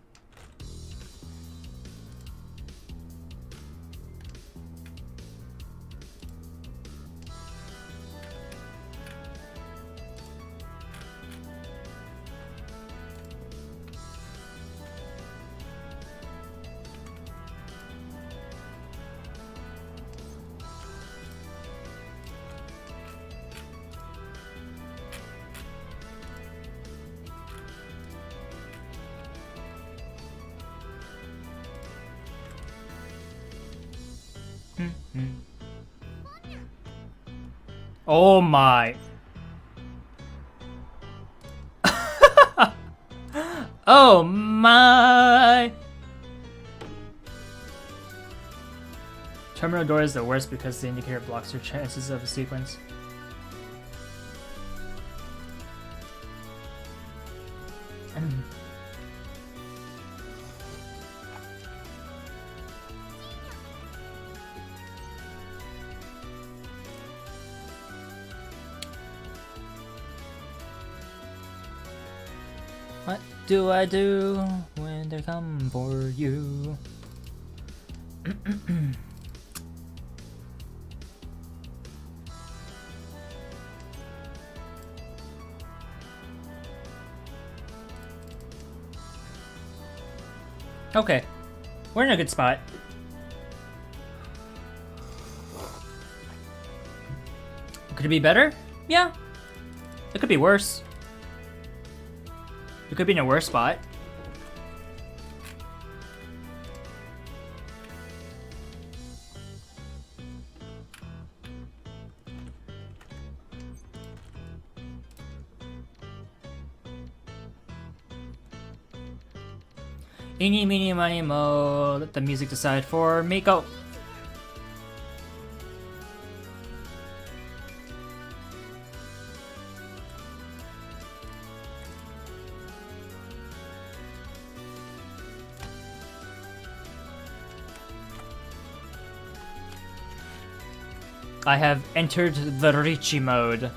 Oh my. Oh my. Terminal door is the worst because the indicator blocks your chances of a sequence. What do I do when they come for you? Okay, we're in a good spot. Could it be better? Yeah. It could be worse. We could be in a worse spot. Eeny, meeny, miny, mo. Let the music decide for me. Go. I have entered the Richie mode.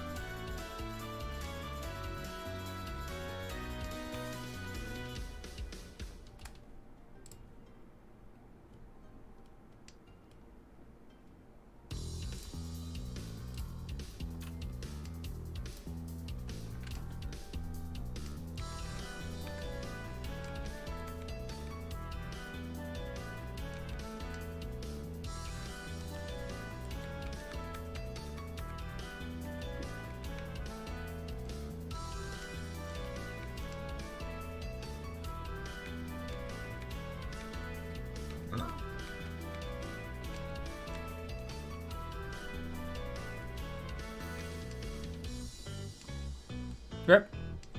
Yep.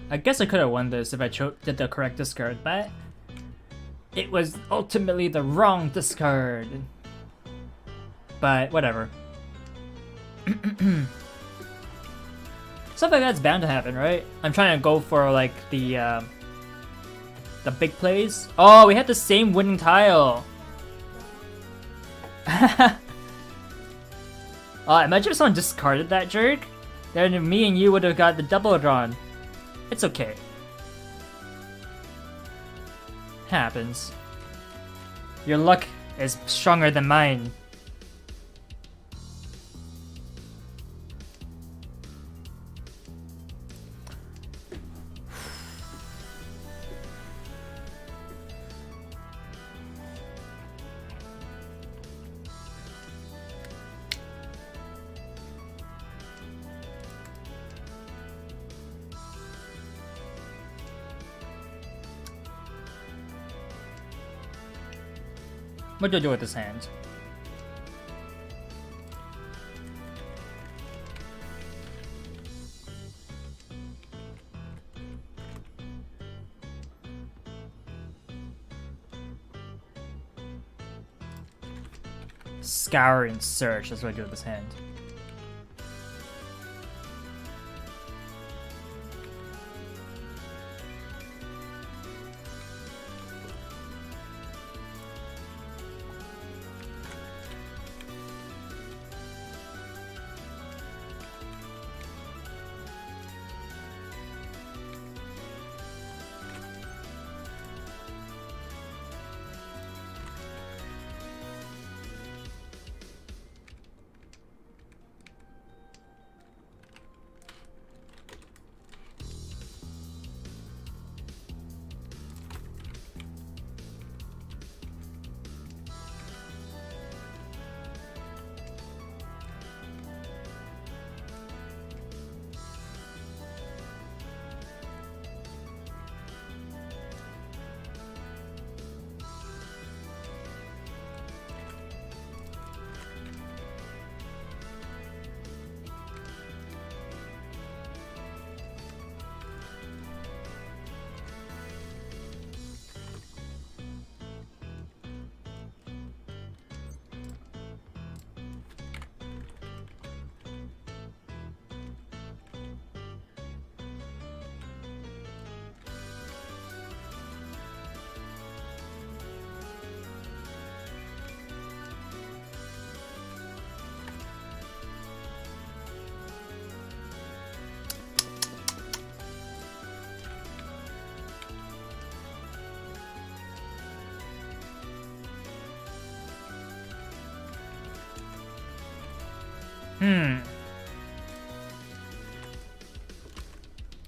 I guess I could have won this if I did the correct discard, but it was ultimately the wrong discard. But whatever. Stuff like that's bound to happen, right? I'm trying to go for like the big plays. Oh, we had the same winning tile. Imagine if someone discarded that jerk. Then me and you would have got the double run. It's okay. Happens. Your luck is stronger than mine. What do I do with this hand? Scour and search, that's what I do with this hand.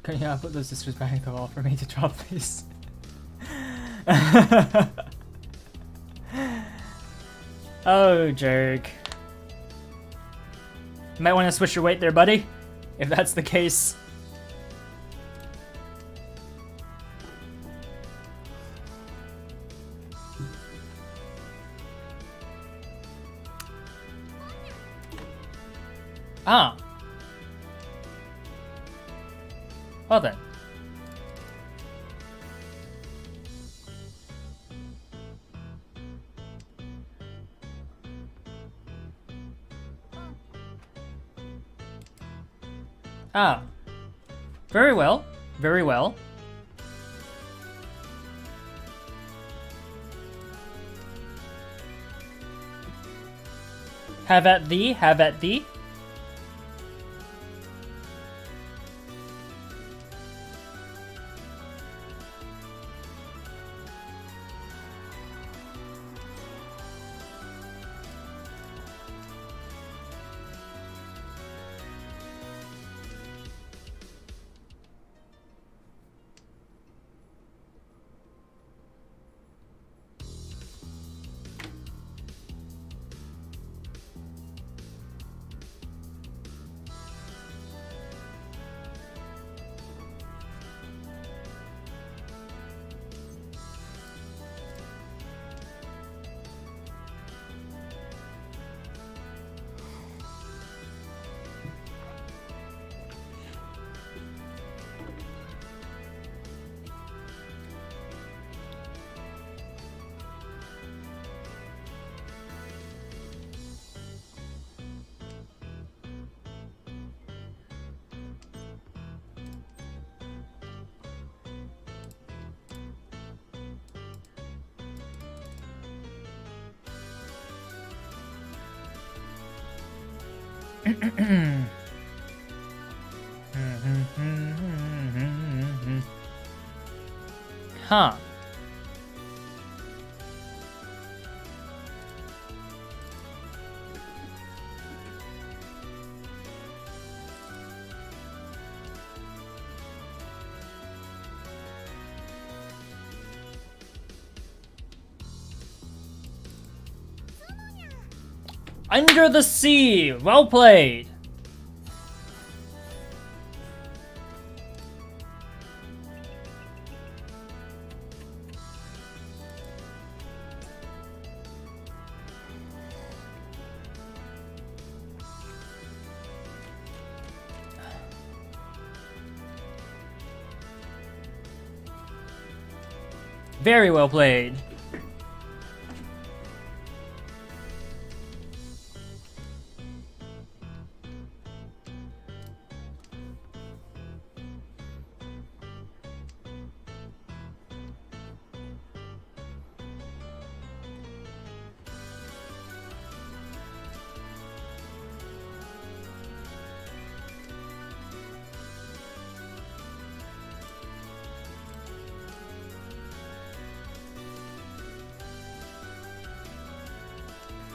Can you put those sisters behind the wall for me to drop, please? Oh, jerk. You might want to switch your weight there, buddy, if that's the case. Ah. Well then. Ah. Very well. Very well. Have at thee, have at thee. Huh. Under the sea! Well played! Very well played.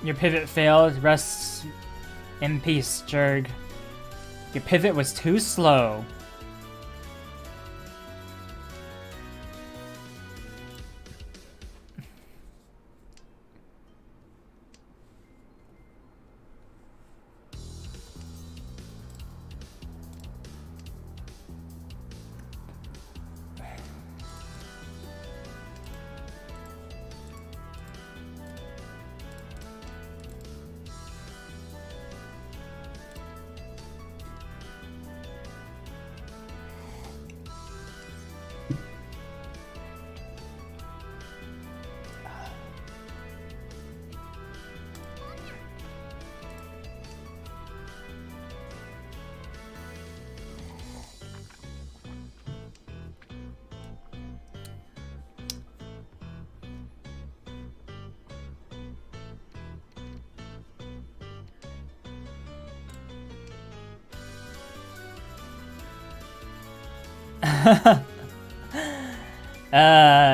Your pivot failed. Rest in peace, Jurg. Your pivot was too slow.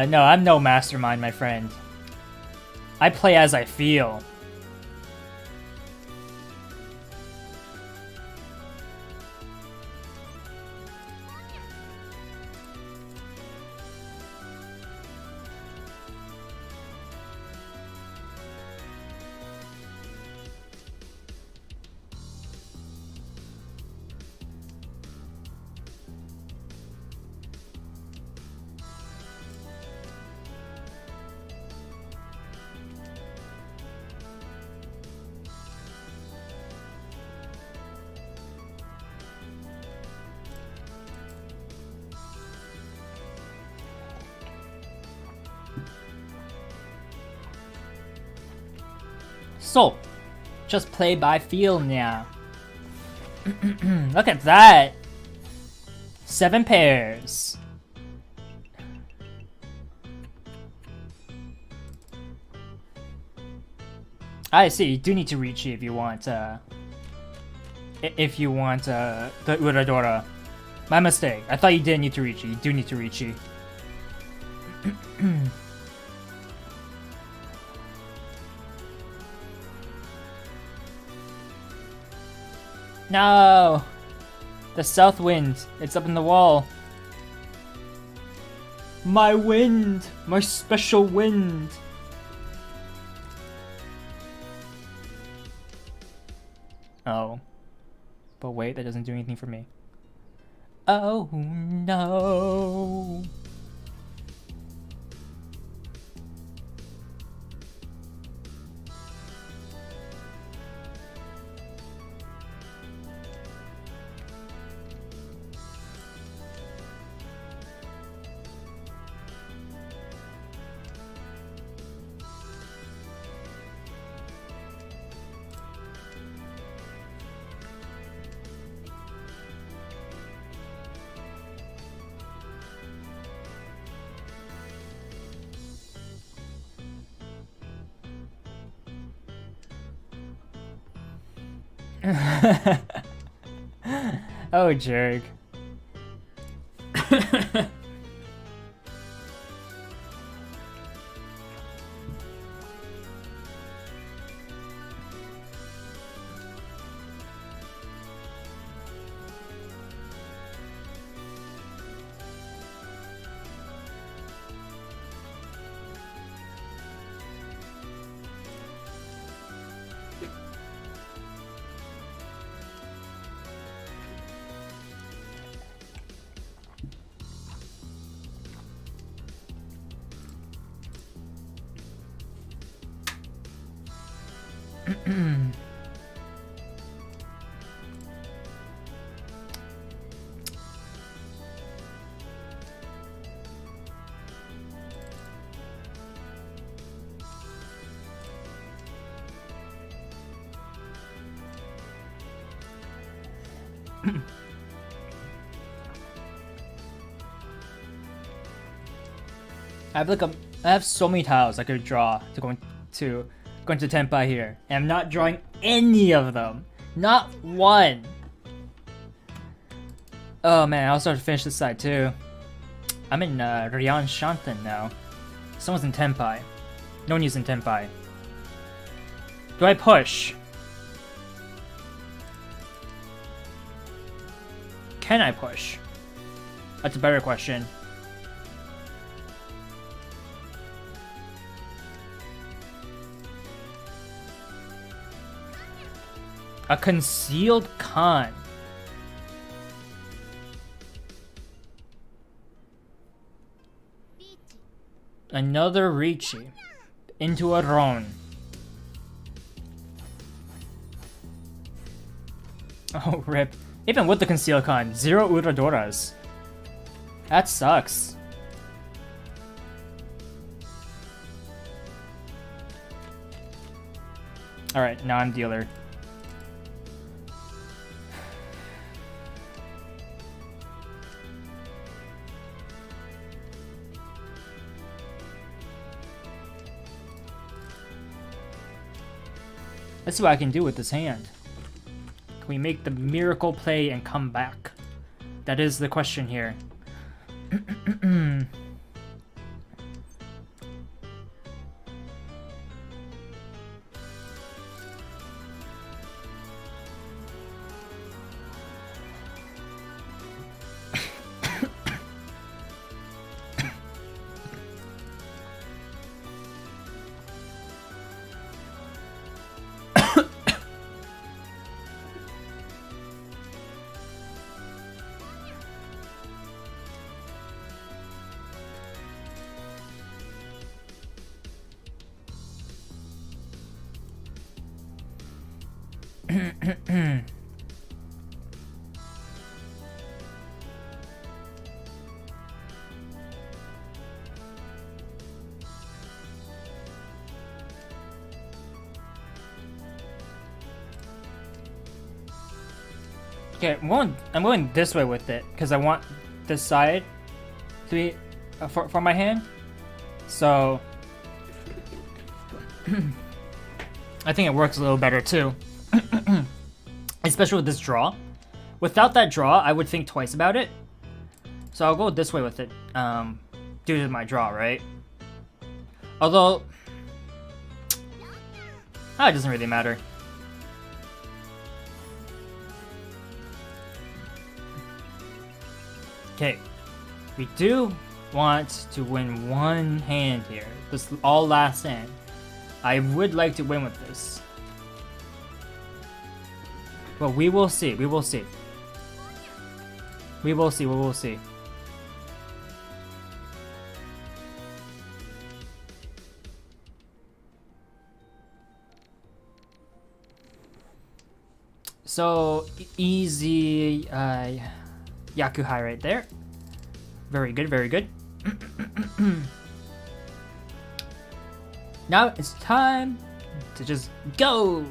No, I'm no mastermind, my friend. I play as I feel. So, just play by feel now. Look at that! 7 pairs. I see. You do need to reach if you want. The Uradora. My mistake. I thought you didn't need to reach. You do need to reach. No! The south wind. It's up in the wall. My wind! My special wind! Oh. But wait, that doesn't do anything for me. Oh no! Oh, jerk. I have so many tiles I could draw to go into Tenpai here, and I'm not drawing any of them. Not one. Oh man, I also have to finish this side too. I'm in Ryan Shanten now. Someone's in Tenpai. No one is in Tenpai. Do I push? Can I push? That's a better question. A concealed con. Another Ricci. Into a Ron. Oh, rip. Even with the concealed con, 0 Uradoras. That sucks. Alright, now I'm dealer. Let's see what I can do with this hand. Can we make the miracle play and come back? That is the question here. Okay, I'm going this way with it because I want this side to be for my hand. So I think it works a little better too, especially with this draw. Without that draw, I would think twice about it. So I'll go this way with it, due to my draw, right? Although, it doesn't really matter. Okay, we do want to win one hand here. This all last hand. I would like to win with this. But we will see, we will see. We will see, we will see. So, easy Yaku High right there. Very good, very good. Now it's time to just go!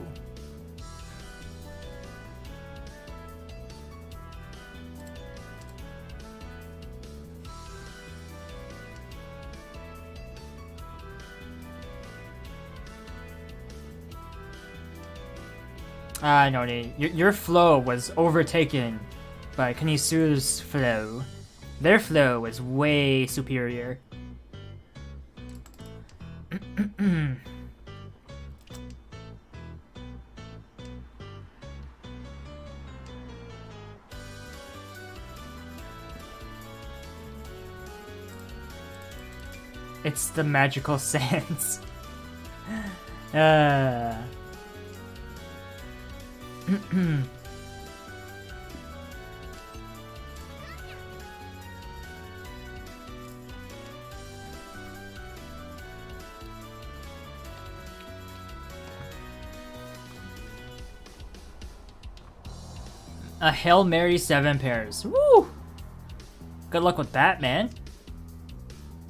No, your flow was overtaken by Kanisu's flow. Their flow was way superior. It's the magical sands. A Hail Mary 7 pairs. Woo! Good luck with that, man.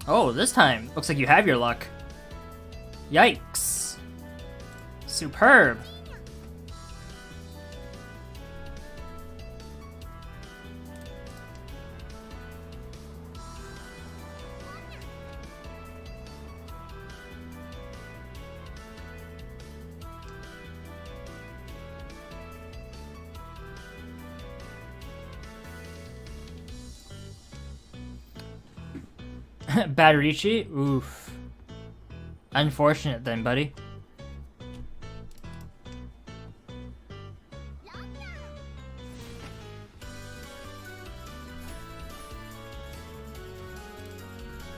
Oh, this time, looks like you have your luck. Yikes. Superb. Badarichi? Oof. Unfortunate then, buddy.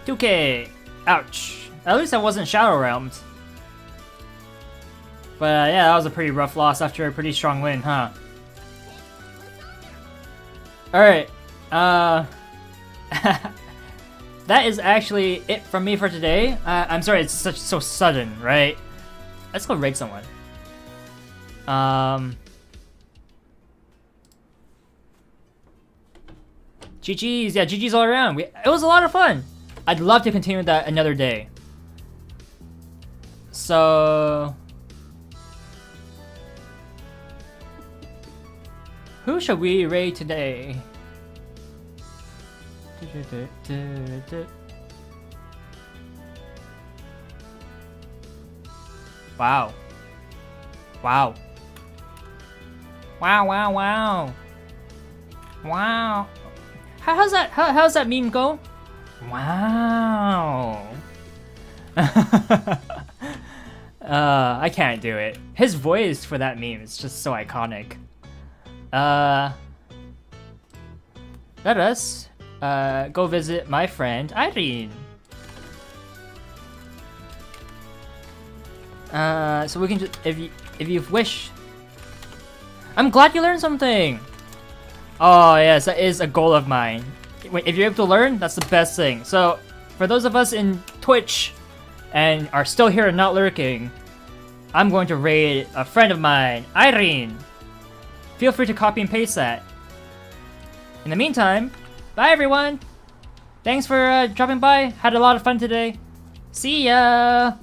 $2K! Ouch. At least I wasn't Shadow Realmed. But yeah, that was a pretty rough loss after a pretty strong win, huh? Alright. That is actually it from me for today. I'm sorry, it's so sudden, right? Let's go raid someone. GG's, yeah, GG's all around. It was a lot of fun. I'd love to continue that another day. So, who should we raid today? Wow. Wow. Wow, wow, wow. Wow. How's that meme go? Wow. I can't do it. His voice for that meme is just so iconic. Let us go visit my friend Irene. So we can just, if you wish. I'm glad you learned something. Oh yes, that is a goal of mine. If you're able to learn, that's the best thing. So for those of us in Twitch and are still here and not lurking, I'm going to raid a friend of mine, Irene. Feel free to copy and paste that. In the meantime, bye everyone! Thanks for dropping by, had a lot of fun today. See ya!